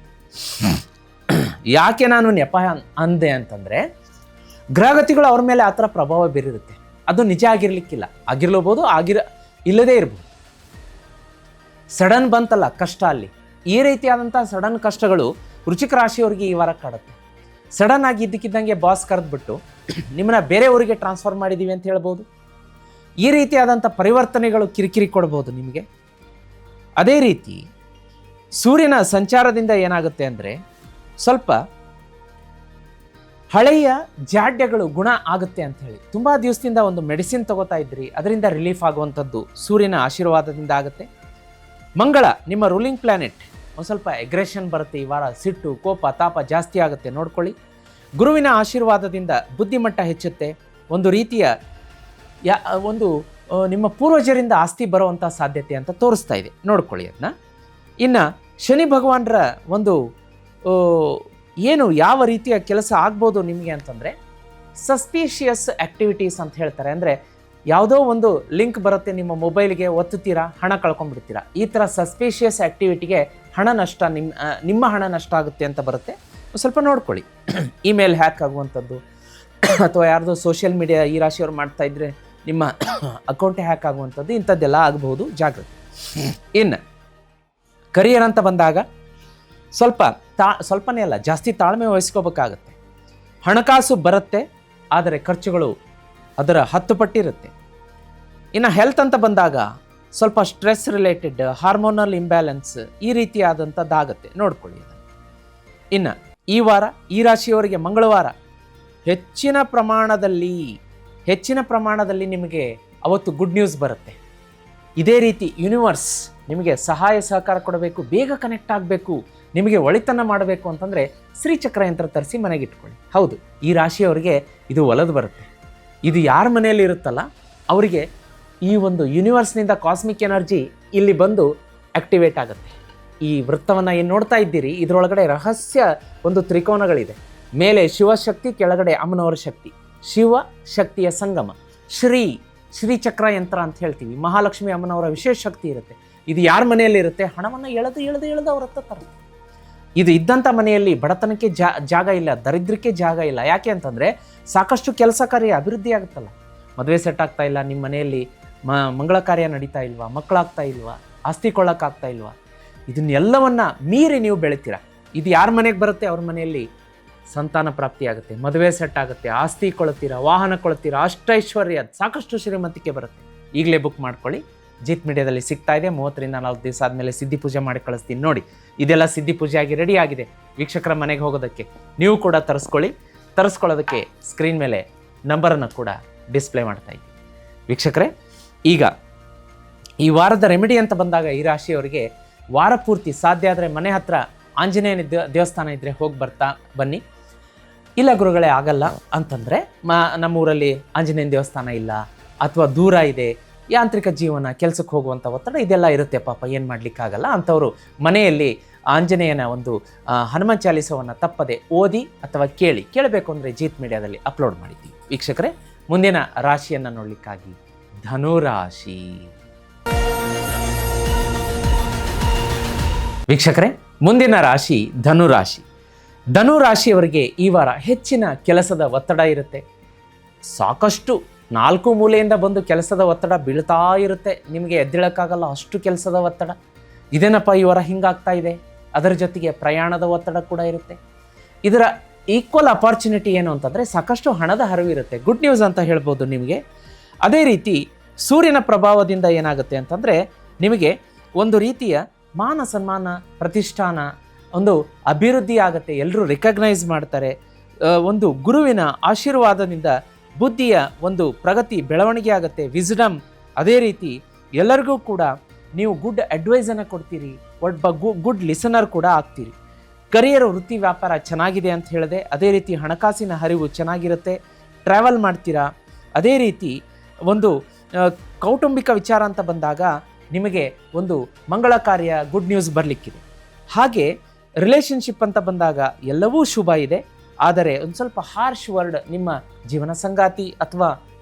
ಯಾಕೆ ನಾನು ನೆಪ ಅಂದೆ ಅಂತಂದರೆ, ಗ್ರಹಗತಿಗಳು ಅವ್ರ ಮೇಲೆ ಆ ಥರ ಪ್ರಭಾವ ಬೀರಿರುತ್ತೆ. ಅದು ನಿಜ ಆಗಿರ್ಲಿಕ್ಕಿಲ್ಲ, ಆಗಿರ್ಲಬೋದು, ಇಲ್ಲದೇ ಇರ್ಬೋದು. ಸಡನ್ ಬಂತಲ್ಲ ಕಷ್ಟ, ಅಲ್ಲಿ ಈ ರೀತಿಯಾದಂಥ ಸಡನ್ ಕಷ್ಟಗಳು ವೃಶ್ಚಿಕ ರಾಶಿಯವರಿಗೆ ಈ ವಾರ ಕಾಡುತ್ತೆ. ಸಡನ್ ಆಗಿ ಇದ್ದಕ್ಕಿದ್ದಂಗೆ ಬಾಸ್ ಕರೆದ್ಬಿಟ್ಟು ನಿಮ್ಮನ್ನ ಬೇರೆ ಊರಿಗೆ ಟ್ರಾನ್ಸ್ಫರ್ ಮಾಡಿದ್ದೀವಿ ಅಂತ ಹೇಳ್ಬೋದು. ಈ ರೀತಿಯಾದಂಥ ಪರಿವರ್ತನೆಗಳು ಕಿರಿಕಿರಿ ಕೊಡ್ಬೋದು ನಿಮಗೆ. ಅದೇ ರೀತಿ ಸೂರ್ಯನ ಸಂಚಾರದಿಂದ ಏನಾಗುತ್ತೆ ಅಂದರೆ, ಸ್ವಲ್ಪ ಹಳೆಯ ಜಾಡ್ಯಗಳು ಗುಣ ಆಗುತ್ತೆ ಅಂತ ಹೇಳಿ ತುಂಬ ದಿವಸದಿಂದ ಒಂದು ಮೆಡಿಸಿನ್ ತಗೋತಾ ಇದ್ರಿ, ಅದರಿಂದ ರಿಲೀಫ್ ಆಗುವಂಥದ್ದು ಸೂರ್ಯನ ಆಶೀರ್ವಾದದಿಂದ ಆಗುತ್ತೆ. ಮಂಗಳ ನಿಮ್ಮ ರೂಲಿಂಗ್ ಪ್ಲಾನೆಟ್, ಒಂದು ಸ್ವಲ್ಪ ಎಗ್ರೆಷನ್ ಬರುತ್ತೆ ಈ ವಾರ, ಸಿಟ್ಟು ಕೋಪ ತಾಪ ಜಾಸ್ತಿ ಆಗುತ್ತೆ, ನೋಡ್ಕೊಳ್ಳಿ. ಗುರುವಿನ ಆಶೀರ್ವಾದದಿಂದ ಬುದ್ಧಿಮಟ್ಟ ಹೆಚ್ಚುತ್ತೆ. ಒಂದು ರೀತಿಯ ನಿಮ್ಮ ಪೂರ್ವಜರಿಂದ ಆಸ್ತಿ ಬರುವಂಥ ಸಾಧ್ಯತೆ ಅಂತ ತೋರಿಸ್ತಾ ಇದೆ, ನೋಡ್ಕೊಳ್ಳಿ ಅದನ್ನ. ಇನ್ನು ಶನಿ ಭಗವಾನರ ಒಂದು ಯಾವ ರೀತಿಯ ಕೆಲಸ ಆಗ್ಬೋದು ನಿಮಗೆ ಅಂತಂದರೆ, ಸಸ್ಪಿಷಿಯಸ್ ಆ್ಯಕ್ಟಿವಿಟೀಸ್ ಅಂತ ಹೇಳ್ತಾರೆ. ಅಂದರೆ ಯಾವುದೋ ಒಂದು ಲಿಂಕ್ ಬರುತ್ತೆ ನಿಮ್ಮ ಮೊಬೈಲ್ಗೆ, ಒತ್ತುತ್ತೀರಾ, ಹಣ ಕಳ್ಕೊಂಡ್ಬಿಡ್ತೀರಾ. ಈ ಥರ ಸಸ್ಪಿಷಿಯಸ್ ಆ್ಯಕ್ಟಿವಿಟಿಗೆ ಹಣ ನಷ್ಟ, ನಿಮ್ಮ ಹಣ ನಷ್ಟ ಆಗುತ್ತೆ ಅಂತ ಬರುತ್ತೆ, ಸ್ವಲ್ಪ ನೋಡ್ಕೊಳ್ಳಿ. ಇಮೇಲ್ ಹ್ಯಾಕ್ ಆಗುವಂಥದ್ದು, ಅಥವಾ ಯಾರ್ದೋ ಸೋಷಿಯಲ್ ಮೀಡಿಯಾ ಈ ರಾಶಿಯವ್ರು ಮಾಡ್ತಾ ಇದ್ರೆ ನಿಮ್ಮ ಅಕೌಂಟೇ ಹ್ಯಾಕ್ ಆಗುವಂಥದ್ದು, ಇಂಥದ್ದೆಲ್ಲ ಆಗಬಹುದು, ಜಾಗ್ರತೆ. ಇನ್ನು ಕರಿಯರ್ ಅಂತ ಬಂದಾಗ ಸ್ವಲ್ಪನೇ ಅಲ್ಲ, ಜಾಸ್ತಿ ತಾಳ್ಮೆ ವಹಿಸ್ಕೋಬೇಕಾಗತ್ತೆ. ಹಣಕಾಸು ಬರುತ್ತೆ, ಆದರೆ ಖರ್ಚುಗಳು ಅದರ 10 ಪಟ್ಟಿರುತ್ತೆ. ಇನ್ನು ಹೆಲ್ತ್ ಅಂತ ಬಂದಾಗ ಸ್ವಲ್ಪ ಸ್ಟ್ರೆಸ್ ರಿಲೇಟೆಡ್, ಹಾರ್ಮೋನಲ್ ಇಂಬ್ಯಾಲೆನ್ಸ್, ಈ ರೀತಿಯಾದಂಥದ್ದಾಗತ್ತೆ, ನೋಡ್ಕೊಳ್ಳಿ. ಇನ್ನು ಈ ವಾರ ಈ ರಾಶಿಯವರಿಗೆ ಮಂಗಳವಾರ ಹೆಚ್ಚಿನ ಪ್ರಮಾಣದಲ್ಲಿ ನಿಮಗೆ ಅವತ್ತು ಗುಡ್ ನ್ಯೂಸ್ ಬರುತ್ತೆ. ಇದೇ ರೀತಿ ಯೂನಿವರ್ಸ್ ನಿಮಗೆ ಸಹಾಯ ಸಹಕಾರ ಕೊಡಬೇಕು, ಬೇಗ ಕನೆಕ್ಟ್ ಆಗಬೇಕು, ನಿಮಗೆ ಒಳಿತನ್ನು ಮಾಡಬೇಕು ಅಂತಂದರೆ ಶ್ರೀಚಕ್ರ ಯಂತ್ರ ತರಿಸಿ ಮನೆಗೆ ಇಟ್ಕೊಳ್ಳಿ. ಹೌದು, ಈ ರಾಶಿಯವರಿಗೆ ಇದು ಒಲದು ಬರುತ್ತೆ. ಇದು ಯಾರ ಮನೆಯಲ್ಲಿ ಇರುತ್ತಲ್ಲ ಅವರಿಗೆ ಈ ಒಂದು ಯೂನಿವರ್ಸ್ನಿಂದ ಕಾಸ್ಮಿಕ್ ಎನರ್ಜಿ ಇಲ್ಲಿ ಬಂದು ಆಕ್ಟಿವೇಟ್ ಆಗುತ್ತೆ. ಈ ವೃತ್ತವನ್ನು ಏನು ನೋಡ್ತಾ ಇದ್ದೀರಿ, ಇದರೊಳಗಡೆ ರಹಸ್ಯ ಒಂದು ತ್ರಿಕೋನಗಳಿದೆ. ಮೇಲೆ ಶಿವಶಕ್ತಿ, ಕೆಳಗಡೆ ಅಮ್ಮನವರ ಶಕ್ತಿ, ಶಿವ ಶಕ್ತಿಯ ಸಂಗಮ, ಶ್ರೀಚಕ್ರ ಯಂತ್ರ ಅಂತ ಹೇಳ್ತೀವಿ. ಮಹಾಲಕ್ಷ್ಮಿ ಅಮ್ಮನವರ ವಿಶೇಷ ಶಕ್ತಿ ಇರುತ್ತೆ. ಇದು ಯಾರ ಮನೆಯಲ್ಲಿ ಇರುತ್ತೆ, ಹಣವನ್ನು ಎಳೆದು ಅವ್ರ ಹತ್ರ ತರುತ್ತೆ. ಇದು ಇದ್ದಂಥ ಮನೆಯಲ್ಲಿ ಬಡತನಕ್ಕೆ ಜಾಗ ಇಲ್ಲ, ದರಿದ್ರಕ್ಕೆ ಜಾಗ ಇಲ್ಲ. ಯಾಕೆ ಅಂತಂದರೆ ಸಾಕಷ್ಟು ಕೆಲಸ ಕಾರ್ಯ ಅಭಿವೃದ್ಧಿ ಆಗುತ್ತಲ್ಲ. ಮದುವೆ ಸೆಟ್ ಆಗ್ತಾ ಇಲ್ಲ, ನಿಮ್ಮ ಮನೆಯಲ್ಲಿ ಮಂಗಳ ಕಾರ್ಯ ನಡೀತಾ ಇಲ್ವಾ, ಮಕ್ಕಳಾಗ್ತಾ ಇಲ್ವಾ, ಆಸ್ತಿ ಕೊಳ್ಳೋಕ್ಕಾಗ್ತಾ ಇಲ್ವಾ, ಇದನ್ನೆಲ್ಲವನ್ನು ಮೀರಿ ನೀವು ಬೆಳಿತೀರ. ಇದು ಯಾರ ಮನೆಗೆ ಬರುತ್ತೆ, ಅವ್ರ ಮನೆಯಲ್ಲಿ ಸಂತಾನ ಪ್ರಾಪ್ತಿ ಆಗುತ್ತೆ, ಮದುವೆ ಸೆಟ್ ಆಗುತ್ತೆ, ಆಸ್ತಿ ಕೊಳ್ತೀರಾ, ವಾಹನ ಕೊಳ್ತೀರಾ, ಅಷ್ಟೈಶ್ವರ್ಯ, ಸಾಕಷ್ಟು ಶ್ರೀಮಂತಿಕೆ ಬರುತ್ತೆ. ಈಗಲೇ ಬುಕ್ ಮಾಡ್ಕೊಳ್ಳಿ. ಜೀತ್ ಮೀಡಿಯಾದಲ್ಲಿ ಸಿಗ್ತಾ ಇದೆ. 30ರಿಂದ 40 ದಿವಸ ಆದಮೇಲೆ ಸಿದ್ಧಿ ಪೂಜೆ ಮಾಡಿ ಕಳಿಸ್ತೀನಿ. ನೋಡಿ, ಇದೆಲ್ಲ ಸಿದ್ಧಿ ಪೂಜೆ ಆಗಿ ರೆಡಿ ಆಗಿದೆ ವೀಕ್ಷಕರ ಮನೆಗೆ ಹೋಗೋದಕ್ಕೆ. ನೀವು ಕೂಡ ತರಿಸ್ಕೊಳ್ಳೋದಕ್ಕೆ ಸ್ಕ್ರೀನ್ ಮೇಲೆ ನಂಬರನ್ನು ಕೂಡ ಡಿಸ್ಪ್ಲೇ ಮಾಡ್ತಾ ಇದ್ದೀವಿ ವೀಕ್ಷಕರೇ. ಈಗ ಈ ವಾರದ ರೆಮಿಡಿ ಅಂತ ಬಂದಾಗ ಈ ರಾಶಿಯವರಿಗೆ ವಾರ ಪೂರ್ತಿ ಸಾಧ್ಯ ಆದರೆ ಮನೆ ಹತ್ರ ಆಂಜನೇಯನ ದೇವಸ್ಥಾನ ಇದ್ದರೆ ಹೋಗಿ ಬನ್ನಿ. ಇಲ್ಲ ಗುರುಗಳೇ ಆಗಲ್ಲ ಅಂತಂದರೆ, ನಮ್ಮೂರಲ್ಲಿ ಆಂಜನೇಯನ ದೇವಸ್ಥಾನ ಇಲ್ಲ, ಅಥವಾ ದೂರ ಇದೆ, ಯಾಂತ್ರಿಕ ಜೀವನ, ಕೆಲಸಕ್ಕೆ ಹೋಗುವಂಥ ಒತ್ತಡ ಇದೆಲ್ಲ ಇರುತ್ತೆ, ಪಾಪ ಏನು ಮಾಡಲಿಕ್ಕಾಗಲ್ಲ ಅಂಥವರು ಮನೆಯಲ್ಲಿ ಆಂಜನೇಯನ ಒಂದು ಹನುಮಾನ್ ಚಾಲೀಸವನ್ನು ತಪ್ಪದೆ ಓದಿ ಅಥವಾ ಕೇಳಬೇಕು ಅಂದರೆ ಜೀತ್ ಮೀಡಿಯಾದಲ್ಲಿ ಅಪ್ಲೋಡ್ ಮಾಡಿದ್ದೀವಿ ವೀಕ್ಷಕರೇ. ಮುಂದಿನ ರಾಶಿಯನ್ನು ನೋಡಲಿಕ್ಕಾಗಿ ಧನುರಾಶಿ. ವೀಕ್ಷಕರೇ, ಮುಂದಿನ ರಾಶಿ ಧನುರಾಶಿ. ಧನುರಾಶಿಯವರಿಗೆ ಈ ವಾರ ಹೆಚ್ಚಿನ ಕೆಲಸದ ಒತ್ತಡ ಇರುತ್ತೆ. ಸಾಕಷ್ಟು 4 ಮೂಲೆಯಿಂದ ಬಂದು ಕೆಲಸದ ಒತ್ತಡ ಬೀಳ್ತಾ ಇರುತ್ತೆ. ನಿಮಗೆ ಎದ್ದೇಳಕ್ಕಾಗಲ್ಲ, ಅಷ್ಟು ಕೆಲಸದ ಒತ್ತಡ. ಇದೇನಪ್ಪ ಈ ವಾರ ಹಿಂಗಾಗ್ತಾ ಇದೆ. ಅದರ ಜೊತೆಗೆ ಪ್ರಯಾಣದ ಒತ್ತಡ ಕೂಡ ಇರುತ್ತೆ. ಇದರ ಈಕ್ವಲ್ ಅಪಾರ್ಚುನಿಟಿ ಏನು ಅಂತಂದರೆ ಸಾಕಷ್ಟು ಹಣದ ಹರಿವು ಇರುತ್ತೆ. ಗುಡ್ ನ್ಯೂಸ್ ಅಂತ ಹೇಳ್ಬೋದು ನಿಮಗೆ. ಅದೇ ರೀತಿ ಸೂರ್ಯನ ಪ್ರಭಾವದಿಂದ ಏನಾಗುತ್ತೆ ಅಂತಂದರೆ ನಿಮಗೆ ಒಂದು ರೀತಿಯ ಮಾನ ಸನ್ಮಾನ, ಪ್ರತಿಷ್ಠಾನ, ಒಂದು ಅಭಿವೃದ್ಧಿ ಆಗುತ್ತೆ. ಎಲ್ಲರೂ ರೆಕಗ್ನೈಸ್ ಮಾಡ್ತಾರೆ. ಒಂದು ಗುರುವಿನ ಆಶೀರ್ವಾದದಿಂದ ಬುದ್ಧಿಯ ಒಂದು ಪ್ರಗತಿ, ಬೆಳವಣಿಗೆ ಆಗುತ್ತೆ. ವಿಸ್ಡಮ್. ಅದೇ ರೀತಿ ಎಲ್ಲರಿಗೂ ಕೂಡ ನೀವು ಗುಡ್ ಅಡ್ವೈಸನ್ನು ಕೊಡ್ತೀರಿ, ಒಬ್ಬ ಗುಡ್ ಲಿಸನರ್ ಕೂಡ ಆಗ್ತೀರಿ. ಕರಿಯರ್, ವೃತ್ತಿ, ವ್ಯಾಪಾರ ಚೆನ್ನಾಗಿದೆ ಅಂತ ಹೇಳಿದೆ. ಅದೇ ರೀತಿ ಹಣಕಾಸಿನ ಹರಿವು ಚೆನ್ನಾಗಿರುತ್ತೆ. ಟ್ರಾವೆಲ್ ಮಾಡ್ತೀರಾ. ಅದೇ ರೀತಿ ಒಂದು ಕೌಟುಂಬಿಕ ವಿಚಾರ ಅಂತ ಬಂದಾಗ ನಿಮಗೆ ಒಂದು ಮಂಗಳ ಕಾರ್ಯ, ಗುಡ್ ನ್ಯೂಸ್ ಬರಲಿಕ್ಕಿದೆ. ಹಾಗೆ ರಿಲೇಷನ್ಶಿಪ್ ಅಂತ ಬಂದಾಗ ಎಲ್ಲವೂ ಶುಭ ಇದೆ. ಆದರೆ ಒಂದು ಸ್ವಲ್ಪ ಹಾರ್ಶ್ ವರ್ಡ್ ನಿಮ್ಮ ಜೀವನ ಸಂಗಾತಿ ಅಥವಾ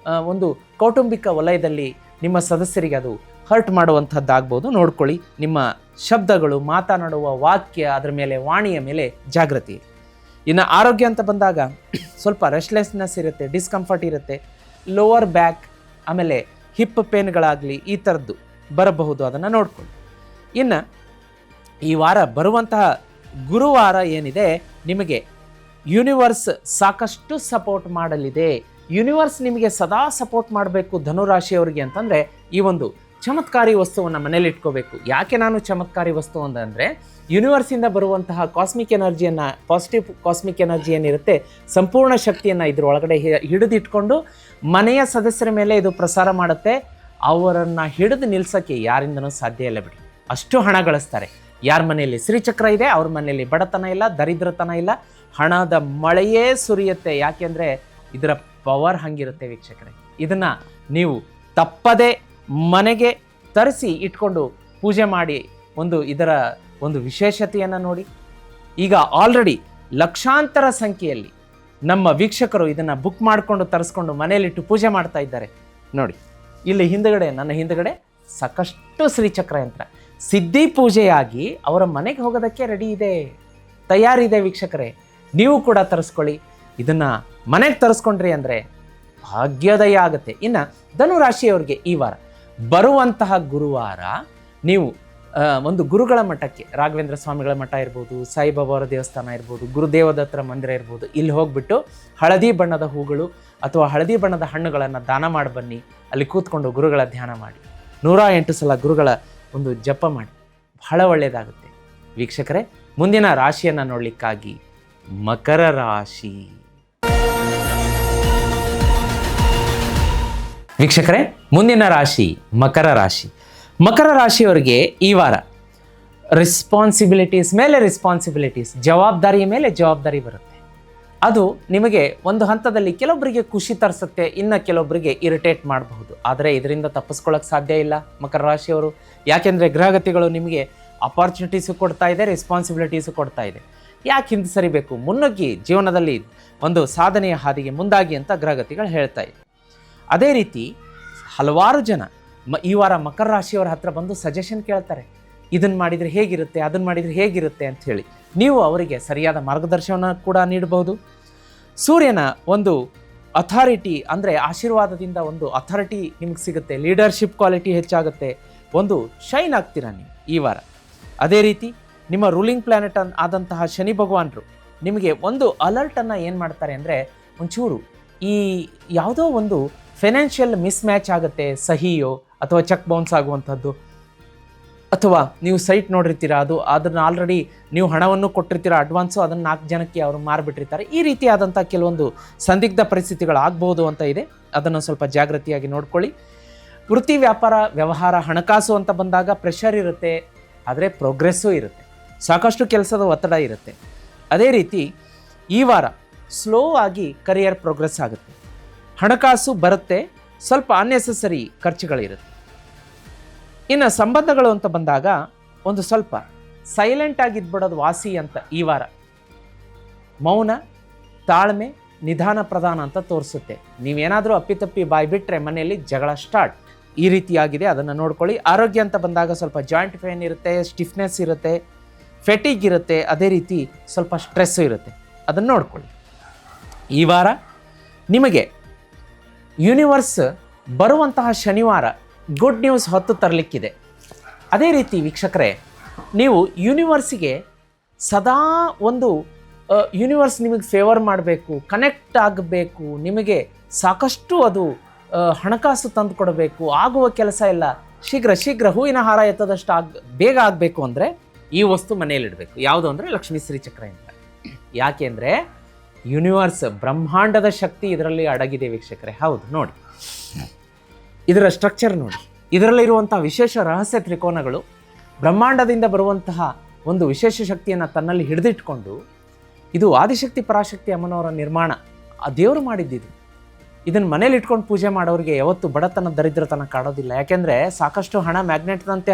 ಒಂದು ಕೌಟುಂಬಿಕ ವಲಯದಲ್ಲಿ ನಿಮ್ಮ ಸದಸ್ಯರಿಗೆ ಅದು ಹರ್ಟ್ ಮಾಡುವಂಥದ್ದಾಗ್ಬೋದು. ನೋಡ್ಕೊಳ್ಳಿ. ನಿಮ್ಮ ಶಬ್ದಗಳು, ಮಾತನಾಡುವ ವಾಕ್ಯ, ಅದರ ಮೇಲೆ ವಾಣಿಯ ಮೇಲೆ ಜಾಗೃತಿ. ಇನ್ನು ಆರೋಗ್ಯ ಅಂತ ಬಂದಾಗ ಸ್ವಲ್ಪ ರೆಸ್ಟ್ಲೆಸ್ನೆಸ್ ಇರುತ್ತೆ, ಡಿಸ್ಕಂಫರ್ಟ್ ಇರುತ್ತೆ. ಲೋವರ್ ಬ್ಯಾಕ್, ಆಮೇಲೆ ಹಿಪ್ ಪೇನ್ಗಳಾಗಲಿ ಈ ಥರದ್ದು ಬರಬಹುದು. ಅದನ್ನು ನೋಡ್ಕೊಳ್ಳಿ. ಇನ್ನು ಈ ವಾರ ಬರುವಂತಹ ಗುರುವಾರ ಏನಿದೆ, ನಿಮಗೆ ಯೂನಿವರ್ಸ್ ಸಾಕಷ್ಟು ಸಪೋರ್ಟ್ ಮಾಡಲಿದೆ. ಯೂನಿವರ್ಸ್ ನಿಮಗೆ ಸದಾ ಸಪೋರ್ಟ್ ಮಾಡಬೇಕು ಧನುರಾಶಿಯವರಿಗೆ ಅಂತಂದರೆ ಈ ಒಂದು ಚಮತ್ಕಾರಿ ವಸ್ತುವನ್ನು ಮನೇಲಿ ಇಟ್ಕೋಬೇಕು. ಯಾಕೆ ನಾನು ಚಮತ್ಕಾರಿ ವಸ್ತು ಅಂತಂದರೆ ಯೂನಿವರ್ಸಿಂದ ಬರುವಂತಹ ಕಾಸ್ಮಿಕ್ ಎನರ್ಜಿಯನ್ನು, ಪಾಸಿಟಿವ್ ಕಾಸ್ಮಿಕ್ ಎನರ್ಜಿ ಏನಿರುತ್ತೆ, ಸಂಪೂರ್ಣ ಶಕ್ತಿಯನ್ನು ಇದರೊಳಗಡೆ ಹಿಡಿದಿಟ್ಕೊಂಡು ಮನೆಯ ಸದಸ್ಯರ ಮೇಲೆ ಇದು ಪ್ರಸಾರ ಮಾಡುತ್ತೆ. ಅವರನ್ನು ಹಿಡಿದು ನಿಲ್ಸೋಕ್ಕೆ ಯಾರಿಂದನೂ ಸಾಧ್ಯ ಇಲ್ಲ ಬಿಡಿ. ಅಷ್ಟು ಹಣ ಗಳಿಸ್ತಾರೆ. ಯಾರ ಮನೆಯಲ್ಲಿ ಶ್ರೀಚಕ್ರ ಇದೆ ಅವ್ರ ಮನೆಯಲ್ಲಿ ಬಡತನ ಇಲ್ಲ, ದರಿದ್ರತನ ಇಲ್ಲ, ಹಣದ ಮಳೆಯೇ ಸುರಿಯುತ್ತೆ. ಯಾಕೆಂದರೆ ಇದರ ಪವರ್ ಹಂಗಿರುತ್ತೆ ವೀಕ್ಷಕರೇ. ಇದನ್ನು ನೀವು ತಪ್ಪದೆ ಮನೆಗೆ ತರಿಸಿ ಇಟ್ಕೊಂಡು ಪೂಜೆ ಮಾಡಿ ಇದರ ಒಂದು ವಿಶೇಷತೆಯನ್ನು ನೋಡಿ. ಈಗ ಆಲ್ರೆಡಿ ಲಕ್ಷಾಂತರ ಸಂಖ್ಯೆಯಲ್ಲಿ ನಮ್ಮ ವೀಕ್ಷಕರು ಇದನ್ನು ಬುಕ್ ಮಾಡಿಕೊಂಡು ತರಿಸ್ಕೊಂಡು ಮನೆಯಲ್ಲಿಟ್ಟು ಪೂಜೆ ಮಾಡ್ತಾ ಇದ್ದಾರೆ. ನೋಡಿ ಇಲ್ಲಿ ನನ್ನ ಹಿಂದುಗಡೆ ಸಾಕಷ್ಟು ಶ್ರೀಚಕ್ರ ಯಂತ್ರ ಸಿದ್ಧಿ ಪೂಜೆಯಾಗಿ ಅವರ ಮನೆಗೆ ಹೋಗೋದಕ್ಕೆ ರೆಡಿ ಇದೆ, ತಯಾರಿದೆ ವೀಕ್ಷಕರೇ. ನೀವು ಕೂಡ ತರಿಸ್ಕೊಳ್ಳಿ. ಇದನ್ನು ಮನೆಗೆ ತರಿಸ್ಕೊಂಡ್ರಿ ಅಂದರೆ ಭಾಗ್ಯೋದಯ ಆಗುತ್ತೆ. ಇನ್ನು ಧನುರಾಶಿಯವರಿಗೆ ಈ ವಾರ ಬರುವಂತಹ ಗುರುವಾರ ನೀವು ಒಂದು ಗುರುಗಳ ಮಠಕ್ಕೆ, ರಾಘವೇಂದ್ರ ಸ್ವಾಮಿಗಳ ಮಠ ಇರ್ಬೋದು, ಸಾಯಿಬಾಬಾ ಅವರ ದೇವಸ್ಥಾನ ಇರ್ಬೋದು, ಗುರುದೇವದತ್ತರ ಮಂದಿರ ಇರ್ಬೋದು, ಇಲ್ಲಿ ಹೋಗ್ಬಿಟ್ಟು ಹಳದಿ ಬಣ್ಣದ ಹೂಗಳು ಅಥವಾ ಹಳದಿ ಬಣ್ಣದ ಹಣ್ಣುಗಳನ್ನು ದಾನ ಮಾಡಿ ಬನ್ನಿ. ಅಲ್ಲಿ ಕೂತ್ಕೊಂಡು ಗುರುಗಳ ಧ್ಯಾನ ಮಾಡಿ, 108 ಸಲ ಗುರುಗಳ ಒಂದು ಜಪ ಮಾಡಿ. ಬಹಳ ಒಳ್ಳೆಯದಾಗುತ್ತೆ ವೀಕ್ಷಕರೇ. ಮುಂದಿನ ರಾಶಿಯನ್ನು ನೋಡಲಿಕ್ಕಾಗಿ ಮಕರ ರಾಶಿ. ವೀಕ್ಷಕರೇ, ಮುಂದಿನ ರಾಶಿ ಮಕರ ರಾಶಿ. ಮಕರ ರಾಶಿಯವರಿಗೆ ಈ ವಾರ ರೆಸ್ಪಾನ್ಸಿಬಿಲಿಟೀಸ್ ಮೇಲೆ ರೆಸ್ಪಾನ್ಸಿಬಿಲಿಟೀಸ್, ಜವಾಬ್ದಾರಿಯ ಮೇಲೆ ಜವಾಬ್ದಾರಿ ಬರುತ್ತೆ. ಅದು ನಿಮಗೆ ಒಂದು ಹಂತದಲ್ಲಿ ಕೆಲವೊಬ್ಬರಿಗೆ ಖುಷಿ ತರಿಸುತ್ತೆ, ಇನ್ನು ಕೆಲವೊಬ್ಬರಿಗೆ ಇರಿಟೇಟ್ ಮಾಡಬಹುದು. ಆದರೆ ಇದರಿಂದ ತಪ್ಪಿಸ್ಕೊಳ್ಳೋಕೆ ಸಾಧ್ಯ ಇಲ್ಲ ಮಕರ ರಾಶಿಯವರು. ಯಾಕೆಂದರೆ ಗ್ರಹಗತಿಗಳು ನಿಮಗೆ ಅಪಾರ್ಚುನಿಟೀಸು ಕೊಡ್ತಾ ಇದೆ, ರೆಸ್ಪಾನ್ಸಿಬಿಲಿಟೀಸು ಕೊಡ್ತಾ ಇದೆ. ಯಾಕೆ ಹಿಂದೆ ಸರಿಬೇಕು, ಮುನ್ನುಗ್ಗಿ ಜೀವನದಲ್ಲಿ ಒಂದು ಸಾಧನೆಯ ಹಾದಿಗೆ ಮುಂದಾಗಿ ಅಂತ ಗ್ರಹಗತಿಗಳು ಹೇಳ್ತಾ ಇದೆ. ಅದೇ ರೀತಿ ಹಲವಾರು ಜನ ಈ ವಾರ ಮಕರ ರಾಶಿಯವರ ಹತ್ರ ಬಂದು ಸಜೆಷನ್ ಕೇಳ್ತಾರೆ. ಇದನ್ನು ಮಾಡಿದರೆ ಹೇಗಿರುತ್ತೆ, ಅದನ್ನು ಮಾಡಿದರೆ ಹೇಗಿರುತ್ತೆ ಅಂಥೇಳಿ ನೀವು ಅವರಿಗೆ ಸರಿಯಾದ ಮಾರ್ಗದರ್ಶನ ಕೂಡ ನೀಡಬಹುದು. ಸೂರ್ಯನ ಒಂದು ಅಥಾರಿಟಿ ಅಂದರೆ ಆಶೀರ್ವಾದದಿಂದ ಒಂದು ಅಥಾರಿಟಿ ನಿಮಗೆ ಸಿಗುತ್ತೆ, ಲೀಡರ್ಶಿಪ್ ಕ್ವಾಲಿಟಿ ಹೆಚ್ಚಾಗುತ್ತೆ, ಒಂದು ಶೈನ್ ಆಗ್ತೀರಾ ನೀವು ಈ ವಾರ. ಅದೇ ರೀತಿ ನಿಮ್ಮ ರೂಲಿಂಗ್ ಪ್ಲಾನೆಟ್ ಆದಂತಹ ಶನಿ ಭಗವಾನರು ನಿಮಗೆ ಒಂದು ಅಲರ್ಟನ್ನು ಏನು ಮಾಡ್ತಾರೆ ಅಂದರೆ, ಒಂಚೂರು ಈ ಯಾವುದೋ ಒಂದು ಫೈನಾನ್ಷಿಯಲ್ ಮಿಸ್ಮ್ಯಾಚ್ ಆಗುತ್ತೆ, ಸಹಿಯೋ ಅಥವಾ ಚೆಕ್ ಬೌನ್ಸ್ ಆಗುವಂಥದ್ದು, ಅಥವಾ ನೀವು ಸೈಟ್ ನೋಡಿರ್ತೀರ, ಅದನ್ನು ಆಲ್ರೆಡಿ ನೀವು ಹಣವನ್ನು ಕೊಟ್ಟಿರ್ತೀರ ಅಡ್ವಾನ್ಸು, ಅದನ್ನು 4 ಜನಕ್ಕೆ ಅವರು ಮಾರಿಬಿಟ್ಟಿರ್ತಾರೆ. ಈ ರೀತಿಯಾದಂಥ ಕೆಲವೊಂದು ಸಂದಿಗ್ಧ ಪರಿಸ್ಥಿತಿಗಳಾಗ್ಬೋದು ಅಂತ ಇದೆ. ಅದನ್ನು ಸ್ವಲ್ಪ ಜಾಗೃತಿಯಾಗಿ ನೋಡ್ಕೊಳ್ಳಿ. ವೃತ್ತಿ, ವ್ಯಾಪಾರ, ವ್ಯವಹಾರ, ಹಣಕಾಸು ಅಂತ ಬಂದಾಗ ಪ್ರೆಷರ್ ಇರುತ್ತೆ, ಆದರೆ ಪ್ರೋಗ್ರೆಸ್ಸೂ ಇರುತ್ತೆ, ಸಾಕಷ್ಟು ಕೆಲಸದ ಒತ್ತಡ ಇರುತ್ತೆ. ಅದೇ ರೀತಿ ಈ ವಾರ ಸ್ಲೋ ಆಗಿ ಕರಿಯರ್ ಪ್ರೋಗ್ರೆಸ್ ಆಗುತ್ತೆ, ಹಣಕಾಸು ಬರುತ್ತೆ, ಸ್ವಲ್ಪ ಅನ್ನೆಸೆಸರಿ ಖರ್ಚುಗಳಿರುತ್ತೆ. ಇನ್ನು ಸಂಬಂಧಗಳು ಅಂತ ಬಂದಾಗ ಒಂದು ಸ್ವಲ್ಪ ಸೈಲೆಂಟ್ ಆಗಿದ್ಬಿಡೋದು ವಾಸಿ ಅಂತ ಈ ವಾರ. ಮೌನ, ತಾಳ್ಮೆ, ನಿಧಾನ ಪ್ರಧಾನ ಅಂತ ತೋರಿಸುತ್ತೆ. ನೀವೇನಾದರೂ ಅಪ್ಪಿತಪ್ಪಿ ಬಾಯಿ ಬಿಟ್ಟರೆ ಮನೆಯಲ್ಲಿ ಜಗಳ ಸ್ಟಾರ್ಟ್. ಈ ರೀತಿಯಾಗಿದೆ, ಅದನ್ನು ನೋಡ್ಕೊಳ್ಳಿ. ಆರೋಗ್ಯ ಅಂತ ಬಂದಾಗ ಸ್ವಲ್ಪ ಜಾಯಿಂಟ್ ಪೇನ್ ಇರುತ್ತೆ, ಸ್ಟಿಫ್ನೆಸ್ ಇರುತ್ತೆ, ಫೆಟಿಗ್ ಇರುತ್ತೆ, ಅದೇ ರೀತಿ ಸ್ವಲ್ಪ ಸ್ಟ್ರೆಸ್ಸು ಇರುತ್ತೆ, ಅದನ್ನು ನೋಡ್ಕೊಳ್ಳಿ. ಈ ವಾರ ನಿಮಗೆ ಯೂನಿವರ್ಸ್ ಬರುವಂತಹ ಶನಿವಾರ ಗುಡ್ ನ್ಯೂಸ್ ಹೊತ್ತು ತರಲಿಕ್ಕಿದೆ. ಅದೇ ರೀತಿ ವೀಕ್ಷಕರೇ, ನೀವು ಯೂನಿವರ್ಸಿಗೆ ಸದಾ ಒಂದು ಯೂನಿವರ್ಸ್ ನಿಮಗೆ ಫೇವರ್ ಮಾಡಬೇಕು, ಕನೆಕ್ಟ್ ಆಗಬೇಕು, ನಿಮಗೆ ಸಾಕಷ್ಟು ಅದು ಹಣಕಾಸು ತಂದು ಕೊಡಬೇಕು, ಆಗುವ ಕೆಲಸ ಎಲ್ಲ ಶೀಘ್ರ ಹೂವಿನ ಹಾರ ಎತ್ತದಷ್ಟು ಬೇಗ ಆಗಬೇಕು ಅಂದರೆ ಈ ವಸ್ತು ಮನೆಯಲ್ಲಿಡಬೇಕು. ಯಾವುದು ಅಂದರೆ ಲಕ್ಷ್ಮೀ ಶ್ರೀಚಕ್ರ ಯಂತ್ರ. ಯಾಕೆ ಅಂದರೆ ಯೂನಿವರ್ಸ್, ಬ್ರಹ್ಮಾಂಡದ ಶಕ್ತಿ ಇದರಲ್ಲಿ ಅಡಗಿದೆ ವೀಕ್ಷಕರೇ. ಹೌದು, ನೋಡಿ ಇದರ ಸ್ಟ್ರಕ್ಚರ್ ನೋಡಿ, ಇದರಲ್ಲಿರುವಂಥ ವಿಶೇಷ ರಹಸ್ಯ ತ್ರಿಕೋನಗಳು ಬ್ರಹ್ಮಾಂಡದಿಂದ ಬರುವಂತಹ ಒಂದು ವಿಶೇಷ ಶಕ್ತಿಯನ್ನು ತನ್ನಲ್ಲಿ ಹಿಡಿದಿಟ್ಕೊಂಡು, ಇದು ಆದಿಶಕ್ತಿ ಪರಾಶಕ್ತಿ ಅಮ್ಮನವರ ನಿರ್ಮಾಣ, ಆ ದೇವರು ಮಾಡಿದ್ದಿದು. ಇದನ್ನು ಮನೇಲಿ ಇಟ್ಕೊಂಡು ಪೂಜೆ ಮಾಡೋರಿಗೆ ಯಾವತ್ತು ಬಡತನ ದರಿದ್ರತನ ಕಾಡೋದಿಲ್ಲ. ಯಾಕೆಂದರೆ ಸಾಕಷ್ಟು ಹಣ ಮ್ಯಾಗ್ನೆಟ್ನಂತೆ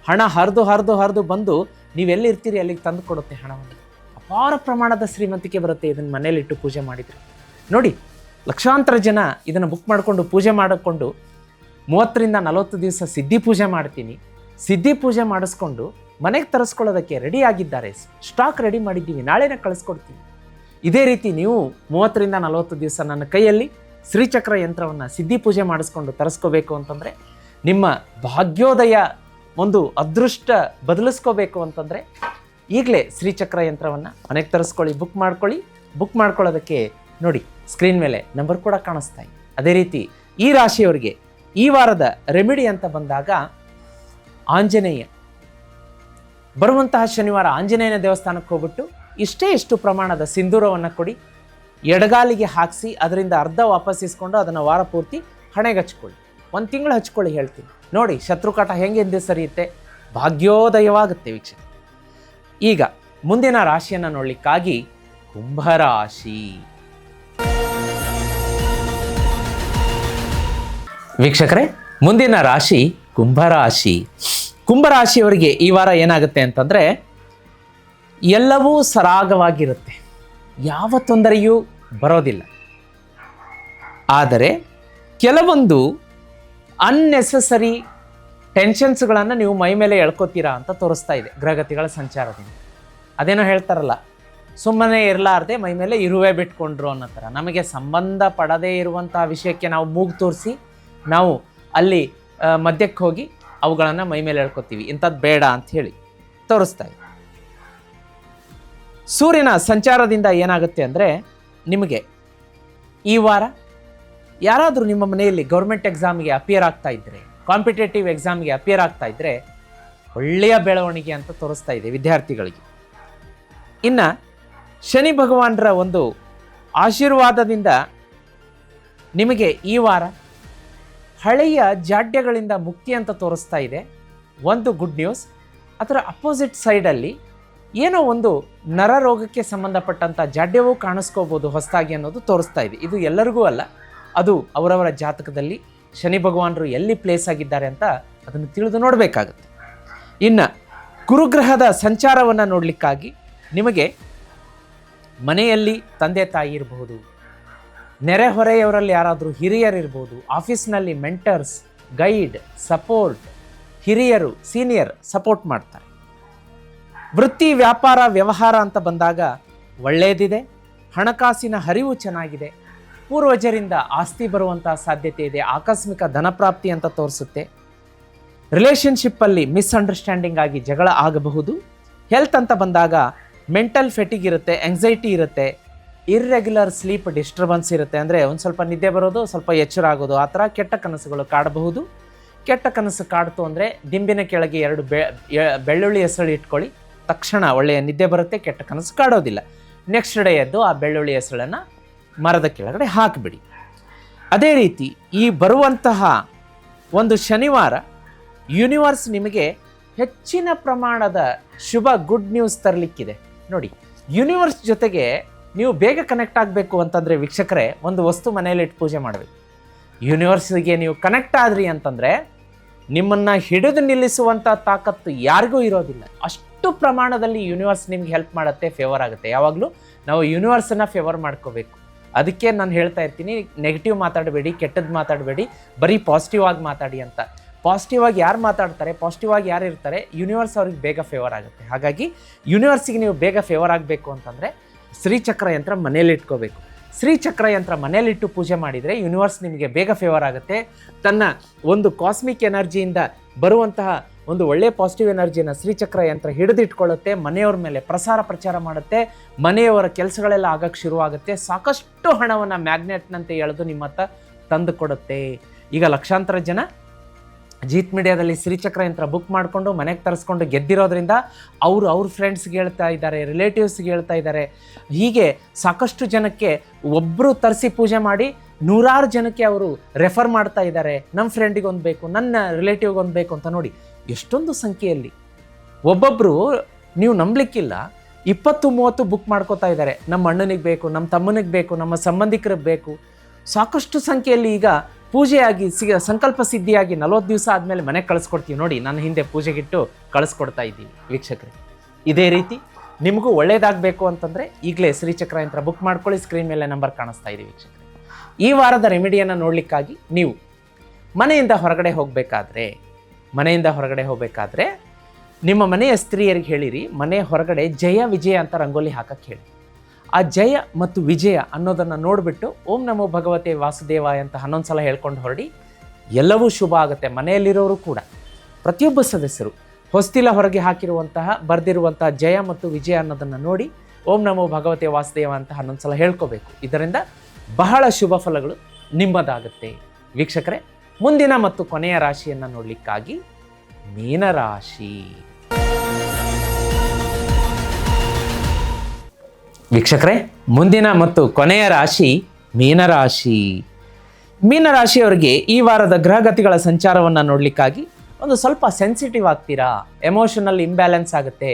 ಹಣ ಹರಿದು ಬಂದು ನೀವೆಲ್ಲಿ ಇರ್ತೀರಿ ಅಲ್ಲಿಗೆ ತಂದು ಕೊಡುತ್ತೆ ಹಣವನ್ನು. ಅಪಾರ ಪ್ರಮಾಣದ ಶ್ರೀಮಂತಿಕೆ ಬರುತ್ತೆ ಇದನ್ನು ಮನೇಲಿಟ್ಟು ಪೂಜೆ ಮಾಡಿದರೆ. ನೋಡಿ, ಲಕ್ಷಾಂತರ ಜನ ಇದನ್ನು ಬುಕ್ ಮಾಡಿಕೊಂಡು ಪೂಜೆ ಮಾಡಿಕೊಂಡು 30ರಿಂದ 40 ದಿವಸ ಸಿದ್ಧಿ ಪೂಜೆ ಮಾಡ್ತೀನಿ, ಸಿದ್ಧಿ ಪೂಜೆ ಮಾಡಿಸ್ಕೊಂಡು ಮನೆಗೆ ತರಿಸ್ಕೊಳ್ಳೋದಕ್ಕೆ ರೆಡಿ ಆಗಿದ್ದಾರೆ, ಸ್ಟಾಕ್ ರೆಡಿ ಮಾಡಿದ್ದೀವಿ, ನಾಳೆನೇ ಕಳಿಸ್ಕೊಡ್ತೀವಿ. ಇದೇ ರೀತಿ ನೀವು 30ರಿಂದ 40 ದಿವಸ ನನ್ನ ಕೈಯಲ್ಲಿ ಶ್ರೀಚಕ್ರ ಯಂತ್ರವನ್ನು ಸಿದ್ಧಿ ಪೂಜೆ ಮಾಡಿಸ್ಕೊಂಡು ತರಿಸ್ಕೋಬೇಕು ಅಂತಂದರೆ, ನಿಮ್ಮ ಭಾಗ್ಯೋದಯ ಒಂದು ಅದೃಷ್ಟ ಬದಲಿಸ್ಕೋಬೇಕು ಅಂತಂದರೆ ಈಗಲೇ ಶ್ರೀಚಕ್ರ ಯಂತ್ರವನ್ನು ಮನೆಗೆ ತರಿಸ್ಕೊಳ್ಳಿ, ಬುಕ್ ಮಾಡ್ಕೊಳ್ಳಿ. ಬುಕ್ ಮಾಡ್ಕೊಳ್ಳೋದಕ್ಕೆ ನೋಡಿ ಸ್ಕ್ರೀನ್ ಮೇಲೆ ನಂಬರ್ ಕೂಡ ಕಾಣಿಸ್ತಾ ಇದೆ. ಅದೇ ರೀತಿ ಈ ರಾಶಿಯವರಿಗೆ ಈ ವಾರದ ರೆಮಿಡಿ ಅಂತ ಬಂದಾಗ ಆಂಜನೇಯ, ಬರುವಂತಹ ಶನಿವಾರ ಆಂಜನೇಯನ ದೇವಸ್ಥಾನಕ್ಕೆ ಹೋಗ್ಬಿಟ್ಟು ಇಷ್ಟು ಪ್ರಮಾಣದ ಸಿಂಧೂರವನ್ನು ಕೊಡಿ, ಎಡಗಾಲಿಗೆ ಹಾಕಿಸಿ ಅದರಿಂದ ಅರ್ಧ ವಾಪಸ್ ಇಸ್ಕೊಂಡು ಅದನ್ನು ವಾರ ಪೂರ್ತಿ ಹಣೆಗೆ ಹಚ್ಕೊಳ್ಳಿ. 1 ತಿಂಗಳು ಹಚ್ಕೊಳ್ಳಿ ಹೇಳ್ತೀನಿ. ನೋಡಿ ಶತ್ರುಕಾಟ ಹೆಂಗೆ ಹಿಂದೆ ಸರಿಯುತ್ತೆ, ಭಾಗ್ಯೋದಯವಾಗುತ್ತೆ ವೀಕ್ಷಕ. ಈಗ ಮುಂದಿನ ರಾಶಿಯನ್ನು ನೋಡಲಿಕ್ಕಾಗಿ ಕುಂಭರಾಶಿ. ವೀಕ್ಷಕರೇ, ಮುಂದಿನ ರಾಶಿ ಕುಂಭರಾಶಿ. ಕುಂಭರಾಶಿಯವರಿಗೆ ಈ ವಾರ ಏನಾಗುತ್ತೆ ಅಂತಂದರೆ, ಎಲ್ಲವೂ ಸರಾಗವಾಗಿರುತ್ತೆ, ಯಾವ ತೊಂದರೆಯೂ ಬರೋದಿಲ್ಲ. ಆದರೆ ಕೆಲವೊಂದು ಅನ್ನೆಸೆಸರಿ ಟೆನ್ಷನ್ಸ್ಗಳನ್ನು ನೀವು ಮೈ ಮೇಲೆ ಎಳ್ಕೊತೀರಾ ಅಂತ ತೋರಿಸ್ತಾ ಇದೆ ಗ್ರಹಗತಿಗಳ ಸಂಚಾರದಿಂದ. ಅದೇನೋ ಹೇಳ್ತಾರಲ್ಲ, ಸುಮ್ಮನೆ ಇರಲಾರ್ದೆ ಮೈ ಮೇಲೆ ಇರುವೆ ಬಿಟ್ಕೊಂಡ್ರು ಅನ್ನೋ ಥರ. ನಮಗೆ ಸಂಬಂಧ ಪಡದೇ ಇರುವಂಥ ವಿಷಯಕ್ಕೆ ನಾವು ಮೂಗು ತೋರಿಸಿ ನಾವು ಅಲ್ಲಿ ಮಧ್ಯಕ್ಕೆ ಹೋಗಿ ಅವುಗಳನ್ನು ಮೈ ಮೇಲೆ ಎಳ್ಕೊತೀವಿ, ಇಂಥದ್ದು ಬೇಡ ಅಂತ ಹೇಳಿ ತೋರಿಸ್ತಾ ಇದೆ. ಸೂರ್ಯನ ಸಂಚಾರದಿಂದ ಏನಾಗುತ್ತೆ ಅಂದರೆ, ನಿಮಗೆ ಈ ವಾರ ಯಾರಾದರೂ ನಿಮ್ಮ ಮನೆಯಲ್ಲಿ ಗೌರ್ಮೆಂಟ್ ಎಕ್ಸಾಮ್ಗೆ ಅಪಿಯರ್ ಆಗ್ತಾ ಇದ್ದರೆ, ಕಾಂಪಿಟೇಟಿವ್ ಎಕ್ಸಾಮ್ಗೆ ಅಪಿಯರ್ ಆಗ್ತಾ ಇದ್ದರೆ ಒಳ್ಳೆಯ ಬೆಳವಣಿಗೆ ಅಂತ ತೋರಿಸ್ತಾ ಇದೆ ವಿದ್ಯಾರ್ಥಿಗಳಿಗೆ. ಇನ್ನು ಶನಿ ಭಗವಾನರ ಒಂದು ಆಶೀರ್ವಾದದಿಂದ ನಿಮಗೆ ಈ ವಾರ ಹಳೆಯ ಜಾಡ್ಯಗಳಿಂದ ಮುಕ್ತಿ ಅಂತ ತೋರಿಸ್ತಾ ಇದೆ. ಒಂದು ಗುಡ್ ನ್ಯೂಸ್. ಅದರ ಅಪೋಸಿಟ್ ಸೈಡಲ್ಲಿ ಏನೋ ಒಂದು ನರ ರೋಗಕ್ಕೆ ಸಂಬಂಧಪಟ್ಟಂಥ ಜಾಡ್ಯವೂ ಕಾಣಿಸ್ಕೋಬೋದು ಹೊಸದಾಗಿ ಅನ್ನೋದು ತೋರಿಸ್ತಾ ಇದೆ. ಇದು ಎಲ್ಲರಿಗೂ ಅಲ್ಲ, ಅದು ಅವರವರ ಜಾತಕದಲ್ಲಿ ಶನಿ ಭಗವಾನರು ಎಲ್ಲಿ ಪ್ಲೇಸ್ ಆಗಿದ್ದಾರೆ ಅಂತ ಅದನ್ನು ತಿಳಿದು ನೋಡಬೇಕಾಗುತ್ತೆ. ಇನ್ನು ಗುರುಗ್ರಹದ ಸಂಚಾರವನ್ನು ನೋಡಲಿಕ್ಕಾಗಿ ನಿಮಗೆ ಮನೆಯಲ್ಲಿ ತಂದೆ ತಾಯಿ ಇರಬಹುದು, ನೆರೆಹೊರೆಯವರಲ್ಲಿ ಯಾರಾದರೂ ಹಿರಿಯರಿರ್ಬೋದು, ಆಫೀಸ್ನಲ್ಲಿ ಮೆಂಟರ್ಸ್, ಗೈಡ್, ಸಪೋರ್ಟ್, ಹಿರಿಯರು, ಸೀನಿಯರ್ ಸಪೋರ್ಟ್ ಮಾಡ್ತಾರೆ. ವೃತ್ತಿ, ವ್ಯಾಪಾರ, ವ್ಯವಹಾರ ಅಂತ ಬಂದಾಗ ಒಳ್ಳೆಯದಿದೆ. ಹಣಕಾಸಿನ ಹರಿವು ಚೆನ್ನಾಗಿದೆ. ಪೂರ್ವಜರಿಂದ ಆಸ್ತಿ ಬರುವಂಥ ಸಾಧ್ಯತೆ ಇದೆ. ಆಕಸ್ಮಿಕ ಧನಪ್ರಾಪ್ತಿ ಅಂತ ತೋರಿಸುತ್ತೆ. ರಿಲೇಷನ್ಶಿಪ್ಪಲ್ಲಿ ಮಿಸ್ಅಂಡರ್ಸ್ಟ್ಯಾಂಡಿಂಗ್ ಆಗಿ ಜಗಳ ಆಗಬಹುದು. ಹೆಲ್ತ್ ಅಂತ ಬಂದಾಗ ಮೆಂಟಲ್ ಫೆಟಿಗ್ ಇರುತ್ತೆ, ಎಂಗ್ಸೈಟಿ ಇರುತ್ತೆ, ಇರ್ರೆಗ್ಯುಲರ್ ಸ್ಲೀಪ್ ಡಿಸ್ಟರ್ಬೆನ್ಸ್ ಇರುತ್ತೆ. ಅಂದರೆ ಒಂದು ಸ್ವಲ್ಪ ನಿದ್ದೆ ಬರೋದು, ಸ್ವಲ್ಪ ಎಚ್ಚರ ಆಗೋದು, ಆ ಥರ ಕೆಟ್ಟ ಕನಸುಗಳು ಕಾಡಬಹುದು. ಕೆಟ್ಟ ಕನಸು ಕಾಡ್ತು ಅಂದರೆ ದಿಂಬಿನ ಕೆಳಗೆ 2 ಬೆಳ್ಳುಳ್ಳಿ ಹೆಸಳು ಇಟ್ಕೊಳ್ಳಿ, ತಕ್ಷಣ ಒಳ್ಳೆಯ ನಿದ್ದೆ ಬರುತ್ತೆ, ಕೆಟ್ಟ ಕನಸು ಕಾಡೋದಿಲ್ಲ. ನೆಕ್ಸ್ಟ್ ಡೇ ಎದ್ದು ಆ ಬೆಳ್ಳುಳ್ಳಿ ಹೆಸಳನ್ನು ಮರದ ಕೆಳಗಡೆ ಹಾಕಿಬಿಡಿ. ಅದೇ ರೀತಿ ಈ ಬರುವಂತಹ ಒಂದು ಶನಿವಾರ ಯೂನಿವರ್ಸ್ ನಿಮಗೆ ಹೆಚ್ಚಿನ ಪ್ರಮಾಣದ ಶುಭ ಗುಡ್ ನ್ಯೂಸ್ ತರಲಿಕ್ಕಿದೆ. ನೋಡಿ, ಯೂನಿವರ್ಸ್ ಜೊತೆಗೆ ನೀವು ಬೇಗ ಕನೆಕ್ಟ್ ಆಗಬೇಕು ಅಂತಂದರೆ ವೀಕ್ಷಕರೇ, ಒಂದು ವಸ್ತು ಮನೆಯಲ್ಲಿ ಇಟ್ಟು ಪೂಜೆ ಮಾಡಬೇಕು. ಯೂನಿವರ್ಸ್ಗೆ ನೀವು ಕನೆಕ್ಟ್ ಆದ್ರಿ ಅಂತಂದರೆ ನಿಮ್ಮನ್ನು ಹಿಡಿದು ನಿಲ್ಲಿಸುವಂಥ ತಾಕತ್ತು ಯಾರಿಗೂ ಇರೋದಿಲ್ಲ. ಅಷ್ಟು ಪ್ರಮಾಣದಲ್ಲಿ ಯೂನಿವರ್ಸ್ ನಿಮ್ಗೆ ಹೆಲ್ಪ್ ಮಾಡುತ್ತೆ, ಫೇವರ್ ಆಗುತ್ತೆ. ಯಾವಾಗಲೂ ನಾವು ಯೂನಿವರ್ಸನ್ನು ಫೇವರ್ ಮಾಡ್ಕೋಬೇಕು. ಅದಕ್ಕೆ ನಾನು ಹೇಳ್ತಾ ಇರ್ತೀನಿ, ನೆಗೆಟಿವ್ ಮಾತಾಡಬೇಡಿ, ಕೆಟ್ಟದ್ದು ಮಾತಾಡಬೇಡಿ, ಬರೀ ಪಾಸಿಟಿವ್ ಆಗಿ ಮಾತಾಡಿ ಅಂತ. ಪಾಸಿಟಿವ್ ಆಗಿ ಯಾರು ಮಾತಾಡ್ತಾರೆ, ಪಾಸಿಟಿವ್ ಆಗಿ ಯಾರು ಇರ್ತಾರೆ, ಯೂನಿವರ್ಸ್ ಅವ್ರಿಗೆ ಬೇಗ ಫೇವರ್ ಆಗುತ್ತೆ. ಹಾಗಾಗಿ ಯೂನಿವರ್ಸಿಗೆ ನೀವು ಬೇಗ ಫೇವರ್ ಆಗಬೇಕು ಅಂತಂದರೆ ಶ್ರೀಚಕ್ರ ಯಂತ್ರ ಮನೇಲಿ ಇಟ್ಕೋಬೇಕು. ಶ್ರೀಚಕ್ರ ಯಂತ್ರ ಮನೇಲಿಟ್ಟು ಪೂಜೆ ಮಾಡಿದರೆ ಯೂನಿವರ್ಸ್ ನಿಮಗೆ ಬೇಗ ಫೇವರ್ ಆಗುತ್ತೆ. ತನ್ನ ಒಂದು ಕಾಸ್ಮಿಕ್ ಎನರ್ಜಿಯಿಂದ ಬರುವಂತಹ ಒಂದು ಒಳ್ಳೆಯ ಪಾಸಿಟಿವ್ ಎನರ್ಜಿನ ಶ್ರೀಚಕ್ರ ಯಂತ್ರ ಹಿಡಿದಿಟ್ಕೊಳ್ಳುತ್ತೆ, ಮನೆಯವ್ರ ಮೇಲೆ ಪ್ರಚಾರ ಮಾಡುತ್ತೆ, ಮನೆಯವರ ಕೆಲಸಗಳೆಲ್ಲ ಆಗಕ್ಕೆ ಶುರುವಾಗುತ್ತೆ, ಸಾಕಷ್ಟು ಹಣವನ್ನು ಮ್ಯಾಗ್ನೆಟ್ನಂತೆ ಎಳೆದು ನಿಮ್ಮ ಹತ್ರ ತಂದು ಕೊಡುತ್ತೆ. ಈಗ ಲಕ್ಷಾಂತರ ಜನ ಜೀತ್ ಮೀಡಿಯಾದಲ್ಲಿ ಶ್ರೀಚಕ್ರ ಯಂತ್ರ ಬುಕ್ ಮಾಡಿಕೊಂಡು ಮನೆಗೆ ತರಿಸ್ಕೊಂಡು ಗೆದ್ದಿರೋದ್ರಿಂದ ಅವ್ರ ಫ್ರೆಂಡ್ಸ್ಗೆ ಹೇಳ್ತಾ ಇದ್ದಾರೆ, ರಿಲೇಟಿವ್ಸ್ಗೆ ಹೇಳ್ತಾ ಇದ್ದಾರೆ. ಹೀಗೆ ಸಾಕಷ್ಟು ಜನಕ್ಕೆ ಒಬ್ಬರು ತರಿಸಿ ಪೂಜೆ ಮಾಡಿ ನೂರಾರು ಜನಕ್ಕೆ ಅವರು ರೆಫರ್ ಮಾಡ್ತಾ ಇದ್ದಾರೆ. ನಮ್ಮ ಫ್ರೆಂಡಿಗೆ ಒಂದು ಬೇಕು, ನನ್ನ ರಿಲೇಟಿವ್ಗೆ ಒಂದು ಬೇಕು ಅಂತ. ನೋಡಿ ಎಷ್ಟೊಂದು ಸಂಖ್ಯೆಯಲ್ಲಿ ಒಬ್ಬೊಬ್ಬರು, ನೀವು ನಂಬಲಿಕ್ಕಿಲ್ಲ, 20-30 ಬುಕ್ ಮಾಡ್ಕೋತಾ ಇದ್ದಾರೆ. ನಮ್ಮ ಅಣ್ಣನಿಗೆ ಬೇಕು, ನಮ್ಮ ತಮ್ಮನಿಗೆ ಬೇಕು, ನಮ್ಮ ಸಂಬಂಧಿಕರಿಗೆ ಬೇಕು. ಸಾಕಷ್ಟು ಸಂಖ್ಯೆಯಲ್ಲಿ ಈಗ ಪೂಜೆಯಾಗಿ ಸಂಕಲ್ಪ ಸಿದ್ಧಿಯಾಗಿ 40 ದಿವಸ ಆದಮೇಲೆ ಮನೆಗೆ ಕಳಿಸ್ಕೊಡ್ತೀವಿ. ನೋಡಿ, ನನ್ನ ಹಿಂದೆ ಪೂಜೆಗಿಟ್ಟು ಕಳಿಸ್ಕೊಡ್ತಾ ಇದ್ದೀವಿ ವೀಕ್ಷಕರೇ. ಇದೇ ರೀತಿ ನಿಮಗೂ ಒಳ್ಳೇದಾಗಬೇಕು ಅಂತಂದರೆ ಈಗಲೇ ಶ್ರೀಚಕ್ರ ಯಂತ್ರ ಬುಕ್ ಮಾಡ್ಕೊಳ್ಳಿ. ಸ್ಕ್ರೀನ್ ಮೇಲೆ ನಂಬರ್ ಕಾಣಿಸ್ತಾ ಇದೆ ವೀಕ್ಷಕರೇ. ಈ ವಾರದ ರೆಮಿಡಿಯನ್ನು ನೋಡಲಿಕ್ಕಾಗಿ ನೀವು ಮನೆಯಿಂದ ಹೊರಗಡೆ ಹೋಗಬೇಕಾದ್ರೆ ನಿಮ್ಮ ಮನೆಯ ಸ್ತ್ರೀಯರಿಗೆ ಹೇಳಿರಿ, ಮನೆ ಹೊರಗಡೆ ಜಯ ವಿಜಯ ಅಂತ ರಂಗೋಲಿ ಹಾಕಕ್ಕೆ ಹೇಳಿ. ಆ ಜಯ ಮತ್ತು ವಿಜಯ ಅನ್ನೋದನ್ನು ನೋಡಿಬಿಟ್ಟು ಓಂ ನಮೋ ಭಗವತೆ ವಾಸುದೇವಾಯ ಅಂತ 11 ಸಲ ಹೇಳ್ಕೊಂಡು ಹೊರಡಿ. ಎಲ್ಲವೂ ಶುಭ ಆಗುತ್ತೆ. ಮನೆಯಲ್ಲಿರೋರು ಕೂಡ ಪ್ರತಿಯೊಬ್ಬ ಸದಸ್ಯರು ಹೊಸ್ತಿಲ ಹೊರಗೆ ಬರೆದಿರುವಂತಹ ಜಯ ಮತ್ತು ವಿಜಯ ಅನ್ನೋದನ್ನು ನೋಡಿ ಓಂ ನಮೋ ಭಗವತೆ ವಾಸುದೇವ ಅಂತ 11 ಸಲ ಹೇಳ್ಕೋಬೇಕು. ಇದರಿಂದ ಬಹಳ ಶುಭ ಫಲಗಳು ನಿಮ್ಮದಾಗುತ್ತೆ ವೀಕ್ಷಕರೇ. ಮುಂದಿನ ಮತ್ತು ಕೊನೆಯ ರಾಶಿಯನ್ನು ನೋಡಲಿಕ್ಕಾಗಿ ಮೀನರಾಶಿ. ವೀಕ್ಷಕರೇ, ಮುಂದಿನ ಮತ್ತು ಕೊನೆಯ ರಾಶಿ ಮೀನರಾಶಿ. ಮೀನರಾಶಿಯವರಿಗೆ ಈ ವಾರದ ಗ್ರಹಗತಿಗಳ ಸಂಚಾರವನ್ನು ನೋಡಲಿಕ್ಕಾಗಿ ಒಂದು ಸ್ವಲ್ಪ ಸೆನ್ಸಿಟಿವ್ ಆಗ್ತೀರಾ, ಎಮೋಷನಲ್ ಇಂಬ್ಯಾಲೆನ್ಸ್ ಆಗುತ್ತೆ.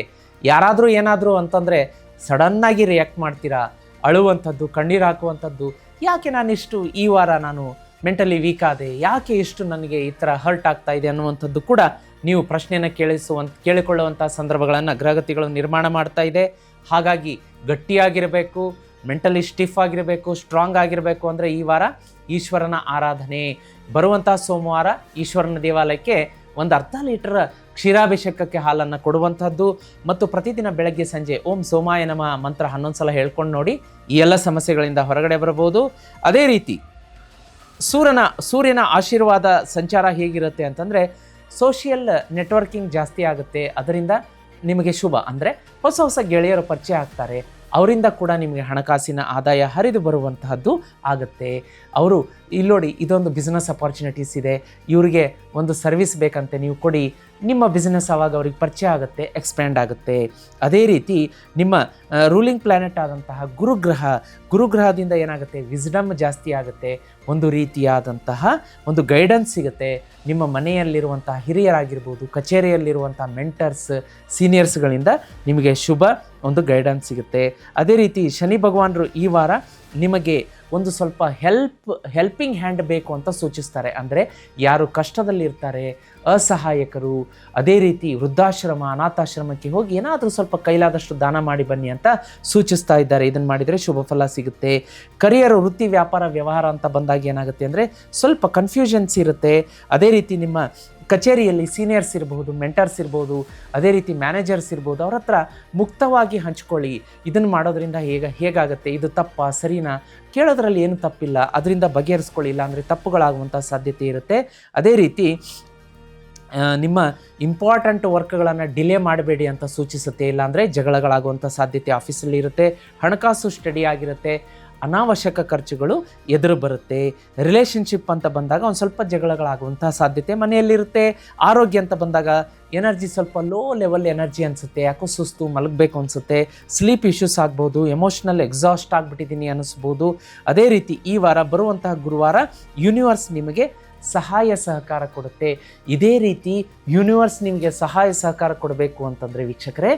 ಯಾರಾದರೂ ಏನಾದರೂ ಅಂತಂದರೆ ಸಡನ್ನಾಗಿ ರಿಯಾಕ್ಟ್ ಮಾಡ್ತೀರಾ, ಅಳುವಂಥದ್ದು, ಕಣ್ಣೀರು ಹಾಕುವಂಥದ್ದು. ಯಾಕೆ ನಾನಿಷ್ಟು ಈ ವಾರ ನಾನು ಮೆಂಟಲಿ ವೀಕ್ ಆದೆ, ಯಾಕೆ ಇಷ್ಟು ನನಗೆ ಈ ಥರ ಹರ್ಟ್ ಆಗ್ತಾ ಇದೆ ಅನ್ನುವಂಥದ್ದು ಕೂಡ ನೀವು ಪ್ರಶ್ನೆಯನ್ನು ಕೇಳಿಕೊಳ್ಳುವಂಥ ಸಂದರ್ಭಗಳನ್ನು ಗ್ರಹಗತಿಗಳು ನಿರ್ಮಾಣ ಮಾಡ್ತಾ ಇದೆ. ಹಾಗಾಗಿ ಗಟ್ಟಿಯಾಗಿರಬೇಕು, ಮೆಂಟಲಿ ಸ್ಟಿಫ್ ಆಗಿರಬೇಕು, ಸ್ಟ್ರಾಂಗ್ ಆಗಿರಬೇಕು ಅಂದರೆ ಈ ವಾರ ಈಶ್ವರನ ಆರಾಧನೆ. ಬರುವಂಥ ಸೋಮವಾರ ಈಶ್ವರನ ದೇವಾಲಯಕ್ಕೆ ಒಂದು ಅರ್ಧ ಲೀಟರ್ ಕ್ಷೀರಾಭಿಷೇಕಕ್ಕೆ ಹಾಲನ್ನು ಕೊಡುವಂಥದ್ದು ಮತ್ತು ಪ್ರತಿದಿನ ಬೆಳಗ್ಗೆ ಸಂಜೆ ಓಂ ಸೋಮಾಯ ನಮಃ ಮಂತ್ರ 11 ಸಲ ಹೇಳ್ಕೊಂಡು ನೋಡಿ, ಈ ಎಲ್ಲ ಸಮಸ್ಯೆಗಳಿಂದ ಹೊರಗಡೆ ಬರಬಹುದು. ಅದೇ ರೀತಿ ಸೂರ್ಯನ ಆಶೀರ್ವಾದ ಸಂಚಾರ ಹೇಗಿರುತ್ತೆ ಅಂತಂದರೆ ಸೋಷಿಯಲ್ ನೆಟ್ವರ್ಕಿಂಗ್ ಜಾಸ್ತಿ ಆಗುತ್ತೆ. ಅದರಿಂದ ನಿಮಗೆ ಶುಭ. ಅಂದರೆ ಹೊಸ ಗೆಳೆಯರು ಪರಿಚಯ ಆಗ್ತಾರೆ, ಅವರಿಂದ ಕೂಡ ನಿಮಗೆ ಹಣಕಾಸಿನ ಆದಾಯ ಹರಿದು ಬರುವಂತಹದ್ದು ಆಗುತ್ತೆ. ಅವರು ಇಲ್ಲಿ ನೋಡಿ, ಇದೊಂದು ಬಿಸ್ನೆಸ್ ಅಪಾರ್ಚುನಿಟೀಸ್ ಇದೆ, ಇವರಿಗೆ ಒಂದು ಸರ್ವಿಸ್ ಬೇಕಂತೆ, ನೀವು ಕೊಡಿ. ನಿಮ್ಮ ಬಿಸ್ನೆಸ್ ಆವಾಗ ಅವ್ರಿಗೆ ಪರಿಚಯ ಆಗುತ್ತೆ, ಎಕ್ಸ್ಪ್ಯಾಂಡ್ ಆಗುತ್ತೆ. ಅದೇ ರೀತಿ ನಿಮ್ಮ ರೂಲಿಂಗ್ ಪ್ಲ್ಯಾನೆಟ್ ಆದಂತಹ ಗುರುಗ್ರಹದಿಂದ ಏನಾಗುತ್ತೆ, ವಿಸ್ಡಮ್ ಜಾಸ್ತಿ ಆಗುತ್ತೆ. ಒಂದು ರೀತಿಯಾದಂತಹ ಒಂದು ಗೈಡೆನ್ಸ್ ಸಿಗುತ್ತೆ. ನಿಮ್ಮ ಮನೆಯಲ್ಲಿರುವಂತಹ ಹಿರಿಯರಾಗಿರ್ಬೋದು, ಕಚೇರಿಯಲ್ಲಿರುವಂಥ ಮೆಂಟರ್ಸ್, ಸೀನಿಯರ್ಸ್ಗಳಿಂದ ನಿಮಗೆ ಶುಭ ಒಂದು ಗೈಡೆನ್ಸ್ ಸಿಗುತ್ತೆ. ಅದೇ ರೀತಿ ಶನಿ ಭಗವಾನರು ಈ ವಾರ ನಿಮಗೆ ಒಂದು ಸ್ವಲ್ಪ ಹೆಲ್ಪಿಂಗ್ ಹ್ಯಾಂಡ್ ಬೇಕು ಅಂತ ಸೂಚಿಸ್ತಾರೆ. ಅಂದರೆ ಯಾರು ಕಷ್ಟದಲ್ಲಿರ್ತಾರೆ, ಅಸಹಾಯಕರು, ಅದೇ ರೀತಿ ವೃದ್ಧಾಶ್ರಮ, ಅನಾಥಾಶ್ರಮಕ್ಕೆ ಹೋಗಿ ಏನಾದರೂ ಸ್ವಲ್ಪ ಕೈಲಾದಷ್ಟು ದಾನ ಮಾಡಿ ಬನ್ನಿ ಅಂತ ಸೂಚಿಸ್ತಾ ಇದ್ದಾರೆ. ಇದನ್ನು ಮಾಡಿದರೆ ಶುಭ ಫಲ ಸಿಗುತ್ತೆ. ಕರಿಯರ್, ವೃತ್ತಿ, ವ್ಯಾಪಾರ, ವ್ಯವಹಾರ ಅಂತ ಬಂದಾಗ ಏನಾಗುತ್ತೆ ಅಂದರೆ ಸ್ವಲ್ಪ ಕನ್ಫ್ಯೂಷನ್ಸ್ ಇರುತ್ತೆ. ಅದೇ ರೀತಿ ನಿಮ್ಮ ಕಚೇರಿಯಲ್ಲಿ ಸೀನಿಯರ್ಸ್ ಇರ್ಬೋದು, ಮೆಂಟರ್ಸ್ ಇರ್ಬೋದು, ಅದೇ ರೀತಿ ಮ್ಯಾನೇಜರ್ಸ್ ಇರ್ಬೋದು, ಅವ್ರ ಹತ್ರ ಮುಕ್ತವಾಗಿ ಹಂಚ್ಕೊಳ್ಳಿ. ಇದನ್ನು ಮಾಡೋದ್ರಿಂದ ಹೇಗಾಗುತ್ತೆ, ಇದು ತಪ್ಪಾ ಸರಿನಾ, ಕೇಳೋದ್ರಲ್ಲಿ ಏನು ತಪ್ಪಿಲ್ಲ, ಅದರಿಂದ ಬಗೆಹರಿಸ್ಕೊಳ್ಳಿ. ಇಲ್ಲ ಅಂದರೆ ತಪ್ಪುಗಳಾಗುವಂಥ ಸಾಧ್ಯತೆ ಇರುತ್ತೆ. ಅದೇ ರೀತಿ ನಿಮ್ಮ ಇಂಪಾರ್ಟೆಂಟ್ ವರ್ಕ್ಗಳನ್ನು ಡಿಲೇ ಮಾಡಬೇಡಿ ಅಂತ ಸೂಚಿಸುತ್ತೆ. ಇಲ್ಲಾಂದರೆ ಜಗಳಗಳಾಗುವಂಥ ಸಾಧ್ಯತೆ ಆಫೀಸಲ್ಲಿ ಇರುತ್ತೆ. ಹಣಕಾಸು ಸ್ಟಡಿ ಆಗಿರುತ್ತೆ. ಅನಾವಶ್ಯಕ ಖರ್ಚುಗಳು ಎದುರು ಬರುತ್ತೆ. ರಿಲೇಷನ್ಶಿಪ್ ಅಂತ ಬಂದಾಗ ಒಂದು ಸ್ವಲ್ಪ ಜಗಳಗಳಾಗುವಂಥ ಸಾಧ್ಯತೆ ಮನೆಯಲ್ಲಿರುತ್ತೆ. ಆರೋಗ್ಯ ಅಂತ ಬಂದಾಗ ಎನರ್ಜಿ ಸ್ವಲ್ಪ ಲೋ ಲೆವೆಲ್ ಎನರ್ಜಿ ಅನಿಸುತ್ತೆ, ಯಾಕೋ ಸುಸ್ತು, ಮಲಗಬೇಕು ಅನಿಸುತ್ತೆ, ಸ್ಲೀಪ್ ಇಶ್ಯೂಸ್ ಆಗ್ಬೋದು, ಎಮೋಷ್ನಲ್ ಎಕ್ಸಾಸ್ಟ್ ಆಗಿಬಿಟ್ಟಿದ್ದೀನಿ ಅನ್ನಿಸ್ಬೋದು. ಅದೇ ರೀತಿ ಈ ವಾರ ಬರುವಂತಹ ಗುರುವಾರ ಯೂನಿವರ್ಸ್ ನಿಮಗೆ ಸಹಾಯ ಸಹಕಾರ ಕೊಡುತ್ತೆ. ಇದೇ ರೀತಿ ಯೂನಿವರ್ಸ್ ನಿಮಗೆ ಸಹಾಯ ಸಹಕಾರ ಕೊಡಬೇಕು ಅಂತಂದರೆ ವೀಕ್ಷಕರೇ,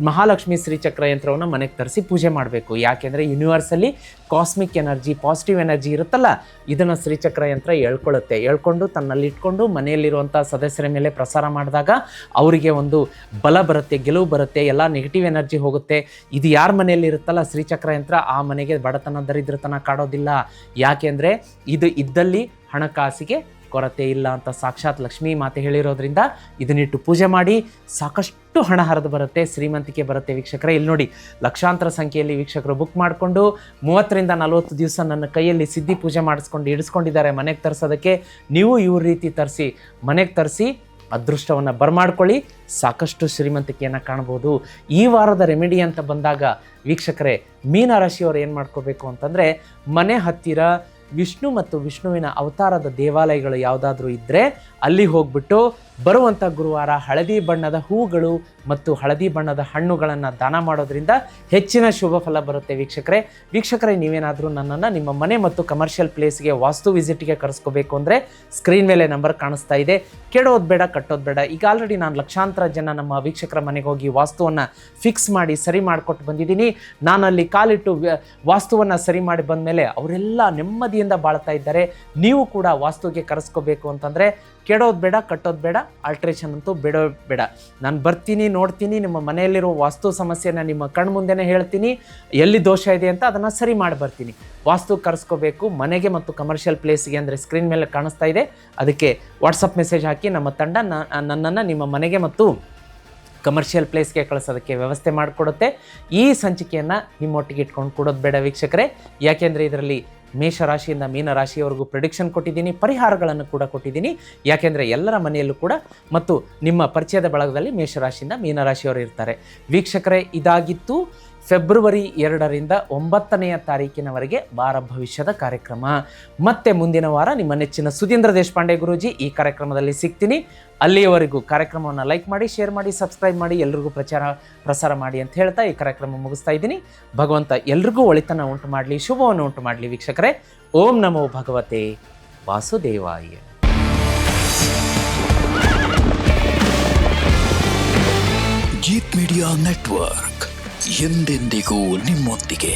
ಮಹಾಲಕ್ಷ್ಮಿ ಶ್ರೀಚಕ್ರ ಯಂತ್ರವನ್ನು ಮನೆಗೆ ತರಿಸಿ ಪೂಜೆ ಮಾಡಬೇಕು. ಯಾಕೆಂದರೆ ಯೂನಿವರ್ಸಲ್ಲಿ ಕಾಸ್ಮಿಕ್ ಎನರ್ಜಿ, ಪಾಸಿಟಿವ್ ಎನರ್ಜಿ ಇರುತ್ತಲ್ಲ, ಇದನ್ನು ಶ್ರೀಚಕ್ರ ಯಂತ್ರ ಎಳ್ಕೊಂಡು ತನ್ನಲ್ಲಿ ಇಟ್ಕೊಂಡು ಮನೆಯಲ್ಲಿರುವಂಥ ಸದಸ್ಯರ ಮೇಲೆ ಪ್ರಸಾರ ಮಾಡಿದಾಗ ಅವರಿಗೆ ಒಂದು ಬಲ ಬರುತ್ತೆ, ಗೆಲುವು ಬರುತ್ತೆ, ಎಲ್ಲ ನೆಗೆಟಿವ್ ಎನರ್ಜಿ ಹೋಗುತ್ತೆ. ಇದು ಯಾರ ಮನೆಯಲ್ಲಿ ಇರುತ್ತಲ್ಲ ಶ್ರೀಚಕ್ರ ಯಂತ್ರ, ಆ ಮನೆಗೆ ಬಡತನ, ದರಿದ್ರತನ ಕಾಡೋದಿಲ್ಲ. ಯಾಕೆಂದರೆ ಇದು ಇದ್ದಲ್ಲಿ ಹಣಕಾಸಿಗೆ ಕೊರತೆ ಇಲ್ಲ ಅಂತ ಸಾಕ್ಷಾತ್ ಲಕ್ಷ್ಮೀ ಮಾತೆ ಹೇಳಿರೋದ್ರಿಂದ ಇದನ್ನಿಟ್ಟು ಪೂಜೆ ಮಾಡಿ ಸಾಕಷ್ಟು ಹಣ ಹರಿದು ಬರುತ್ತೆ, ಶ್ರೀಮಂತಿಕೆ ಬರುತ್ತೆ ವೀಕ್ಷಕರೇ. ಇಲ್ಲಿ ನೋಡಿ, ಲಕ್ಷಾಂತರ ಸಂಖ್ಯೆಯಲ್ಲಿ ವೀಕ್ಷಕರು ಬುಕ್ ಮಾಡಿಕೊಂಡು 30ರಿಂದ 40 ದಿವಸ ನನ್ನ ಕೈಯಲ್ಲಿ ಸಿದ್ಧಿ ಪೂಜೆ ಮಾಡಿಸ್ಕೊಂಡು ಇಡಿಸ್ಕೊಂಡಿದ್ದಾರೆ ಮನೆಗೆ ತರಿಸೋದಕ್ಕೆ. ನೀವು ಇವ್ರ ರೀತಿ ತರಿಸಿ ಮನೆಗೆ ತರಿಸಿ ಅದೃಷ್ಟವನ್ನು ಬರಮಾಡ್ಕೊಳ್ಳಿ, ಸಾಕಷ್ಟು ಶ್ರೀಮಂತಿಕೆಯನ್ನು ಕಾಣ್ಬೋದು. ಈ ವಾರದ ರೆಮಿಡಿ ಅಂತ ಬಂದಾಗ ವೀಕ್ಷಕರೇ, ಮೀನರಾಶಿಯವರು ಏನು ಮಾಡ್ಕೋಬೇಕು ಅಂತಂದರೆ, ಮನೆ ಹತ್ತಿರ ವಿಷ್ಣು ಮತ್ತು ವಿಷ್ಣುವಿನ ಅವತಾರದ ದೇವಾಲಯಗಳು ಯಾವುದಾದ್ರೂ ಇದ್ದರೆ ಅಲ್ಲಿ ಹೋಗ್ಬಿಟ್ಟು ಬರುವಂಥ ಗುರುವಾರ ಹಳದಿ ಬಣ್ಣದ ಹೂಗಳು ಮತ್ತು ಹಳದಿ ಬಣ್ಣದ ಹಣ್ಣುಗಳನ್ನು ದಾನ ಮಾಡೋದ್ರಿಂದ ಹೆಚ್ಚಿನ ಶುಭ ಫಲ ಬರುತ್ತೆ. ವೀಕ್ಷಕರೇ ನೀವೇನಾದರೂ ನನ್ನನ್ನು ನಿಮ್ಮ ಮನೆ ಮತ್ತು ಕಮರ್ಷಿಯಲ್ ಪ್ಲೇಸ್ಗೆ ವಾಸ್ತು ವಿಸಿಟ್ಗೆ ಕರೆಸ್ಕೋಬೇಕು ಅಂದರೆ ಸ್ಕ್ರೀನ್ ಮೇಲೆ ನಂಬರ್ ಕಾಣಿಸ್ತಾ ಇದೆ. ಕೆಡೋದು ಬೇಡ, ಕಟ್ಟೋದು ಬೇಡ. ಈಗ ಆಲ್ರೆಡಿ ನಾನು ಲಕ್ಷಾಂತರ ಜನ ನಮ್ಮ ವೀಕ್ಷಕರ ಮನೆಗೆ ಹೋಗಿ ವಾಸ್ತುವನ್ನು ಫಿಕ್ಸ್ ಮಾಡಿ ಸರಿ ಮಾಡಿಕೊಟ್ಟು ಬಂದಿದ್ದೀನಿ. ನಾನು ಅಲ್ಲಿ ಕಾಲಿಟ್ಟು ವಾಸ್ತುವನ್ನು ಸರಿ ಮಾಡಿ ಬಂದಮೇಲೆ ಅವರೆಲ್ಲ ನೆಮ್ಮದಿಯಿಂದ ಬಾಳ್ತಾ ಇದ್ದಾರೆ. ನೀವು ಕೂಡ ವಾಸ್ತುಗೆ ಕರೆಸ್ಕೋಬೇಕು ಅಂತಂದರೆ ಕೆಡೋದು ಬೇಡ, ಕಟ್ಟೋದು ಬೇಡ, ಆಲ್ಟ್ರೇಷನ್ ಅಂತೂ ಬೇಡ. ನಾನು ಬರ್ತೀನಿ, ನೋಡ್ತೀನಿ, ನಿಮ್ಮ ಮನೆಯಲ್ಲಿರೋ ವಾಸ್ತು ಸಮಸ್ಯೆನ ನಿಮ್ಮ ಕಣ್ಣು ಮುಂದೆನೇ ಹೇಳ್ತೀನಿ, ಎಲ್ಲಿ ದೋಷ ಇದೆ ಅಂತ ಅದನ್ನು ಸರಿ ಮಾಡಿ ಬರ್ತೀನಿ. ವಾಸ್ತು ಕರೆಸ್ಕೋಬೇಕು ಮನೆಗೆ ಮತ್ತು ಕಮರ್ಷಿಯಲ್ ಪ್ಲೇಸ್ಗೆ ಅಂದರೆ ಸ್ಕ್ರೀನ್ ಮೇಲೆ ಕಾಣಿಸ್ತಾ ಇದೆ. ಅದಕ್ಕೆ ವಾಟ್ಸಪ್ ಮೆಸೇಜ್ ಹಾಕಿ ನಮ್ಮ ತಂಡ ನನ್ನನ್ನು ನಿಮ್ಮ ಮನೆಗೆ ಮತ್ತು ಕಮರ್ಷಿಯಲ್ ಪ್ಲೇಸ್ಗೆ ಕಳಿಸೋದಕ್ಕೆ ವ್ಯವಸ್ಥೆ ಮಾಡಿಕೊಡುತ್ತೆ. ಈ ಸಂಚಿಕೆಯನ್ನು ನಿಮ್ಮೊಟ್ಟಿಗೆ ಇಟ್ಕೊಂಡು ಕೊಡೋದು ಬೇಡ ವೀಕ್ಷಕರೇ, ಯಾಕೆಂದರೆ ಇದರಲ್ಲಿ ಮೇಷರಾಶಿಯಿಂದ ಮೀನರಾಶಿಯವರೆಗೂ ಪ್ರಿಡಿಕ್ಷನ್ ಕೊಟ್ಟಿದ್ದೀನಿ, ಪರಿಹಾರಗಳನ್ನು ಕೂಡ ಕೊಟ್ಟಿದ್ದೀನಿ. ಯಾಕೆಂದರೆ ಎಲ್ಲರ ಮನೆಯಲ್ಲೂ ಕೂಡ ಮತ್ತು ನಿಮ್ಮ ಪರಿಚಯದ ಬಳಗದಲ್ಲಿ ಮೇಷರಾಶಿಯಿಂದ ಮೀನರಾಶಿಯವರು ಇರ್ತಾರೆ. ವೀಕ್ಷಕರೇ, ಇದಾಗಿತ್ತು ಫೆಬ್ರವರಿ 2ರಿಂದ 9ನೇ ತಾರೀಕಿನವರೆಗೆ ವಾರ ಭವಿಷ್ಯದ ಕಾರ್ಯಕ್ರಮ. ಮತ್ತೆ ಮುಂದಿನ ವಾರ ನಿಮ್ಮ ನೆಚ್ಚಿನ ಸುಧೀಂದ್ರ ದೇಶಪಾಂಡೆ ಗುರೂಜಿ ಈ ಕಾರ್ಯಕ್ರಮದಲ್ಲಿ ಸಿಗ್ತೀನಿ. ಅಲ್ಲಿಯವರೆಗೂ ಕಾರ್ಯಕ್ರಮವನ್ನು ಲೈಕ್ ಮಾಡಿ, ಶೇರ್ ಮಾಡಿ, ಸಬ್ಸ್ಕ್ರೈಬ್ ಮಾಡಿ, ಎಲ್ರಿಗೂ ಪ್ರಸಾರ ಮಾಡಿ ಅಂತ ಹೇಳ್ತಾ ಈ ಕಾರ್ಯಕ್ರಮ ಮುಗಿಸ್ತಾ ಇದ್ದೀನಿ. ಭಗವಂತ ಎಲ್ರಿಗೂ ಒಳಿತನ ಉಂಟು ಮಾಡಲಿ, ಶುಭವನ್ನು ಉಂಟು ಮಾಡಲಿ. ವೀಕ್ಷಕರೇ, ಓಂ ನಮೋ ಭಗವತೆ ವಾಸುದೇವಾಯ. ಜೀತ್ ಮೀಡಿಯಾ ನೆಟ್ವರ್ಕ್ ಎಂದೆಂದಿಗೂ ನಿಮ್ಮೊಂದಿಗೆ.